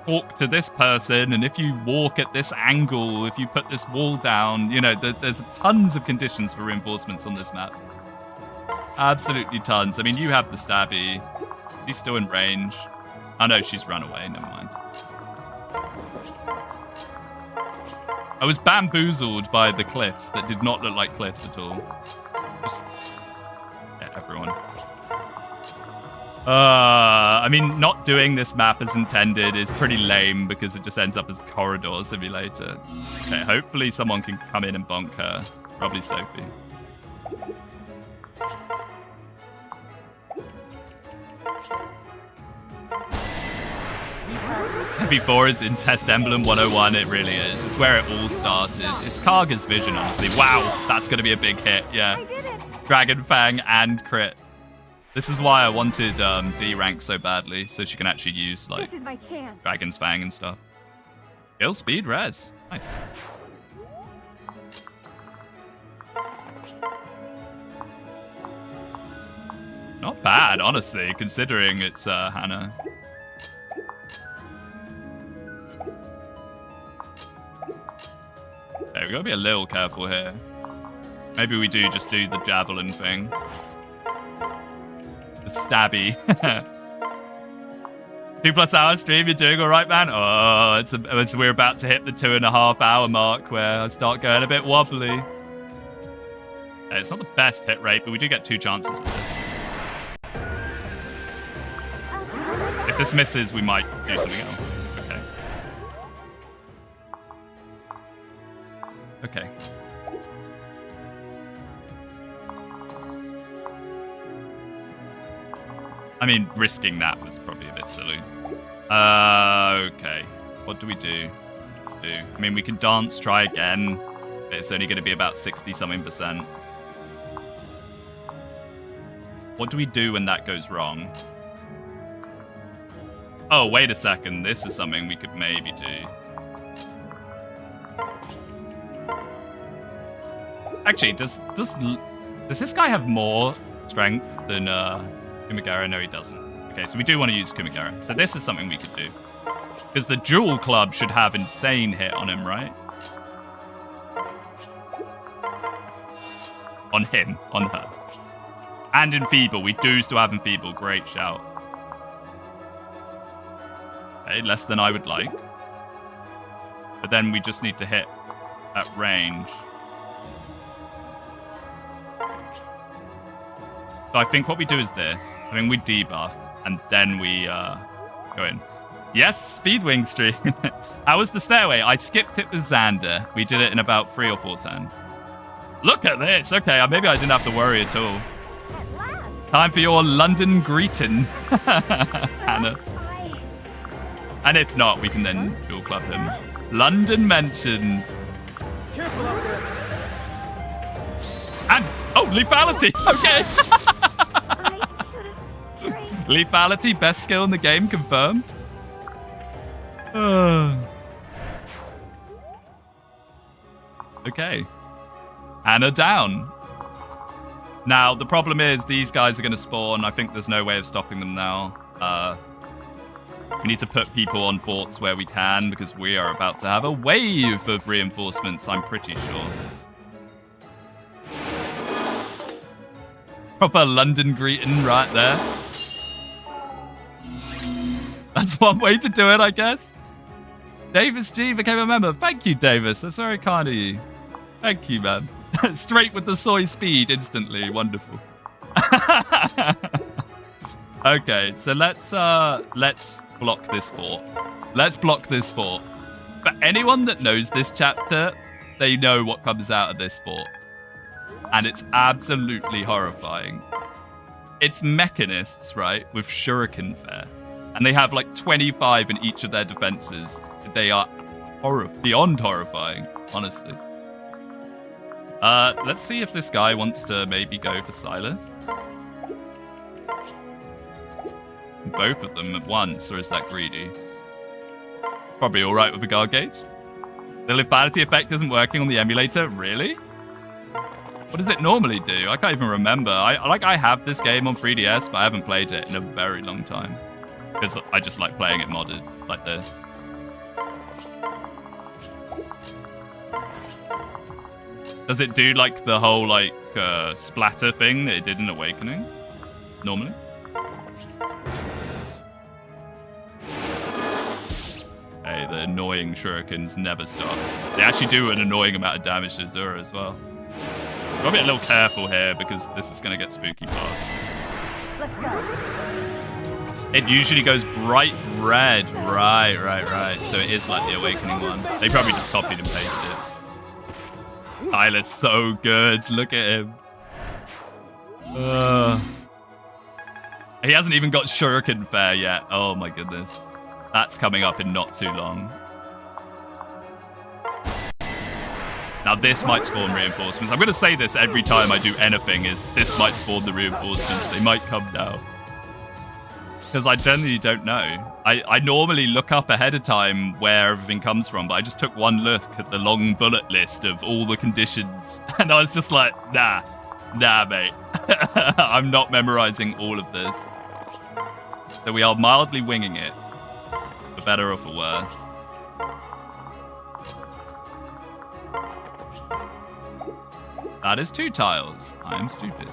talk to this person and if you walk at this angle, if you put this wall down, you know, there's tons of conditions for reinforcements on this map. Absolutely tons. I mean, you have the stabby. He's still in range. Oh no, she's run away. Never mind. I was bamboozled by the cliffs that did not look like cliffs at all. Just everyone. I mean, not doing this map as intended is pretty lame because it just ends up as corridor simulator. Okay, hopefully someone can come in and bonk her. Probably Sophie. We've had Heavy 4 is Incest Emblem 101, it really is. It's where it all started. It's Kaga's vision, honestly. Wow, that's going to be a big hit, yeah. I did it. Dragon Fang and crit. This is why I wanted D rank so badly, so she can actually use, like, This is my chance. Dragon's Fang and stuff. Kill speed res. Nice. Not bad, honestly, considering it's Hannah. Okay, we gotta be a little careful here. Maybe we do just do the javelin thing. The stabby. 2+ hour stream, you're doing all right, man? Oh, we're about to hit the 2.5 hour mark where I start going a bit wobbly. Hey, it's not the best hit rate, but we do get 2 chances at this. If this misses, we might do something else. Okay. Okay. I mean, risking that was probably a bit silly. Okay. What do we do? I mean, we can dance, try again. But it's only going to be about 60-something%. What do we do when that goes wrong? Oh, wait a second. This is something we could maybe do. Actually, does this guy have more strength than Kumagara? No, he doesn't. Okay, so we do want to use Kumagara. So this is something we could do. Because the dual club should have insane hit on him, right? On him, on her. And Enfeeble. We do still have Enfeeble. Great shout. Okay, less than I would like. But then we just need to hit at range. So I think what we do is this. I think we debuff, and then we go in. Yes, Speedwing stream. How was the stairway? I skipped it with Xander. We did it in about 3 or 4 times. Look at this. Okay, maybe I didn't have to worry at all. At last. Time for your London greeting, Hannah. And if not, we can then dual club him. London mentioned. Careful out there. And, oh, lethality. Okay. I should have trained. Lethality, best skill in the game, confirmed. Okay. Hannah down. Now, the problem is these guys are going to spawn. I think there's no way of stopping them now. We need to put people on forts where we can because we are about to have a wave of reinforcements, I'm pretty sure. Proper London greeting right there. That's one way to do it, I guess. Davis G became a member. Thank you, Davis. That's very kind of you. Thank you, man. Straight with the soy speed instantly. Wonderful. Okay, so let's block this fort. Let's block this fort. For anyone that knows this chapter, they know what comes out of this fort. And it's absolutely horrifying. It's mechanists, right, with shuriken fair. And they have like 25 in each of their defenses. They are beyond horrifying, honestly. Let's see if this guy wants to maybe go for Silas. Both of them at once, or is that greedy? Probably all right with the guard gauge. The lethality effect isn't working on the emulator, really? What does it normally do? I can't even remember. I have this game on 3DS, but I haven't played it in a very long time because I just like playing it modded like this. Does it do like the whole like splatter thing that it did in Awakening normally? Hey, the annoying shurikens never stop. They actually do an annoying amount of damage to Azura as well. Gotta be a little careful here because this is gonna get spooky fast. Let's go. It usually goes bright red. Right. So it is like the Awakening one. They probably just copied and pasted it. Tyler's so good. Look at him. He hasn't even got shuriken fair yet. Oh my goodness. That's coming up in not too long. Now this might spawn reinforcements. I'm going to say this every time I do anything, is this might spawn the reinforcements. They might come now. Because I generally don't know. I normally look up ahead of time where everything comes from, but I just took one look at the long bullet list of all the conditions, and I was just like, nah, mate. I'm not memorizing all of this. So we are mildly winging it, for better or for worse. That is 2 tiles. I am stupid.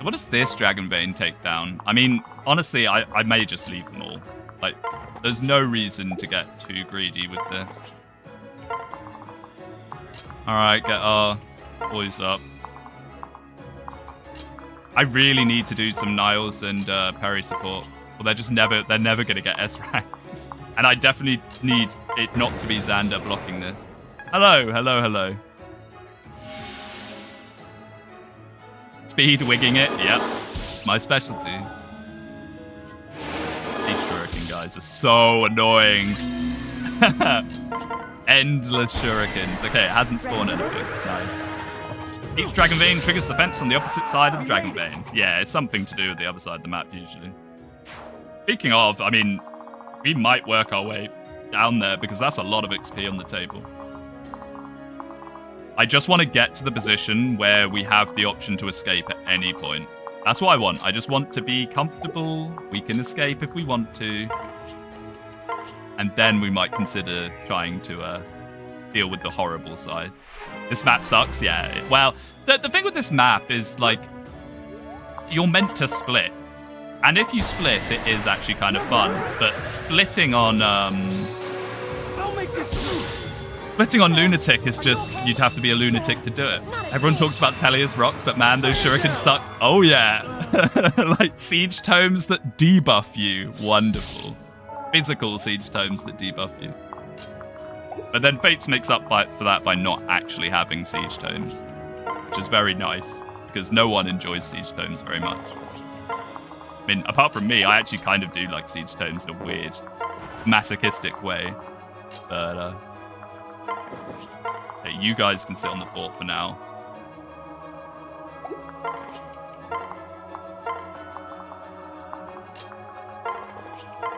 What does this Dragon Vein take down? I mean, honestly, I may just leave them all. Like, there's no reason to get too greedy with this. Alright, get our boys up. I really need to do some Niles and Perry support. Well, they're never going to get S rank. And I definitely need it not to be Xander blocking this. Hello. Speed wigging it, yep. It's my specialty. These shuriken guys are so annoying. Endless shurikens. Okay, it hasn't spawned anything. Nice. Each Dragon Vein triggers the fence on the opposite side of the Dragon Vein. Yeah, it's something to do with the other side of the map, usually. Speaking of, I mean, we might work our way down there because that's a lot of XP on the table. I just want to get to the position where we have the option to escape at any point. That's what I want. I just want to be comfortable. We can escape if we want to. And then we might consider trying to deal with the horrible side. This map sucks, yeah. Well, the thing with this map is, like, you're meant to split. And if you split, it is actually kind of fun. But splitting on... I'll make this through. Splitting on Lunatic is just, you'd have to be a lunatic to do it. Everyone talks about Tellia's rocks, but man, those shurikens suck. Oh yeah. Like siege tomes that debuff you. Wonderful. Physical siege tomes that debuff you. But then Fates makes up for that by not actually having siege tomes, which is very nice, because no one enjoys siege tomes very much. I mean, apart from me, I actually kind of do like siege tomes in a weird, masochistic way. But, hey, you guys can sit on the fort for now.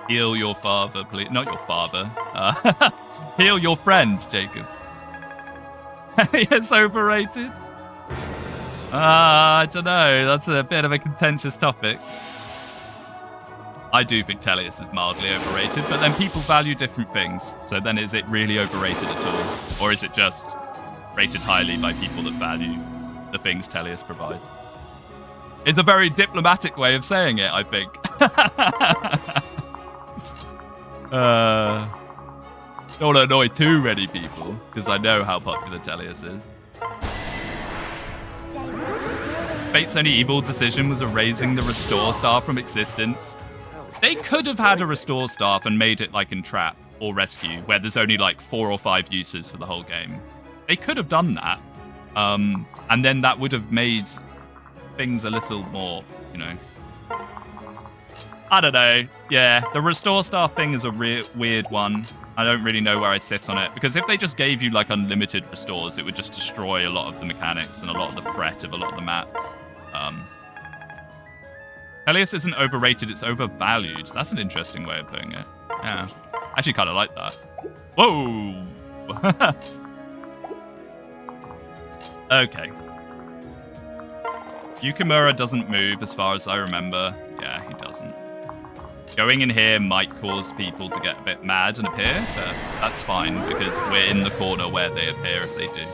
Heal your father, please. Not your father. Heal your friend, Jacob. It's overrated. I don't know. That's a bit of a contentious topic. I do think Tellius is mildly overrated, but then people value different things. So then is it really overrated at all? Or is it just rated highly by people that value the things Tellius provides? It's a very diplomatic way of saying it, I think. Don't annoy too many people, because I know how popular Tellius is. Fate's only evil decision was erasing the restore star from existence. They could have had a restore staff and made it like in Trap or Rescue, where there's only like 4 or 5 uses for the whole game. They could have done that. And then that would have made things a little more, you know. I don't know. Yeah, the restore staff thing is a weird one. I don't really know where I sit on it, because if they just gave you like unlimited restores, it would just destroy a lot of the mechanics and a lot of the threat of a lot of the maps. Tellius isn't overrated, it's overvalued. That's an interesting way of putting it. Yeah. I actually kind of like that. Whoa! Okay. Yukimura doesn't move as far as I remember. Yeah, he doesn't. Going in here might cause people to get a bit mad and appear, but that's fine because we're in the corner where they appear if they do.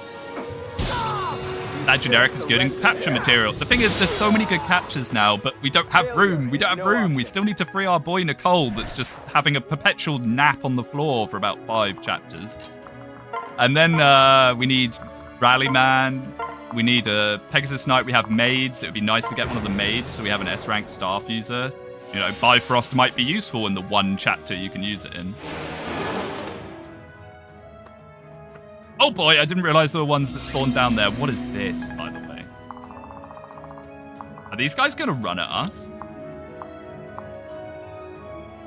That generic is good in capture material. The thing is, there's so many good captures now, but we don't have room. We don't have room. We still need to free our boy Nicole that's just having a perpetual nap on the floor for about 5 chapters. And then we need Rallyman. We need a Pegasus Knight. We have maids. It would be nice to get one of the maids so we have an S-rank staff user. You know, Bifrost might be useful in the 1 chapter you can use it in. Oh boy, I didn't realize there were ones that spawned down there. What is this, by the way? Are these guys going to run at us?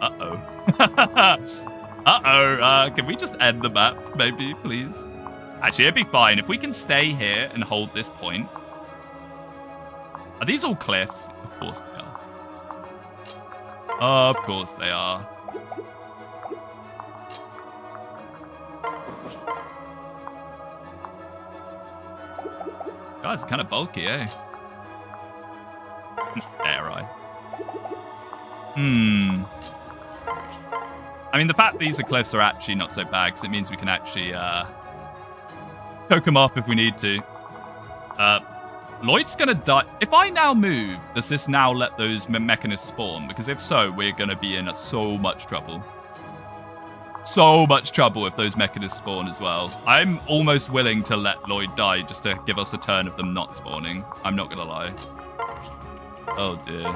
Uh-oh. Can we just end the map, maybe, please? Actually, it'd be fine. If we can stay here and hold this point. Are these all cliffs? Of course they are. Of course they are. Guys, it's kind of bulky, eh? Dare I? I mean, the fact these are cliffs are actually not so bad, because it means we can actually poke them off if we need to. Lloyd's gonna die. If I now move, does this now let those mechanists spawn? Because if so, we're gonna be in so much trouble. So much trouble if those mechanists spawn as well. I'm almost willing to let Lloyd die just to give us a turn of them not spawning. I'm not gonna lie. Oh dear.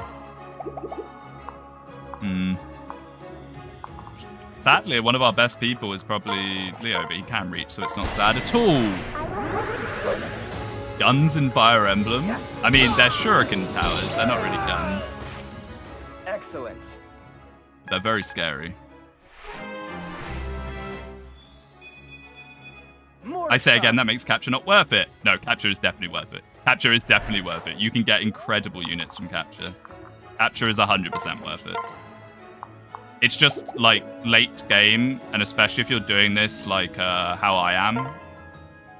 Sadly, one of our best people is probably Leo, but he can reach, so it's not sad at all. Guns in Fire Emblem? I mean, they're shuriken towers. They're not really guns. Excellent. They're very scary. I say again, that makes capture not worth it. No, capture is definitely worth it. Capture is definitely worth it. You can get incredible units from capture. Capture is 100% worth it. It's just, like, late game, and especially if you're doing this, like, how I am,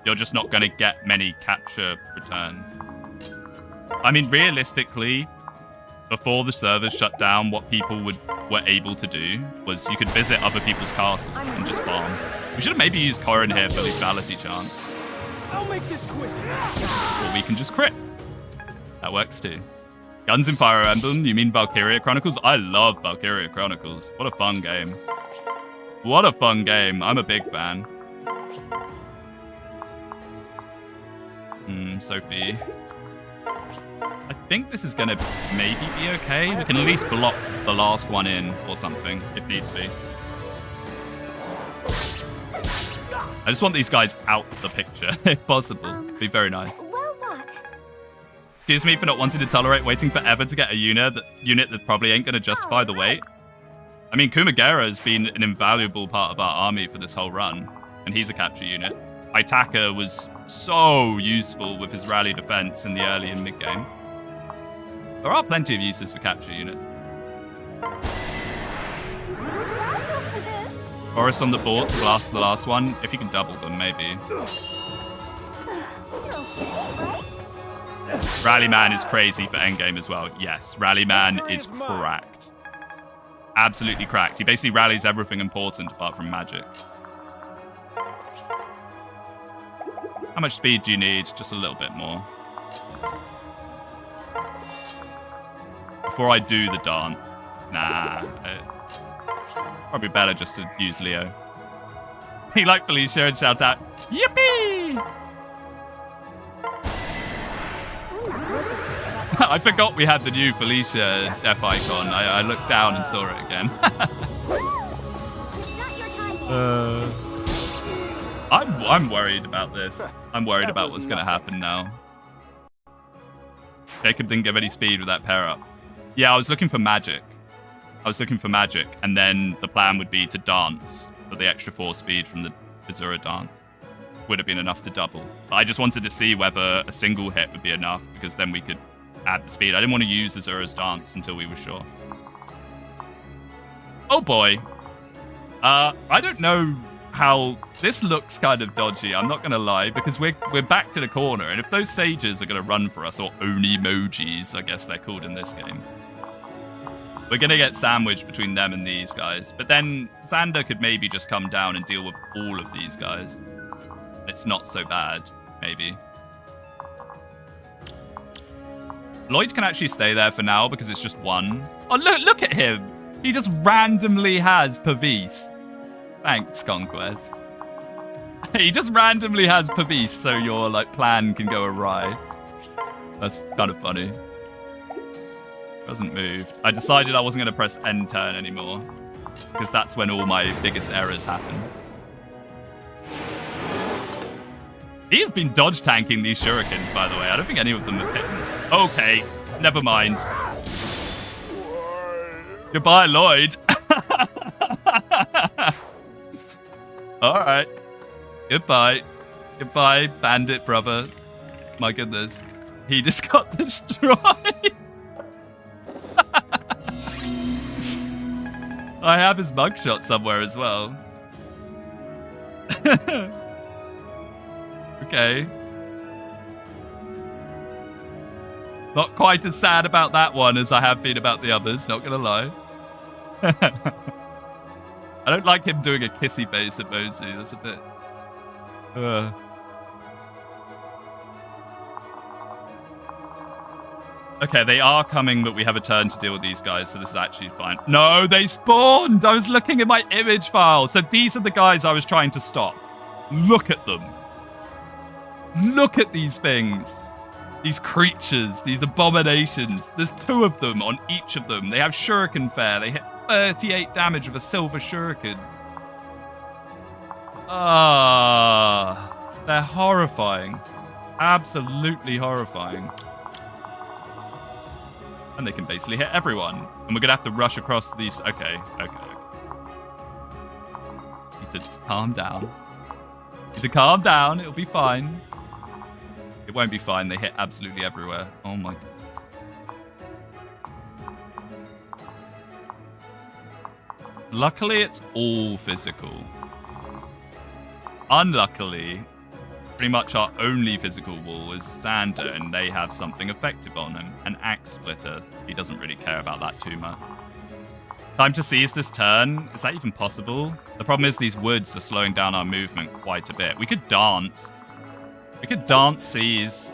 you're just not going to get many capture return. I mean, realistically, before the servers shut down, what people were able to do was you could visit other people's castles and just farm. We should have maybe used Corin here for lethality chance. I'll make this quick. Or we can just crit. That works too. Guns in Fire Emblem? You mean Valkyria Chronicles? I love Valkyria Chronicles. What a fun game. What a fun game. I'm a big fan. Sophie. I think this is going to maybe be okay. We can at least block the last one in or something, if needs be. I just want these guys out of the picture, if possible. It'd be very nice. Well, what? Excuse me for not wanting to tolerate waiting forever to get a unit that probably ain't going to justify the wait. I mean, Kumagera has been an invaluable part of our army for this whole run, and he's a capture unit. Itaka was so useful with his rally defense in the early and mid game. There are plenty of uses for capture units. Forrest on the board to blast the last one. If you can double them, maybe. Rallyman is crazy for endgame as well. Yes, Rallyman is cracked. Absolutely cracked. He basically rallies everything important apart from magic. How much speed do you need? Just a little bit more. Before I do the dance. Nah. Probably better just to use Leo. He like Felicia and shouts out, yippee! I forgot we had the new Felicia death icon. I looked down and saw it again. I'm worried about this. I'm worried about what's going to happen now. Jacob didn't give any speed with that pair up. Yeah, I was looking for magic. And then the plan would be to dance for the extra 4 speed from the Azura dance. Would have been enough to double. But I just wanted to see whether a single hit would be enough, because then we could add the speed. I didn't want to use Azura's dance until we were sure. Oh boy. I don't know how this looks kind of dodgy, I'm not gonna lie, because we're back to the corner, and if those sages are gonna run for us, or Onimojis, I guess they're called in this game, we're gonna get sandwiched between them and these guys. But then Xander could maybe just come down and deal with all of these guys. It's not so bad, maybe. Lloyd can actually stay there for now because it's just one. Oh, look at him. He just randomly has Pavis. Thanks, Conquest. He just randomly has Pavis, so your plan can go awry. That's kind of funny. Hasn't moved. I decided I wasn't going to press end turn anymore, because that's when all my biggest errors happen. He's been dodge tanking these shurikens, by the way. I don't think any of them have hit him. Okay, never mind. Goodbye, Lloyd. All right. Goodbye. Goodbye, bandit brother. My goodness. He just got destroyed. I have his mugshot somewhere as well. Okay. Not quite as sad about that one as I have been about the others, not gonna lie. I don't like him doing a kissy face at Mosey. That's a bit... Okay, they are coming, but we have a turn to deal with these guys, so this is actually fine. No, they spawned! I was looking at my image file. So these are the guys I was trying to stop. Look at them. Look at these things. These creatures, these abominations. There's 2 of them on each of them. They have shuriken fare. They hit 38 damage with a silver shuriken. They're horrifying. Absolutely horrifying. And they can basically hit everyone. And we're going to have to rush across these... Okay. Need to calm down. Need to calm down. It'll be fine. It won't be fine. They hit absolutely everywhere. Oh my god. Luckily, it's all physical. Unluckily, pretty much our only physical wall is Xander, and they have something effective on him. An axe splitter. He doesn't really care about that too much. Time to seize this turn. Is that even possible? The problem is these woods are slowing down our movement quite a bit. We could dance. We could dance seize.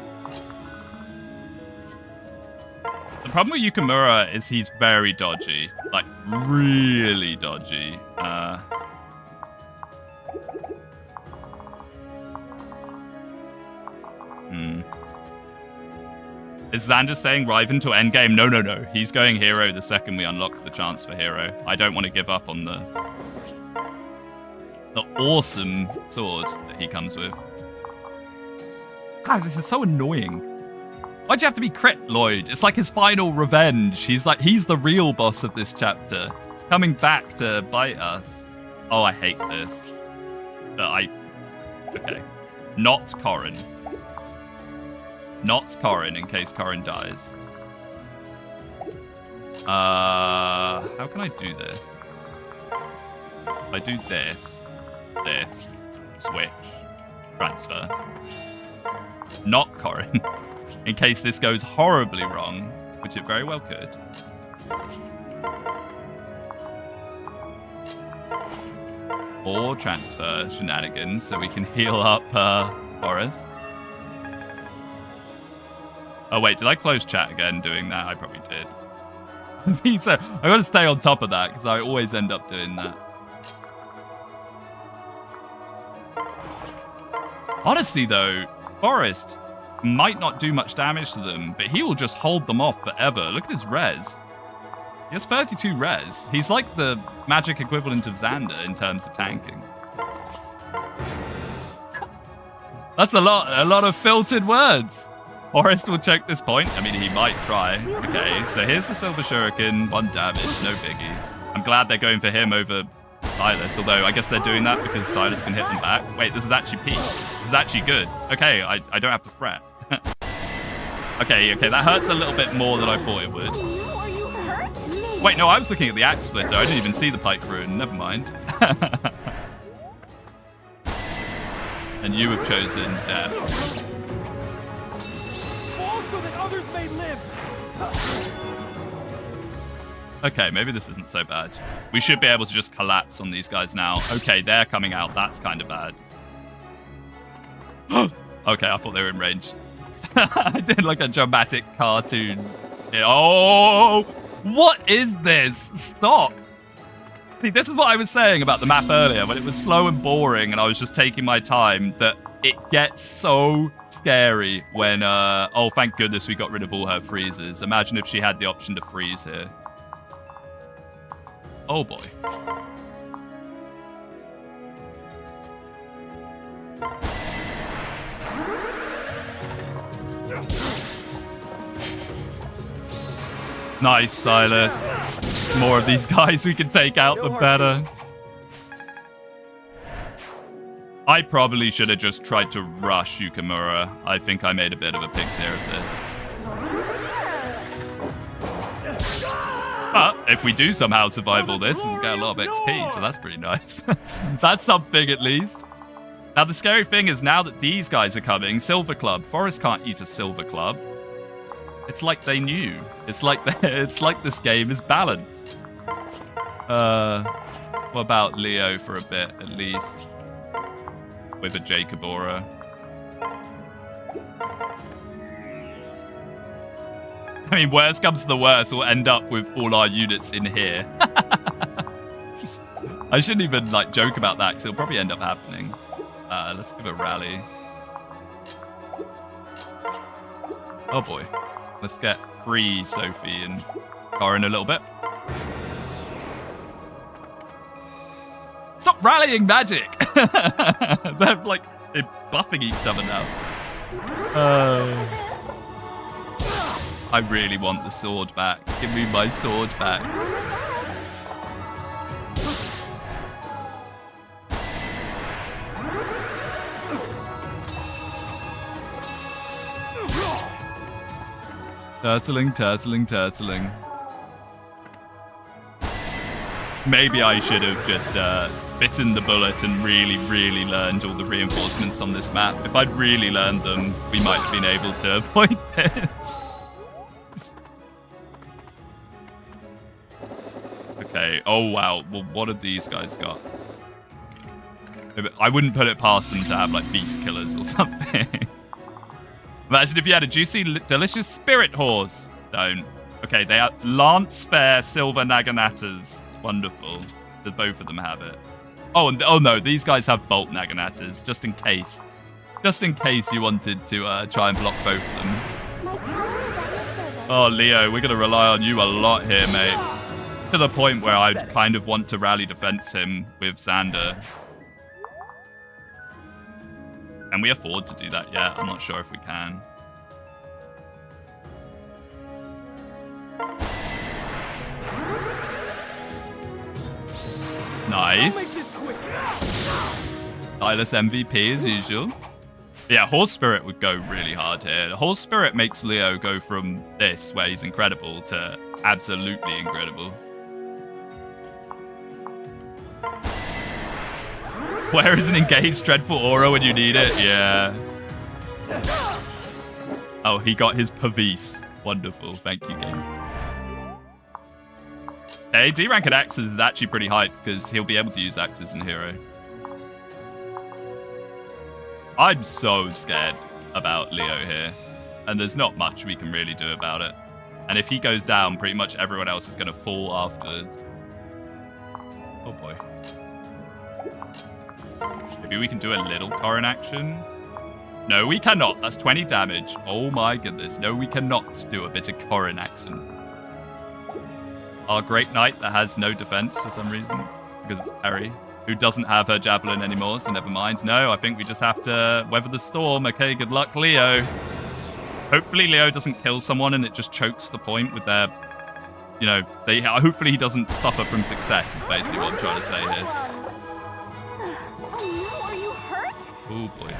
The problem with Yukimura is he's very dodgy. Like, really dodgy. Is Xander saying Riven to endgame? No. He's going hero the second we unlock the chance for hero. I don't want to give up on the awesome sword that he comes with. God, this is so annoying. Why'd you have to be crit, Lloyd? It's like his final revenge. He's the real boss of this chapter. Coming back to bite us. Oh, I hate this. Okay. Not Corrin. Not Corrin, in case Corrin dies. How can I do this? If I do this, switch, transfer. Not Corrin. In case this goes horribly wrong, which it very well could. Or transfer shenanigans so we can heal up Forrest. Oh wait, did I close chat again doing that? I probably did. So I gotta stay on top of that because I always end up doing that. Honestly though, Forrest might not do much damage to them, but he will just hold them off forever. Look at his res. He has 32 res. He's like the magic equivalent of Xander in terms of tanking. That's a lot of filtered words. Forrest will check this point. I mean, he might try. Okay, so here's the silver shuriken. 1 damage, no biggie. I'm glad they're going for him over Silas, although I guess they're doing that because Silas can hit them back. Wait, this is actually peak. This is actually good. Okay, I don't have to fret. Okay, that hurts a little bit more than I thought it would. Are you hurt? Wait, no, I was looking at the axe splitter. I didn't even see the pike rune. Never mind. And you have chosen death. So that others may live. Okay, maybe this isn't so bad. We should be able to just collapse on these guys now. Okay, they're coming out. That's kind of bad. Okay, I thought they were in range. I did like a dramatic cartoon. Oh, what is this? Stop. See, this is what I was saying about the map earlier, when it was slow and boring and I was just taking my time, that it gets so scary when, oh, thank goodness we got rid of all her freezes. Imagine if she had the option to freeze here. Oh, boy. Nice, Silas. more of these guys we can take out, the better. I probably should have just tried to rush Yukimura. I think I made a bit of a pig's ear of this. But if we do somehow survive all this, we'll get a lot of XP, so that's pretty nice. That's something at least. Now the scary thing is now that these guys are coming, Silver Club. Forrest can't eat a Silver Club. It's like they knew. It's like this game is balanced. What about Leo for a bit at least? With a Jacobora. I mean, worst comes to the worst, we'll end up with all our units in here. I shouldn't even like joke about that because it'll probably end up happening. Let's give a rally. Oh boy. Let's get free Sophie and Corin a little bit. Stop rallying magic! They're buffing each other now. I really want the sword back. Give me my sword back. Turtling, turtling, turtling. Maybe I should have just bitten the bullet and really, really learned all the reinforcements on this map. If I'd really learned them, we might have been able to avoid this. Okay, oh wow. Well, what have these guys got? I wouldn't put it past them to have like beast killers or something. Imagine if you had a juicy, delicious spirit horse. Don't. Okay, they are Lance Fair Silver Naganatas. Wonderful. Did both of them have it? Oh, and oh no, these guys have Bolt Naganatas, just in case. Just in case you wanted to try and block both of them. Oh, Leo, we're going to rely on you a lot here, mate. To the point where I'd kind of want to rally defense him with Xander. Can we afford to do that yet? I'm not sure if we can. Nice. Silas MVP as usual. Yeah, Horse Spirit would go really hard here. Horse Spirit makes Leo go from this, where he's incredible, to absolutely incredible. Where is an engaged dreadful aura when you need it? Yeah. Oh, he got his Pavis. Wonderful. Thank you, game. Hey, D rank at axes is actually pretty hype because he'll be able to use axes in hero. I'm so scared about Leo here, and there's not much we can really do about it. And if he goes down, pretty much everyone else is going to fall afterwards. Oh boy. Maybe we can do a little Corin action. No, we cannot. That's 20 damage. Oh my goodness. No, we cannot do a bit of Corin action. Our great knight that has no defense for some reason, because it's Perry, who doesn't have her javelin anymore, so never mind. No, I think we just have to weather the storm. Okay, good luck, Leo. Hopefully Leo doesn't kill someone and it just chokes the point with their, you know, hopefully he doesn't suffer from success is basically what I'm trying to say here. Oh no, are you hurt? Oh boy.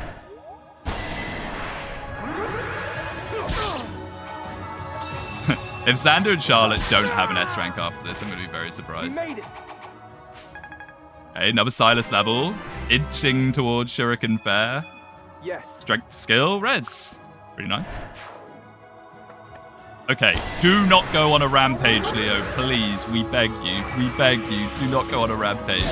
If Xander and Charlotte don't have an S rank after this, I'm going to be very surprised. We made it. Okay, another Silas level. Inching towards Shuriken Fair. Yes. Strength, skill, res. Pretty nice. Okay, do not go on a rampage, Leo. Please, we beg you. We beg you. Do not go on a rampage.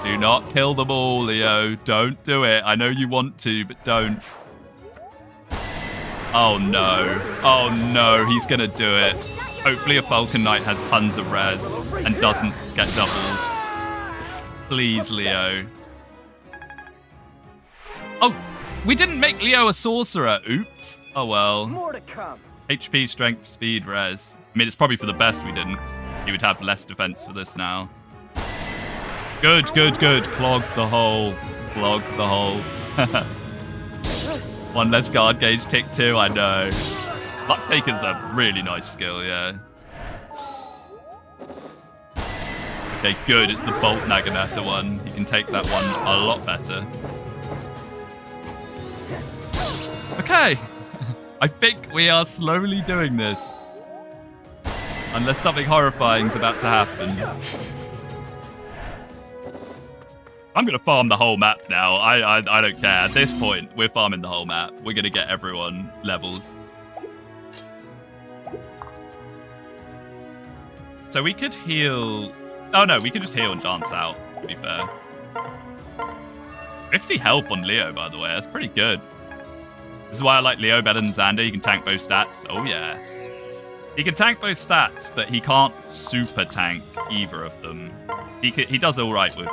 Do not kill them all, Leo. Don't do it. I know you want to, but don't. Oh no. Oh no, he's gonna do it. Hopefully a Falcon Knight has tons of res and doesn't get doubled. Please, Leo. Oh, we didn't make Leo a sorcerer. Oops. Oh well. More to come. HP, strength, speed, res. I mean, it's probably for the best we didn't. He would have less defense for this now. Good, good, good. Clog the hole. Clog the hole. One less guard gauge tick too, I know. Luck Taker's a really nice skill, yeah. Okay, good. It's the Bolt Naginata one. He can take that one a lot better. Okay. I think we are slowly doing this. Unless something horrifying is about to happen. I'm going to farm the whole map now. I don't care. At this point, we're farming the whole map. We're going to get everyone levels. So we could heal... Oh, no, we could just heal and dance out, to be fair. 50 health on Leo, by the way. That's pretty good. This is why I like Leo better than Xander. He can tank both stats. Oh, yes. He can tank both stats, but he can't super tank either of them. He does all right with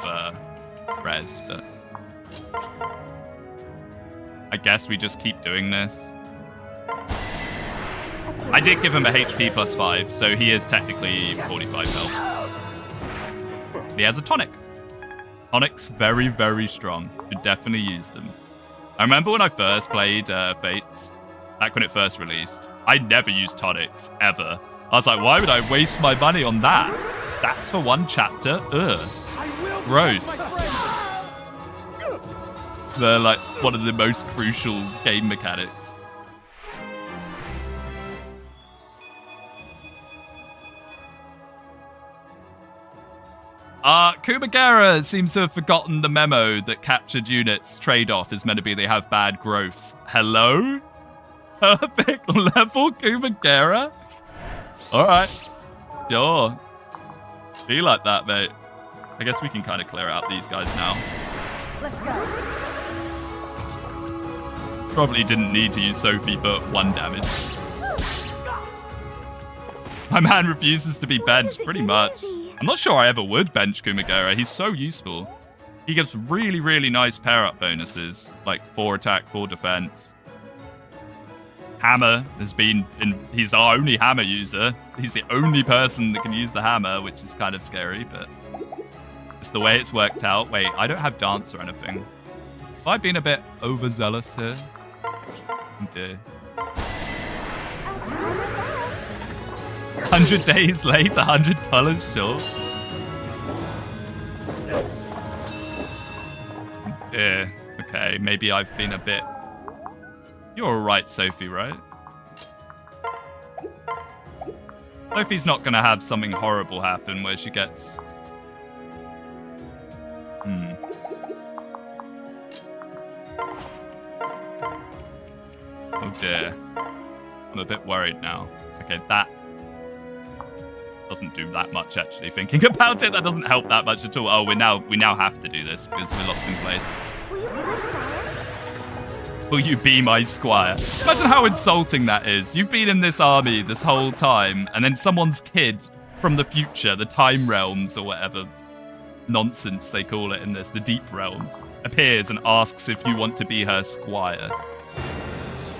res, but... I guess we just keep doing this. I did give him a HP plus 5, so he is technically 45 health. He has a tonic. Tonic's very, very strong. Should definitely use them. I remember when I first played Fates, back when it first released, I never used tonics, ever. I was like, why would I waste my money on that? Stats for one chapter? Ugh. Gross. They're like one of the most crucial game mechanics. Kumagara seems to have forgotten the memo that captured units trade-off is meant to be they have bad growths. Hello? Perfect level Kumagara? Alright. Sure. Be like that, mate. I guess we can kind of clear out these guys now. Let's go. Probably didn't need to use Sophie for 1 damage. My man refuses to be benched, pretty much. I'm not sure I ever would bench Kumagara. He's so useful. He gives really, really nice pair-up bonuses, like 4 attack, 4 defense. Hammer has been... he's our only hammer user. He's the only person that can use the hammer, which is kind of scary, but... It's the way it's worked out. Wait, I don't have dance or anything. Have I been a bit overzealous here? Oh dear. 100 days late, $100 short. Yeah, okay, maybe I've been a bit... You're alright, Sophie, right? Sophie's not going to have something horrible happen where she gets... Oh dear. I'm a bit worried now. Okay, that doesn't do that much, actually. Thinking about it, that doesn't help that much at all. Oh, we now have to do this because we're locked in place. Will you be my squire? Imagine how insulting that is. You've been in this army this whole time, and then someone's kid from the future, the time realms or whatever nonsense they call it in this, the deep realms, appears and asks if you want to be her squire.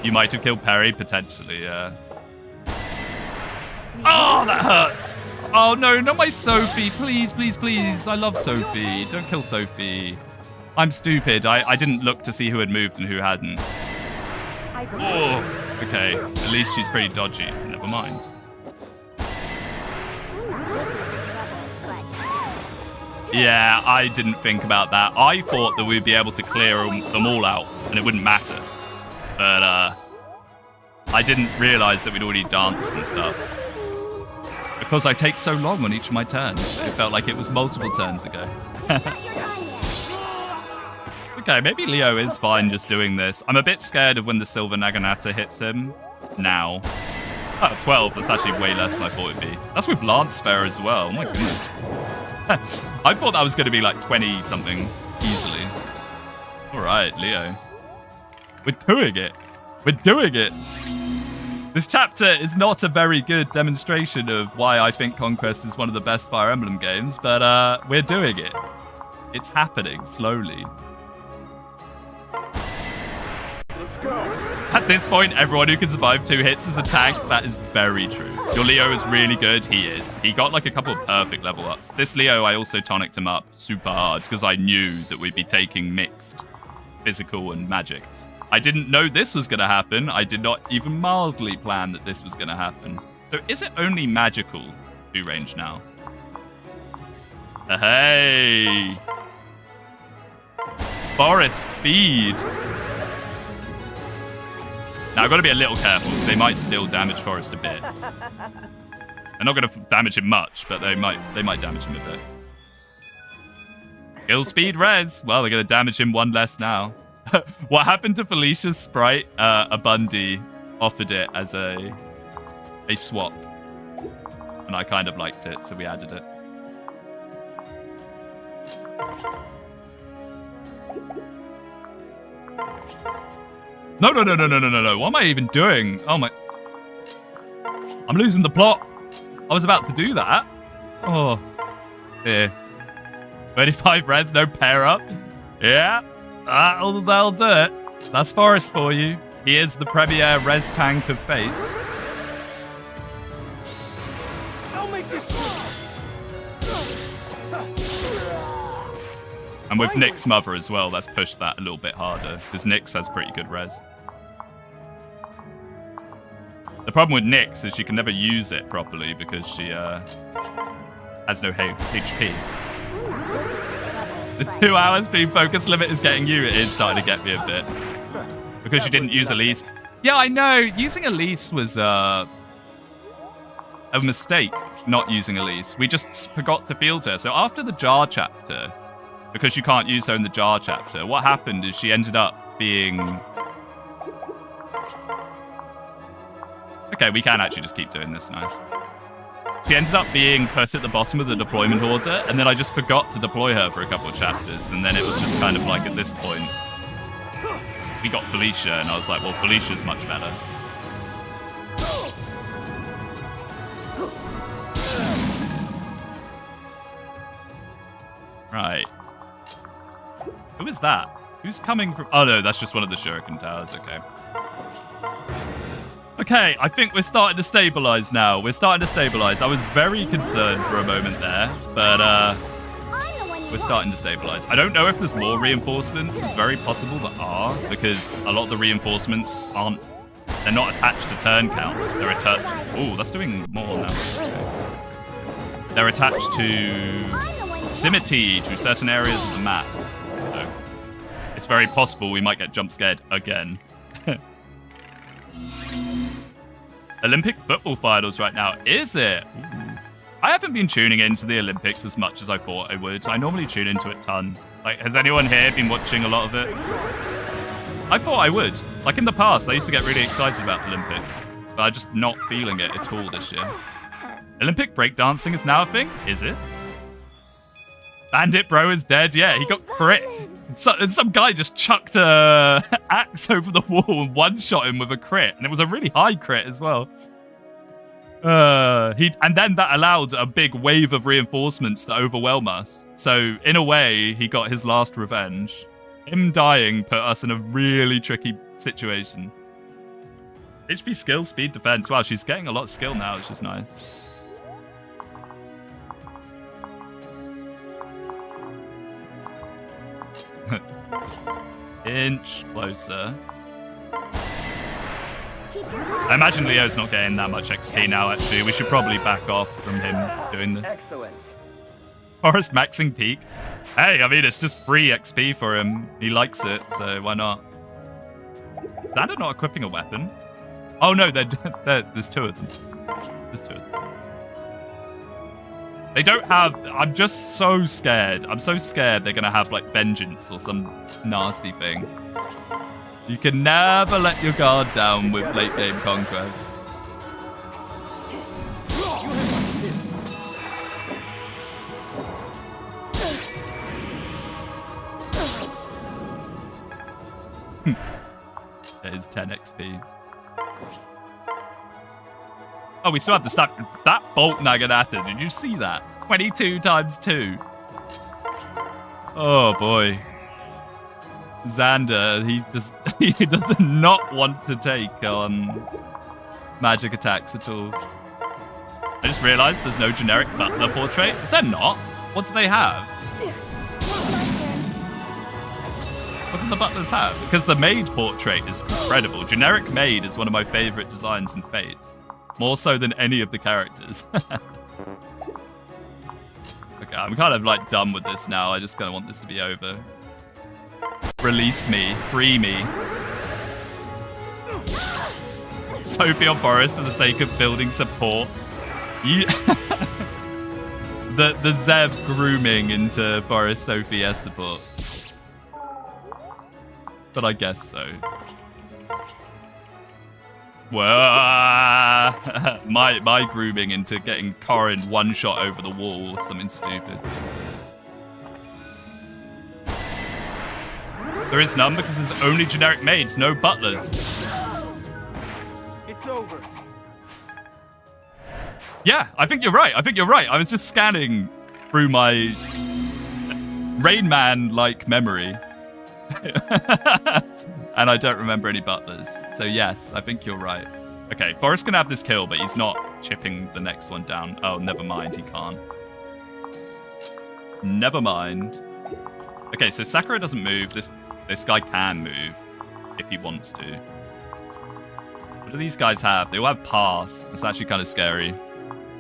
You might have killed Perry, potentially, yeah. Oh, that hurts. Oh, no, not my Sophie. Please, please, please. I love Sophie. Don't kill Sophie. I'm stupid. I didn't look to see who had moved and who hadn't. Oh, okay. At least she's pretty dodgy. Never mind. Yeah, I didn't think about that. I thought that we'd be able to clear them all out and it wouldn't matter. But I didn't realize that we'd already danced and stuff. Because I take so long on each of my turns. It felt like it was multiple turns ago. Okay, maybe Leo is fine just doing this. I'm a bit scared of when the Silver Naginata hits him now. Oh, 12, that's actually way less than I thought it'd be. That's with Lance Fair as well. Oh my goodness. I thought that was going to be like 20-something easily. All right, Leo. We're doing it. We're doing it. This chapter is not a very good demonstration of why I think Conquest is one of the best Fire Emblem games, but we're doing it. It's happening slowly. Let's go. At this point, everyone who can survive 2 hits is a tank. That is very true. Your Leo is really good. He is. He got like a couple of perfect level ups. This Leo, I also tonicked him up super hard because I knew that we'd be taking mixed physical and magic. I didn't know this was going to happen. I did not even mildly plan that this was going to happen. So is it only magical 2 range now? Hey! Forest speed! Now I've got to be a little careful because they might still damage Forrest a bit. They're not going to damage him much, but they might damage him a bit. Kill speed res. Well, they're going to damage him 1 less now. What happened to Felicia's sprite? Abundi offered it as a swap. And I kind of liked it, so we added it. No. What am I even doing? Oh my. I'm losing the plot. I was about to do that. Oh. Here. 25 res, no pair up. Yeah. That'll do it. That's Forrest for you. He is the premier res tank of fates. I'll make this. And with Nyx's mother as well, that's pushed that a little bit harder. Because Nyx has pretty good res. The problem with Nyx is she can never use it properly because she has no HP. The 2 hours speed focus limit is getting you. It is starting to get me a bit. Because you didn't use Elise. Yeah, I know. Using Elise was a mistake, not using Elise. We just forgot to field her. So after the jar chapter, because you can't use her in the jar chapter, what happened is she ended up being... Okay, we can actually just keep doing this. Nice. She ended up being put at the bottom of the deployment order, and then I just forgot to deploy her for a couple of chapters, and then it was just kind of like, at this point, we got Felicia, and I was like, well, Felicia's much better. Right. Who is that? Who's coming from... Oh, no, that's just one of the Shuriken towers. Okay. Okay, I think we're starting to stabilize now. We're starting to stabilize. I was very concerned for a moment there, but we're starting to stabilize. I don't know if there's more reinforcements. It's very possible there are, because a lot of the reinforcements aren't... They're not attached to turn count. They're attached... Oh, that's doing more now. They're attached to proximity to certain areas of the map. So it's very possible we might get jump scared again. Olympic football finals right now, is it? Ooh. I haven't been tuning into the Olympics as much as I thought I would. I normally tune into it tons. Like, has anyone here been watching a lot of it? I thought I would. Like in the past, I used to get really excited about the Olympics, but I'm just not feeling it at all this year. Olympic breakdancing is now a thing? Is it? Bandit Bro is dead. Yeah, he got crit. Some guy just chucked a axe over the wall and one-shot him with a crit. And it was a really high crit as well. And then that allowed a big wave of reinforcements to overwhelm us. So, in a way, he got his last revenge. Him dying put us in a really tricky situation. HP skill, speed, defense. Wow, she's getting a lot of skill now, which is nice. Just inch closer. I imagine Leo's not getting that much XP now, actually. We should probably back off from him doing this. Excellent. Forrest maxing peak. Hey, I mean, it's just free XP for him. He likes it, so why not? Is Xander not equipping a weapon? Oh, no, there's 2 of them. There's 2 of them. They don't have... I'm just so scared. I'm so scared they're going to have, like, vengeance or some nasty thing. You can never let your guard down with late-game conquest. There's 10 XP. Oh, we still have to stack that bolt Naginata. Did you see that? 22 times 2. Oh boy. Xander, he does not want to take on magic attacks at all. I just realized there's no generic butler portrait. Is there not? What do they have? What do the butlers have? Because the maid portrait is incredible. Generic maid is one of my favorite designs in Fates. More so than any of the characters. Okay, I'm kind of like done with this now. I just kind of want this to be over. Release me. Free me. Sophie or Forrest for the sake of building support. You... the Zeb grooming into Forrest Sophie S support. But I guess so. Well, my grooming into getting Corin one shot over the wall or something stupid. There is none because there's only generic maids, no butlers. It's over. Yeah, I think you're right. I think you're right. I was just scanning through my Rain Man-like memory. And I don't remember any butlers. So yes, I think you're right. Okay, Forrest can have this kill, but he's not chipping the next one down. Oh, never mind, he can't. Never mind. Okay, so Sakura doesn't move. This guy can move if he wants to. What do these guys have? They all have pass. That's actually kind of scary.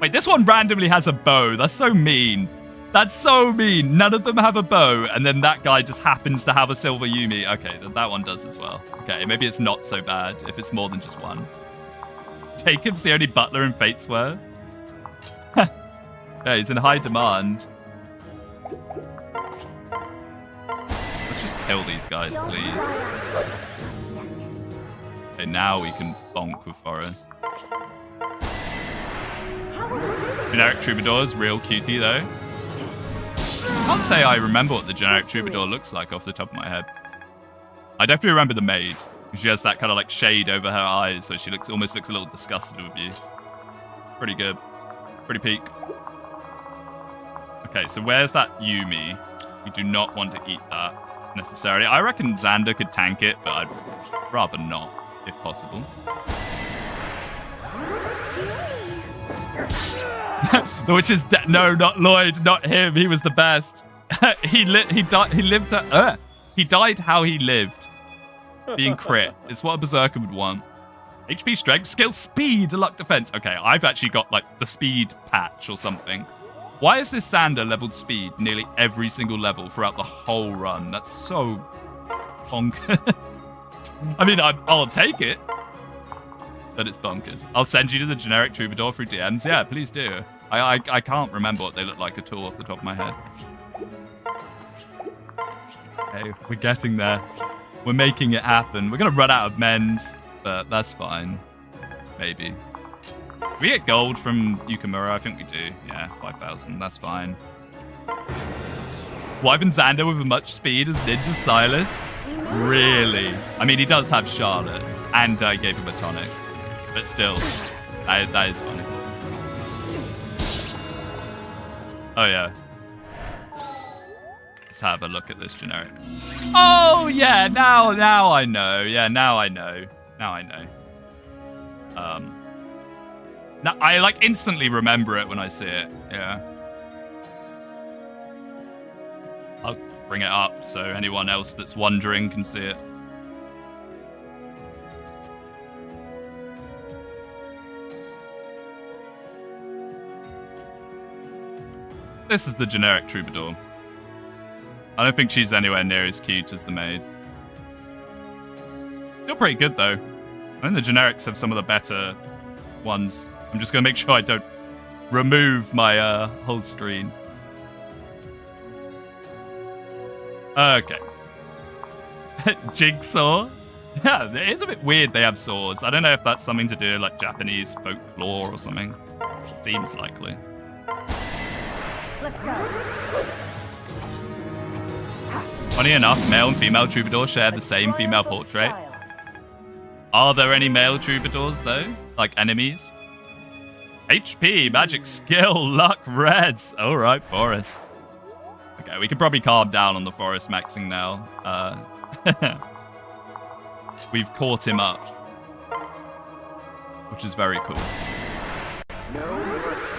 Wait, this one randomly has a bow. That's so mean. That's so mean. None of them have a bow, and then that guy just happens to have a silver Yumi. Okay, that one does as well. Okay, maybe it's not so bad if it's more than just one. Jacob's the only butler in Fateswear. Yeah, he's in high demand. Let's just kill these guys, please. Okay, now we can bonk with Forrest. Generic Troubadour is real cutie, though. I can't say I remember what the generic Troubadour looks like off the top of my head. I definitely remember the maid. She has that kind of like shade over her eyes, so she almost looks a little disgusted with you. Pretty good. Pretty peak. Okay, so where's that Yumi? We do not want to eat that necessarily. I reckon Xander could tank it, but I'd rather not, if possible. The witch is dead. No, not Lloyd, not him. He was the best. He died how he lived. Being crit. It's what a berserker would want. HP, strength, skill, speed, luck, defense. Okay, I've actually got like the speed patch or something. Why is this Xander leveled speed nearly every single level throughout the whole run? That's so bonkers. I mean, I'll take it. But it's bonkers. I'll send you to the generic Troubadour through DMs. Yeah, please do. I can't remember what they look like at all off the top of my head. Okay, we're getting there. We're making it happen. We're going to run out of men's, but that's fine. Maybe. Do we get gold from Yukimura? I think we do. Yeah, 5,000. That's fine. Wyvern Xander with as much speed as Ninja Silas? Really? I mean, he does have Charlotte, and I gave him a tonic. But still, that is funny. Oh, yeah. Let's have a look at this generic. Oh, yeah, now I know. Yeah, now I know. Now I know. Now I, like, instantly remember it when I see it. Yeah. I'll bring it up so anyone else that's wondering can see it. This is the generic Troubadour. I don't think she's anywhere near as cute as the maid. Still pretty good, though. I think the generics have some of the better ones. I'm just going to make sure I don't remove my whole screen. Okay. Jigsaw? Yeah, it is a bit weird they have swords. I don't know if that's something to do with like Japanese folklore or something. Seems likely. Let's go. Funny enough, male and female troubadours share the same female portrait. Are there any male troubadours, though? Like enemies? HP, magic skill, luck, reds. All right, Forrest. Okay, we can probably calm down on the Forrest maxing now. We've caught him up. Which is very cool. No mercy.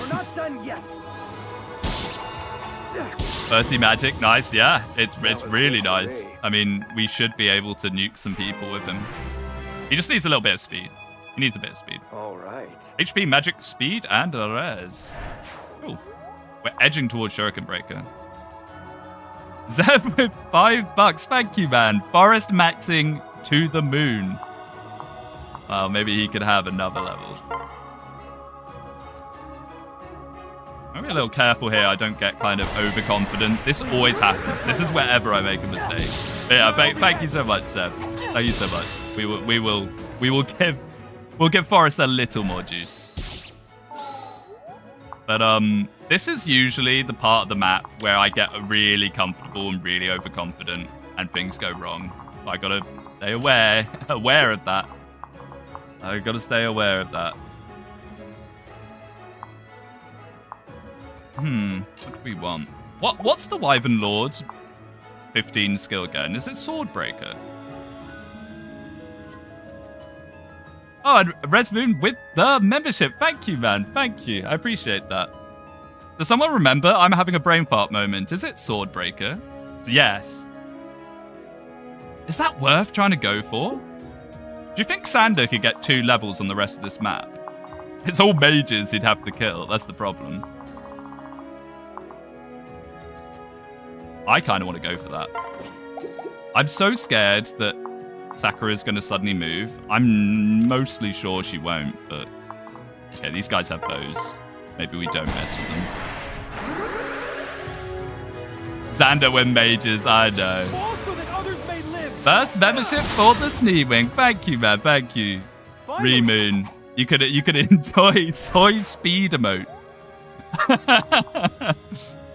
We're not done yet. 30 magic, nice, yeah. It's really nice. I mean, we should be able to nuke some people with him. He just needs a little bit of speed. He needs a bit of speed. All right. HP, magic, speed, and a res. Cool. We're edging towards Shuriken Breaker. Zev with $5. Thank you, man. Forrest maxing to the moon. Well, maybe he could have another level. I'm a little careful here I don't get kind of overconfident. This always happens. This is wherever I make a mistake. But yeah, thank you so much, Seb. Thank you so much. We'll give Forrest a little more juice. But this is usually the part of the map where I get really comfortable and really overconfident and things go wrong. I gotta stay aware of that. I gotta stay aware of that. What do we want? What's the Wyvern Lord's 15 skill again? Is it Swordbreaker? Oh, and Resmoon with the membership. Thank you, man. Thank you. I appreciate that. Does someone remember? I'm having a brain fart moment. Is it Swordbreaker? Yes. Is that worth trying to go for? Do you think Sander could get 2 levels on the rest of this map? It's all mages he'd have to kill. That's the problem. I kind of want to go for that. I'm so scared that Sakura is going to suddenly move. I'm mostly sure she won't, but... Okay, these guys have bows. Maybe we don't mess with them. Xander when mages, I know. First membership for the Sneewing. Thank you, man. Thank you. Remoon. You could enjoy soy speed emote.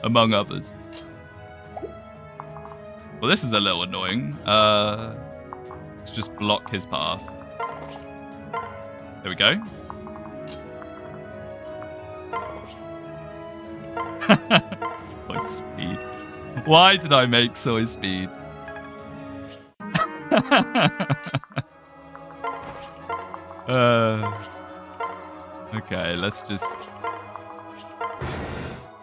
Among others. Well, this is a little annoying. Let's just block his path. There we go. Soy speed. Why did I make soy speed? Okay, let's just...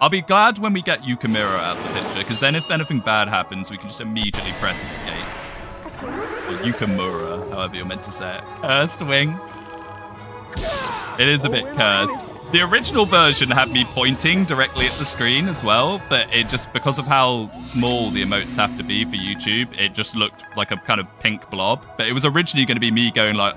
I'll be glad when we get Yukimura out of the picture, because then if anything bad happens, we can just immediately press escape. Or Yukimura, however you're meant to say it. Cursed wing. It is a bit cursed. The original version had me pointing directly at the screen as well, but it just, because of how small the emotes have to be for YouTube, it just looked like a kind of pink blob. But it was originally going to be me going like...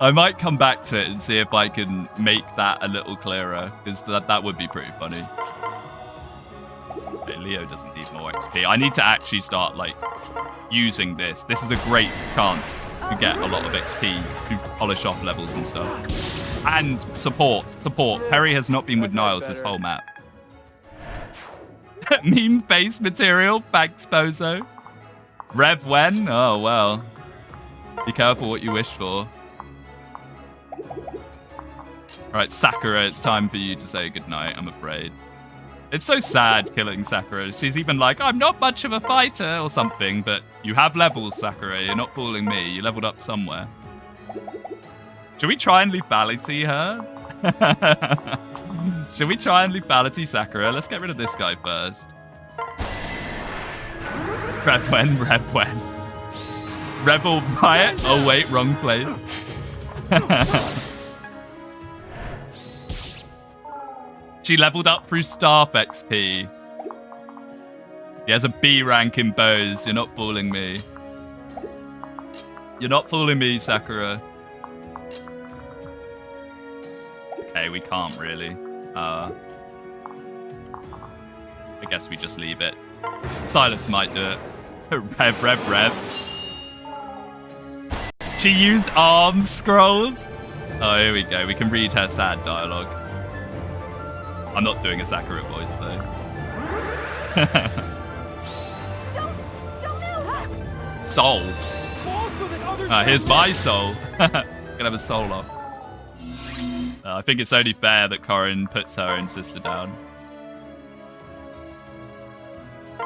I might come back to it and see if I can make that a little clearer, because that would be pretty funny. Okay, Leo doesn't need more XP. I need to actually start, like, using this. This is a great chance to get a lot of XP to polish off levels and stuff. And support. Perry has not been with Niles this whole map. Meme face material. Thanks, Bozo. Rev when? Oh, well. Be careful what you wish for. Alright, Sakura, it's time for you to say goodnight, I'm afraid. It's so sad killing Sakura. She's even like, I'm not much of a fighter or something, but you have levels, Sakura. You're not fooling me. You leveled up somewhere. Should we try and lethality her? Should we try and lethality Sakura? Let's get rid of this guy first. Rebwen. Rebel Riot. Oh, wait, wrong place. She leveled up through staff XP. He has a B rank in bows. You're not fooling me. You're not fooling me, Sakura. Okay, we can't really. I guess we just leave it. Silence might do it. Rev. She used arm scrolls. Oh, here we go. We can read her sad dialogue. I'm not doing a Sakura voice, though. Soul. Here's my soul. Gonna have a soul off. I think it's only fair that Corin puts her own sister down.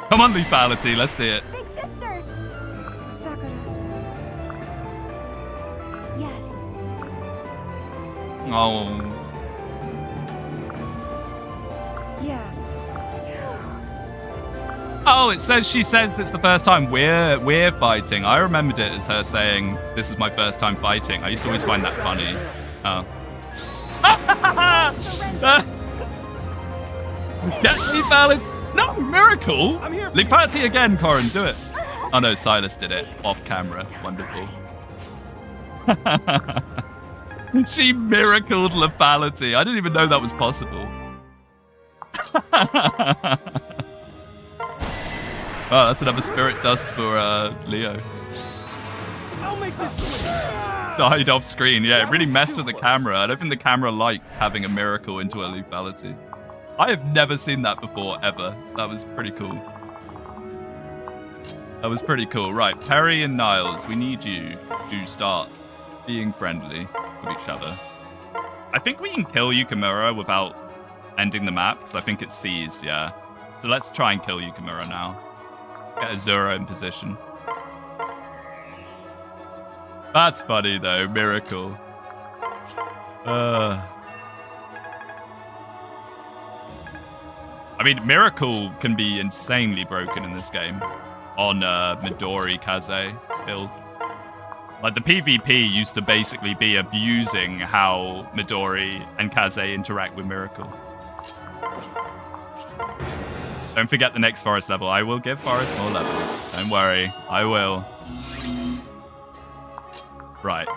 Come on, lethality. Let's see it. Big sister. Sakura. Yes. Oh. Oh, she says it's the first time we're fighting. I remembered it as her saying, this is my first time fighting. I used to always find that funny. Oh. Get lethality. No, miracle. I'm here. Lethality again, Corin, do it. Oh no, Silas did it off camera. Wonderful. She miracled lethality. I didn't even know that was possible. Oh, that's another spirit dust for Leo. I'll make this quick. Died off screen. Yeah, it really messed with the camera. I don't think the camera liked having a miracle into a lethality. I have never seen that before, ever. That was pretty cool. That was pretty cool. Right, Perry and Niles, we need you to start being friendly with each other. I think we can kill Yukimura without ending the map, because I think it sees, yeah. So let's try and kill Yukimura now. Get Azura in position. That's funny, though. Miracle. I mean, Miracle can be insanely broken in this game on Midori Kaze build. Like, the PvP used to basically be abusing how Midori and Kaze interact with Miracle. Don't forget the next Forest level. I will give Forest more levels. Don't worry. I will. Right.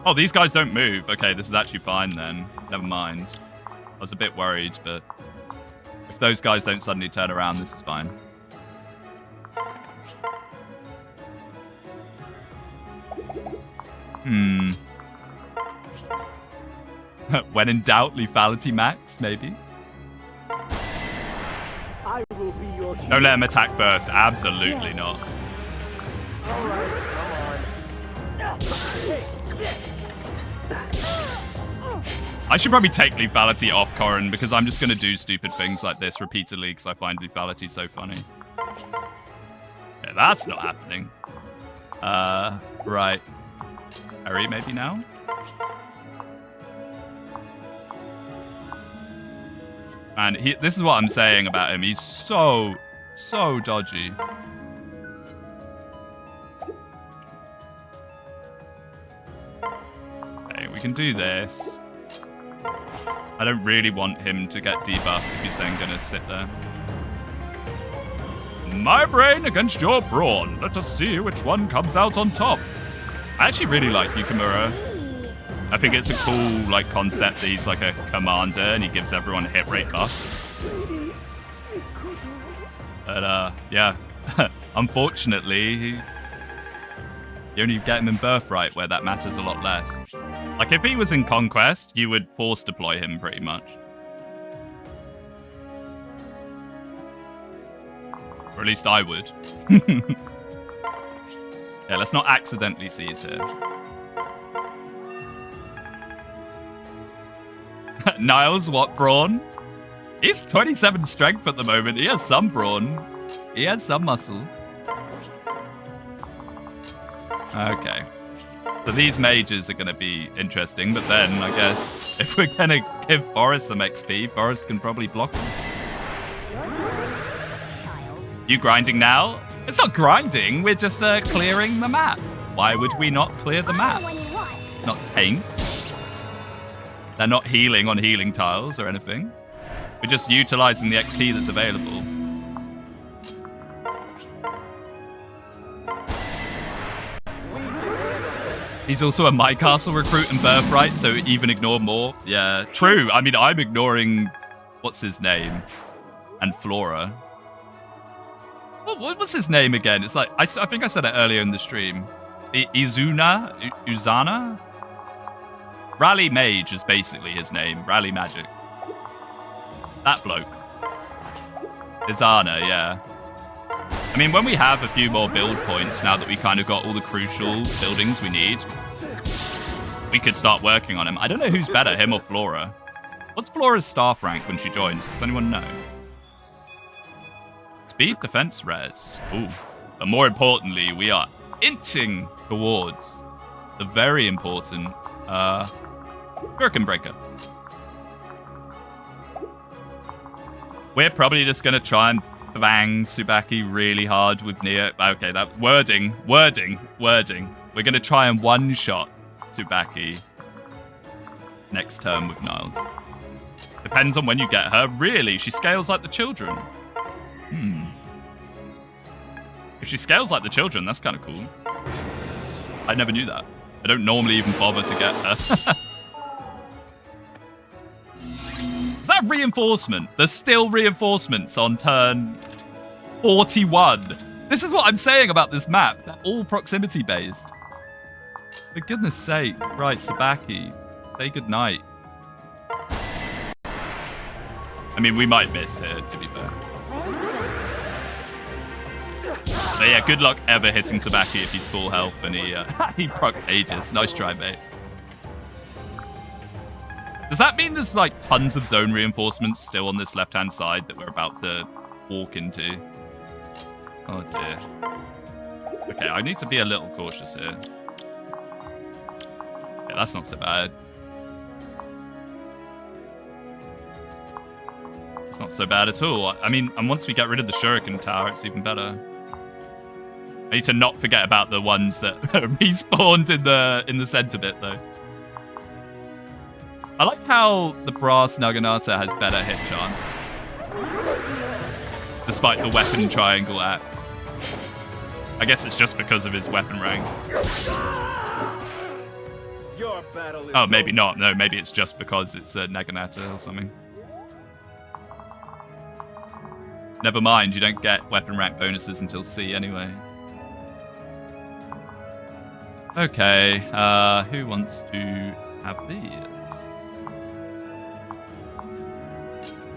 Oh, these guys don't move. Okay, this is actually fine then. Never mind. I was a bit worried, but if those guys don't suddenly turn around, this is fine. When in doubt, lethality max, maybe. I will be your shield. Don't let him attack first. Absolutely not. All right, come on. Take this. I should probably take lethality off Corin because I'm just going to do stupid things like this repeatedly because I find lethality so funny. Yeah, that's not happening. Right. Harry, maybe now? And this is what I'm saying about him. He's so dodgy. Okay, we can do this. I don't really want him to get debuffed if he's then going to sit there. My brain against your brawn. Let us see which one comes out on top. I actually really like Yukimura. I think it's a cool concept that he's like a commander and he gives everyone a hit rate buff. But yeah, unfortunately, you only get him in Birthright where that matters a lot less. Like if he was in Conquest, you would force deploy him pretty much. Or at least I would. Yeah, let's not accidentally seize here. Niles, what brawn? He's 27 strength at the moment. He has some brawn. He has some muscle. Okay. So these mages are going to be interesting, but then I guess if we're going to give Forrest some XP, Forrest can probably block him. You grinding now? It's not grinding, we're just clearing the map. Why would we not clear the map? Not tank. They're not healing on healing tiles or anything. We're just utilizing the XP that's available. He's also a My Castle recruit and Birthright, so even ignore more. Yeah, true. I mean, I'm ignoring... What's his name? And Flora. What's his name again? It's like... I think I said it earlier in the stream. Uzana? Rally Mage is basically his name. Rally Magic. That bloke. Izana, yeah. I mean, when we have a few more build points, now that we kind of got all the crucial buildings we need, we could start working on him. I don't know who's better, him or Flora. What's Flora's staff rank when she joins? Does anyone know? Speed, defense, res. Ooh. But more importantly, we are inching towards the very important Gherkin Breaker. We're probably just going to try and bang Tsubaki really hard with Neo. Okay, that wording. We're going to try and one-shot Tsubaki next turn with Niles. Depends on when you get her. Really, she scales like the children. If she scales like the children, that's kind of cool. I never knew that. I don't normally even bother to get her. Is that reinforcement? There's still reinforcements on turn 41. This is what I'm saying about this map. They're all proximity based. For goodness sake. Right, Tsubaki. Say goodnight. I mean, we might miss here, to be fair. But yeah, good luck ever hitting Tsubaki if he's full health and he procs Aegis. Nice try, mate. Does that mean there's like tons of zone reinforcements still on this left-hand side that we're about to walk into? Oh dear. Okay, I need to be a little cautious here. Yeah, that's not so bad. It's not so bad at all. I mean, and once we get rid of the Shuriken Tower, it's even better. I need to not forget about the ones that respawned in the center bit, though. I like how the brass Naginata has better hit chance, despite the weapon triangle axe. I guess it's just because of his weapon rank. Your battle is Oh, maybe not. No, maybe it's just because it's a Naginata or something. Never mind, you don't get weapon rank bonuses until C anyway. Okay, who wants to have these?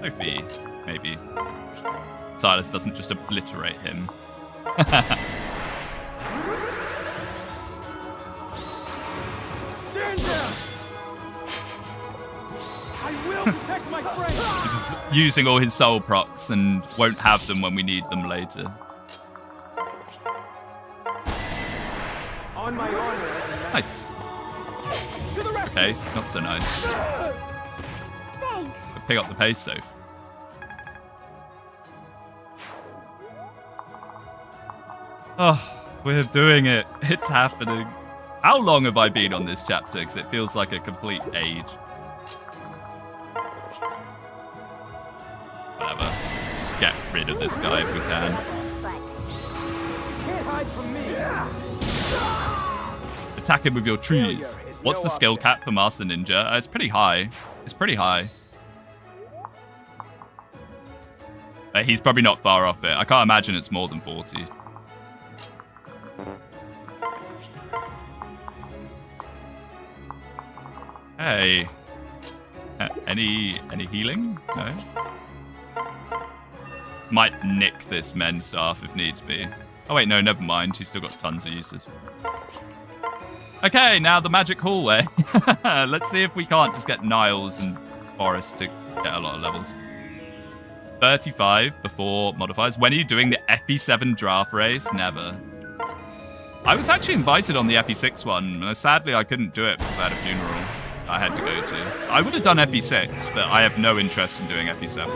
Sophie, maybe. Silas doesn't just obliterate him. Stand down. I will protect my friend. He's using all his soul procs and won't have them when we need them later. On my honor as a knight. Nice. To the rescue. Okay, not so nice. Thanks. Pick up the pace, Soph. Oh, we're doing it. It's happening. How long have I been on this chapter? Because it feels like a complete age. Whatever. Just get rid of this guy if we can. Can't hide from me. Attack him with your trees. What's the skill cap for Master Ninja? It's pretty high. It's pretty high. But he's probably not far off it. I can't imagine it's more than 40. Hey. Any healing? No? Might nick this men staff if needs be. Oh wait, no, never mind. She's still got tons of uses. Okay, now the magic hallway. Let's see if we can't just get Niles and Forrest to get a lot of levels. 35 before modifiers. When are you doing the FE7 draft race? Never. I was actually invited on the FE6 one. Sadly, I couldn't do it because I had a funeral I had to go to. I would have done FE6, but I have no interest in doing FE7.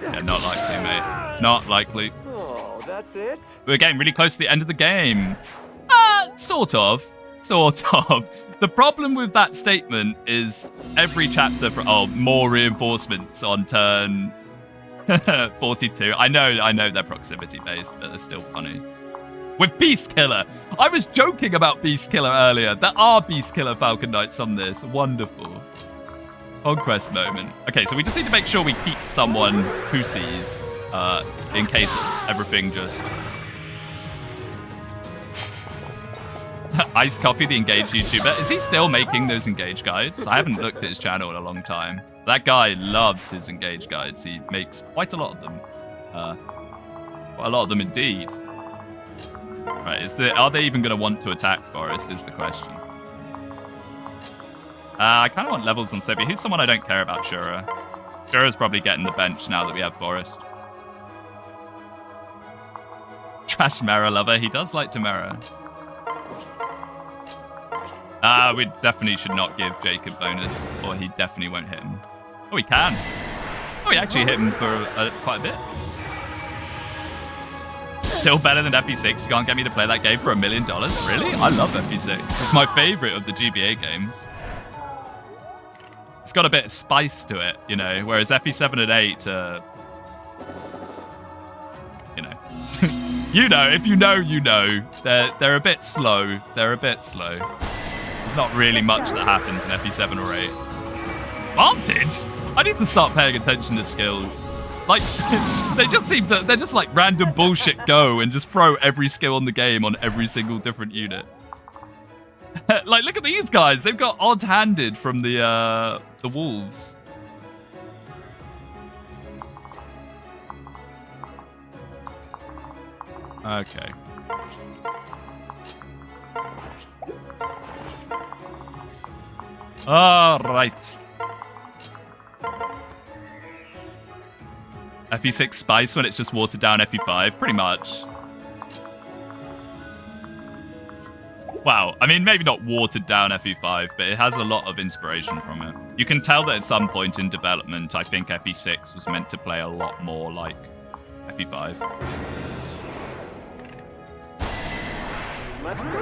Yeah, not likely, mate. Not likely. Oh, that's it? We're getting really close to the end of the game. Sort of. The problem with that statement is every chapter... more reinforcements on turn 42. I know they're proximity-based, but they're still funny. With Beast Killer. I was joking about Beast Killer earlier. There are Beast Killer Falcon Knights on this. Wonderful. Conquest moment. Okay, so we just need to make sure we keep someone who sees in case everything just... Ice Copy, the Engage YouTuber. Is he still making those Engage guides? I haven't looked at his channel in a long time. That guy loves his Engage guides. He makes quite a lot of them. Quite a lot of them indeed. Right, are they even going to want to attack Forrest is the question. I kind of want levels on Sophie. Who's someone I don't care about? Shura. Shura's probably getting the bench now that we have Forrest. Trash Mera lover. He does like Tamara. We definitely should not give Jacob bonus, or he definitely won't hit him. Oh, he can. Oh, he actually hit him for quite a bit. Still better than FE6. You can't get me to play that game for $1 million. Really? I love FE6. It's my favorite of the GBA games. It's got a bit of spice to it, you know, whereas FE7 and 8, you know. You know, if you know, you know. They're a bit slow. They're a bit slow. There's not really much that happens in FE7 or 8. Vantage? I need to start paying attention to skills. Like, they just seem to, they're just like random bullshit go and just throw every skill on the game on every single different unit. Like, look at these guys. They've got odd-handed from the wolves. Okay. All right. FE6 spice when it's just watered down FE5, pretty much. Wow, I mean, maybe not watered down FE5, but it has a lot of inspiration from it. You can tell that at some point in development, I think FE6 was meant to play a lot more like FE5.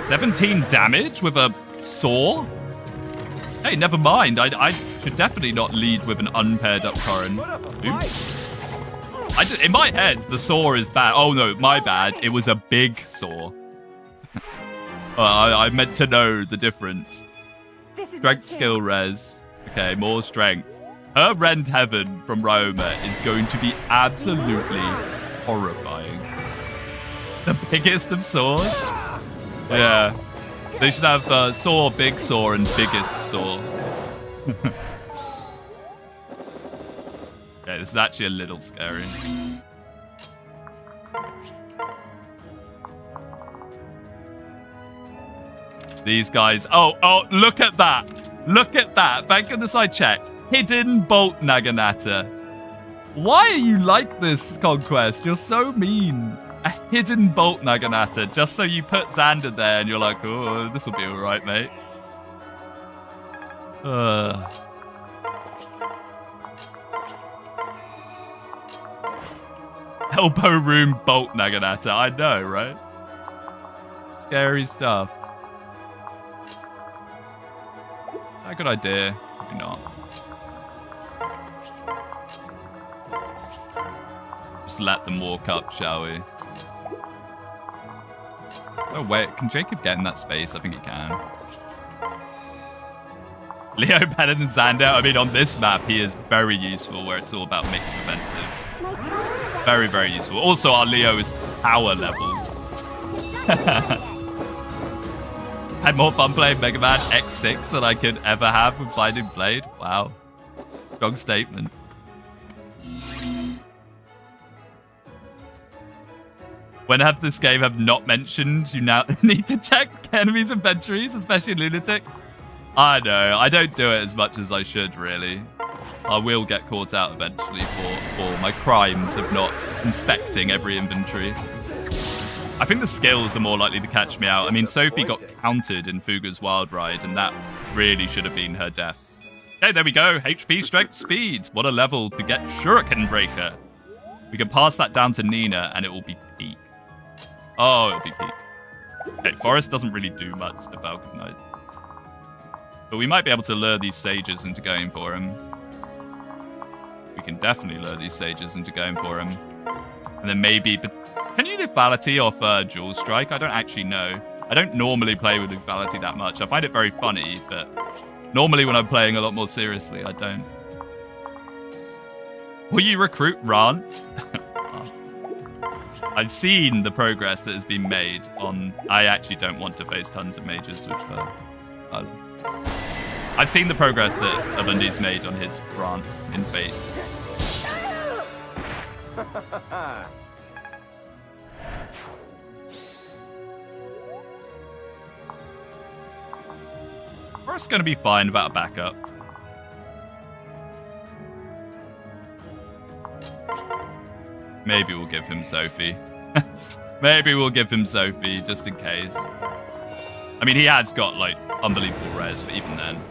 17 damage with a saw? Hey, never mind. I should definitely not lead with an unpaired up Corrin. Oops. In my head, the saw is bad. Oh no, my bad. It was a big saw. I meant to know the difference. Strength skill res. Okay, more strength. Her Rend Heaven from Ryoma is going to be absolutely horrifying. The biggest of saws? Yeah. They should have saw, big saw, and biggest saw. Yeah, this is actually a little scary. These guys. Oh, look at that. Look at that. Thank goodness I checked. Hidden Bolt Naginata. Why are you like this, Conquest? You're so mean. A hidden Bolt Naginata, just so you put Xander there and you're like, oh, this will be alright, mate. Elbow room Bolt Naginata. I know, right? Scary stuff. A good idea. Maybe not. Just let them walk up, shall we? Oh, wait. Can Jacob get in that space? I think he can. Leo better than Xander? I mean, on this map, he is very useful where it's all about mixed offensives. Very, very useful. Also, our Leo is power leveled. Had more fun playing Mega Man X6 than I could ever have with Binding Blade. Wow. Strong statement. When have this game have not mentioned, you now need to check enemies' inventories, especially Lunatic? I know. I don't do it as much as I should, really. I will get caught out eventually for my crimes of not inspecting every inventory. I think the skills are more likely to catch me out. I mean, Sophie got countered in Fuga's Wild Ride, and that really should have been her death. Okay, there we go. HP, Strength, Speed. What a level to get Shuriken Breaker. We can pass that down to Nina, and it will be peak. Oh, it'll be peak. Okay, Forrest doesn't really do much to Falcon Knight. But we might be able to lure these sages into going for him. We can definitely lure these sages into going for him. And then maybe... Can you lethality off Jewel Strike? I don't actually know. I don't normally play with lethality that much. I find it very funny, but normally when I'm playing a lot more seriously, I don't. Will you recruit Rance? I've seen the progress that has been made on... I actually don't want to face tons of mages with... I've seen the progress that Abundi's made on his Rance in Fates. Forrest's going to be fine without a backup. Maybe we'll give him Sophie. Maybe we'll give him Sophie, just in case. I mean, he has got, like, unbelievable res, but even then.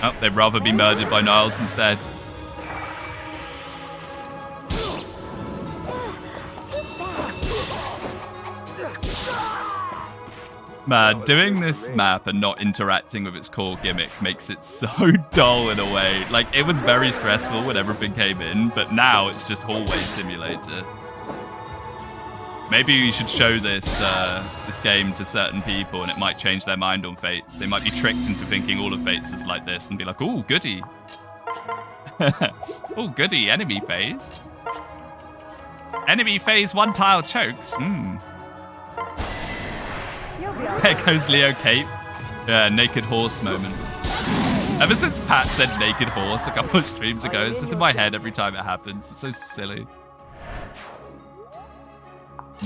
Oh, they'd rather be murdered by Niles instead. Man, doing this map and not interacting with its core gimmick makes it so dull in a way. Like, it was very stressful when everything came in, but now it's just hallway simulator. Maybe you should show this this game to certain people and it might change their mind on Fates. They might be tricked into thinking all of Fates is like this and be like, ooh, goody. Ooh, goody, enemy phase. Enemy phase 1 tile chokes. There goes Leo Cape. Yeah, naked horse moment. Ever since Pat said naked horse a couple of streams ago, it's just in my head every time it happens. It's so silly.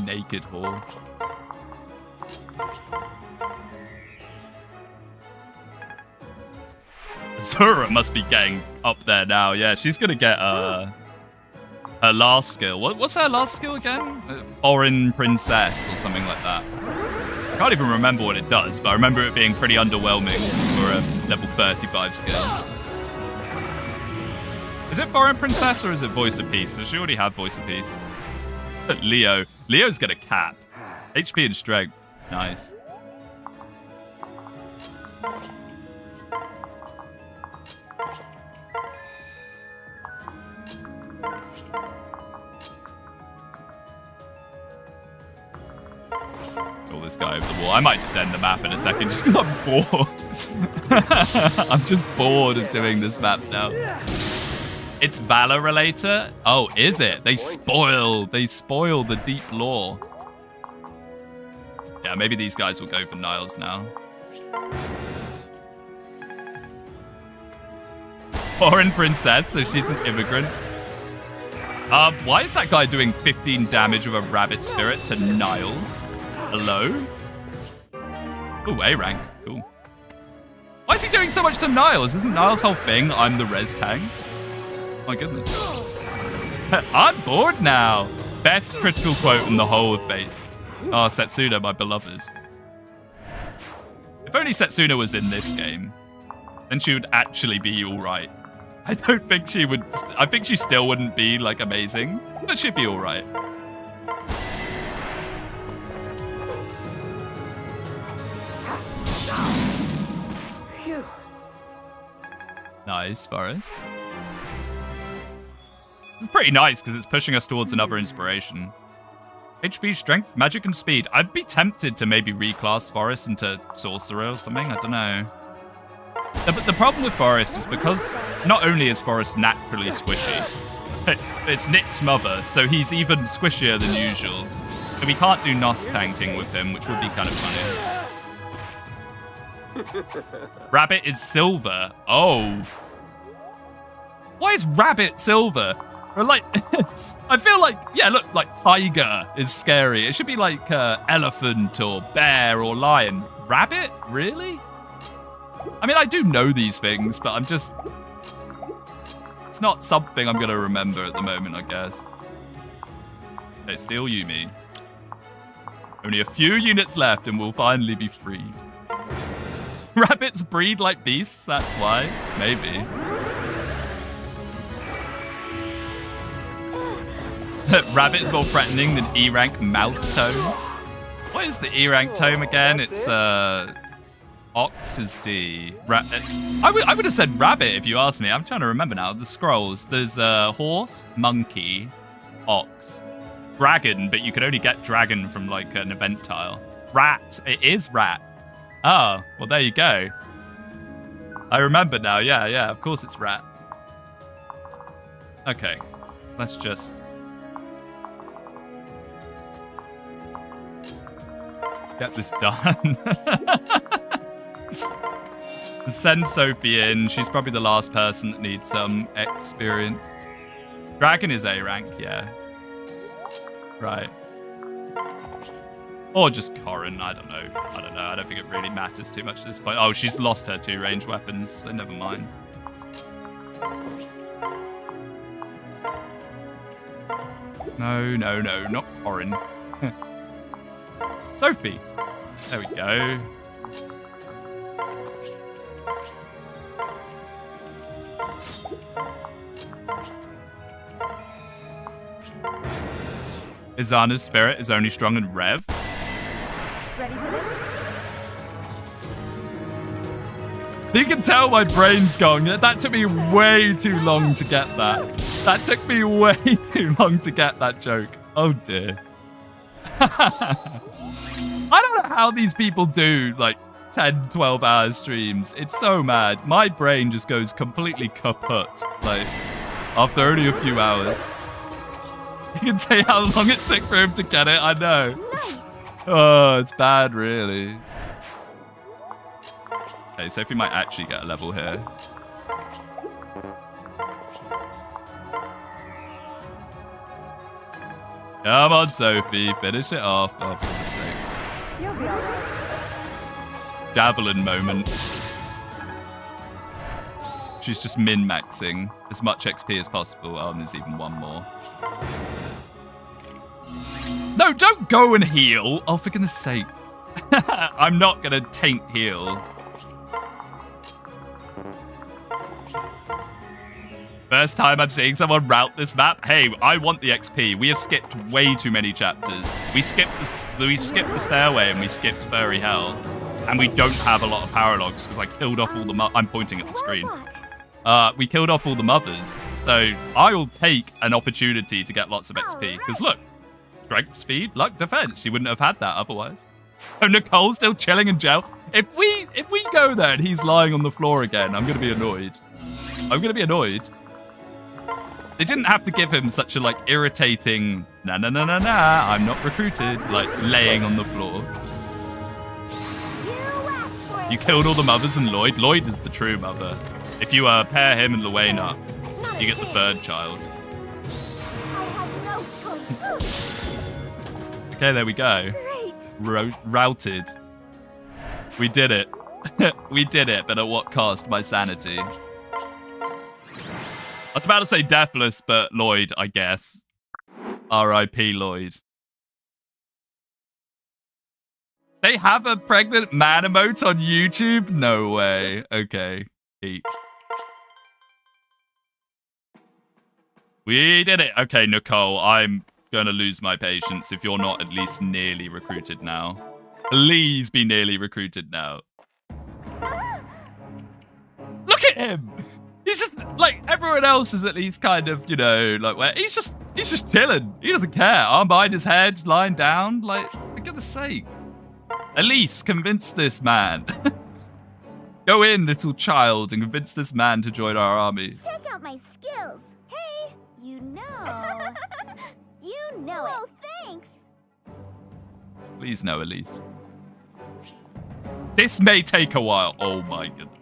Naked horse. Sakura must be getting up there now. Yeah, she's gonna get her last skill. What's her last skill again? Foreign Princess or something like that. I can't even remember what it does, but I remember it being pretty underwhelming for a level 35 skill. Is it Foreign Princess or is it Voice of Peace? Does she already have Voice of Peace? Leo. Leo's got a cap. HP and strength. Nice. Pull this guy over the wall. I might just end the map in a second just because I'm bored. I'm just bored of doing this map now. It's Valor Relator? Oh, is it? They spoil the deep lore. Yeah, maybe these guys will go for Niles now. Foreign Princess, so she's an immigrant. Why is that guy doing 15 damage with a Rabbit Spirit to Niles? Hello? Ooh, A rank. Cool. Why is he doing so much to Niles? Isn't Niles' whole thing, I'm the res tank? My goodness. I'm bored now. Best critical quote in the whole of Fates. Oh, Setsuna, my beloved. If only Setsuna was in this game, then she would actually be alright. I don't think she would. I think she still wouldn't be, like, amazing, but she'd be alright. Nice, Forrest. This is pretty nice because it's pushing us towards another inspiration. HP, strength, magic, and speed. I'd be tempted to maybe reclass Forrest into sorcerer or something. I don't know. The problem with Forrest is because not only is Forrest naturally squishy, it's Nick's mother, so he's even squishier than usual. So we can't do NOS tanking with him, which would be kind of funny. Rabbit is silver. Oh. Why is Rabbit silver? Or like, I feel like, yeah, look, like tiger is scary. It should be like elephant or bear or lion. Rabbit? Really? I mean, I do know these things, but I'm just... It's not something I'm going to remember at the moment, I guess. Okay, steal Yumi. Only a few units left and we'll finally be freed. Rabbits breed like beasts, that's why. Maybe. Rabbit's more threatening than E-rank mouse tome. What is the E-rank tome again? It's Ox is D. I would have said rabbit if you asked me. I'm trying to remember now. The scrolls. There's horse, monkey, ox, dragon, but you could only get dragon from like an event tile. Rat. It is rat. Oh, well there you go. I remember now. Yeah, of course it's rat. Okay, let's just... get this done. Send Sophie in. She's probably the last person that needs some experience. Dragon is A rank, yeah. Right. Or just Corrin, I don't know. I don't think it really matters too much at this point. Oh, she's lost her 2 ranged weapons, so never mind. No, not Corrin. Sophie. There we go. Izana's spirit is only strong in Rev. Ready for this? You can tell my brain's gone. That took me way too long to get that. That took me way too long to get that joke. Oh dear. I don't know how these people do like 10, 12 hour streams. It's so mad. My brain just goes completely kaput. Like, after only a few hours. You can say how long it took for him to get it. I know. Nice. Oh, it's bad, really. Okay, Sophie might actually get a level here. Come on, Sophie. Finish it off. Oh, for goodness sake. You'll be alright. Javelin moment. She's just min-maxing as much XP as possible. Oh, and there's even one more. No, don't go and heal. Oh, for goodness sake. I'm not going to taint heal. First time I'm seeing someone route this map. Hey, I want the XP. We have skipped way too many chapters. We skipped the stairway and we skipped Furry Hell. And we don't have a lot of power logs because I killed off all the I'm pointing at the screen. We killed off all the mothers. So I will take an opportunity to get lots of XP. Because look, strength, speed, luck, defense. She wouldn't have had that otherwise. Oh, Nicole's still chilling in jail. If we go there and he's lying on the floor again, I'm going to be annoyed. I'm going to be annoyed. They didn't have to give him such a, like, irritating, nah, I'm not recruited, like, laying on the floor. You killed all the mothers and Lloyd. Lloyd is the true mother. If you pair him and Luane up, you get the third child. Okay, there we go. Routed. We did it. We did it, but at what cost? My sanity. I was about to say Deathless, but Lloyd, I guess. R.I.P. Lloyd. They have a pregnant man emote on YouTube? No way. Okay. Keep. We did it. Okay, Nicole, I'm going to lose my patience if you're not at least nearly recruited now. Please be nearly recruited now. Look at him! He's just, like, everyone else is at least kind of, you know, like, where he's just chilling. He doesn't care. Arm behind his head, lying down. Like, for goodness sake. Elise, convince this man. Go in, little child, and convince this man to join our army. Check out my skills. Hey, you know. You know it. Oh, thanks. Please no, Elise. This may take a while. Oh my goodness.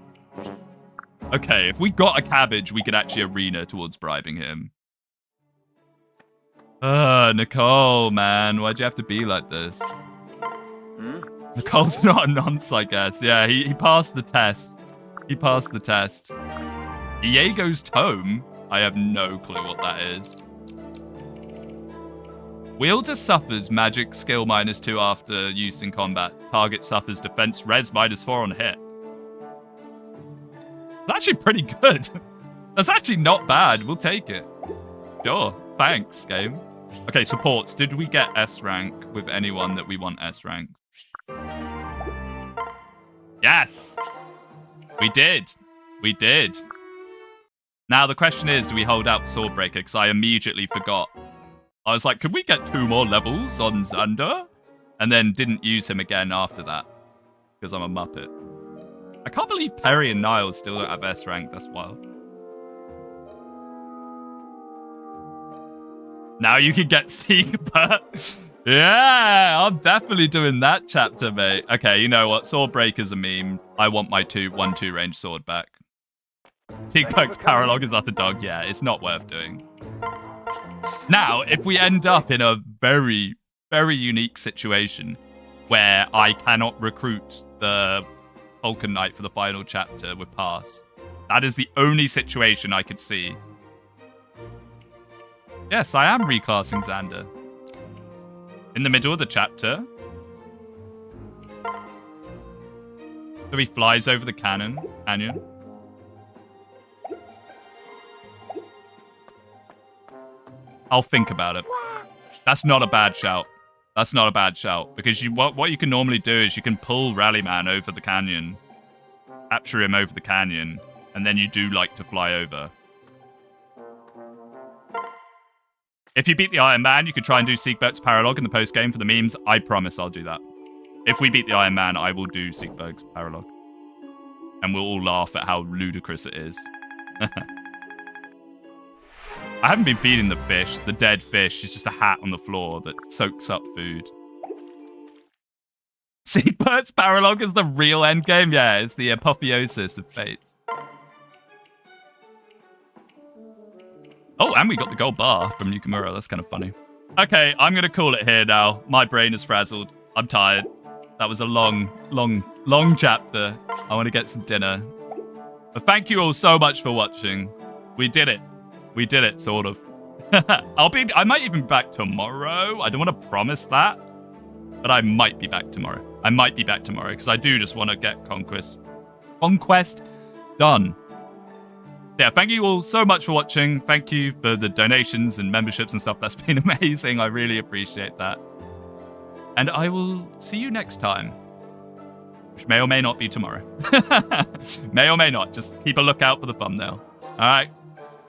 Okay, if we got a cabbage, we could actually arena towards bribing him. Nicole, man. Why'd you have to be like this? Nicole's not a nonce, I guess. Yeah, he passed the test. He passed the test. Diego's Tome? I have no clue what that is. Wielder suffers magic skill -2 after use in combat. Target suffers defense res -4 on hit. That's actually pretty good. That's actually not bad. We'll take it. Sure. Thanks, game. Okay, supports. Did we get S rank with anyone that we want S rank? Yes! We did. We did. Now, the question is, do we hold out for Swordbreaker? Because I immediately forgot. I was like, could we get 2 more levels on Xander? And then didn't use him again after that. Because I'm a Muppet. I can't believe Perry and Niles still don't have S rank. That's wild. Now you can get Seekber. Yeah, I'm definitely doing that chapter, mate. Okay, you know what? Swordbreaker's a meme. I want my 1-2 range sword back. Seekberg's Paralog is utter dog. Yeah, it's not worth doing. Now, if we end up in a very, very unique situation where I cannot recruit the Vulcan Knight for the final chapter with Pass, that is the only situation I could see. Yes, I am reclassing Xander. In the middle of the chapter. So he flies over the canyon. I'll think about it. That's not a bad shout. That's not a bad shout. Because what you can normally do is you can pull Rallyman over the canyon. Capture him over the canyon. And then you do like to fly over. If you beat the Iron Man, you could try and do Siegberg's Paralog in the post-game for the memes. I promise I'll do that. If we beat the Iron Man, I will do Siegberg's Paralog. And we'll all laugh at how ludicrous it is. I haven't been feeding the fish. The dead fish is just a hat on the floor that soaks up food. Siegberg's Paralog is the real endgame? Yeah, it's the apotheosis of fates. Oh, and we got the gold bar from Yukamura. That's kind of funny. Okay, I'm going to call it here now. My brain is frazzled. I'm tired. That was a long chapter. I want to get some dinner. But thank you all so much for watching. We did it. We did it, sort of. I might even be back tomorrow. I don't want to promise that. But I might be back tomorrow. Because I do just want to get Conquest done. Yeah, thank you all so much for watching. Thank you for the donations and memberships and stuff. That's been amazing. I really appreciate that. And I will see you next time. Which may or may not be tomorrow. May or may not. Just keep a lookout for the thumbnail. All right.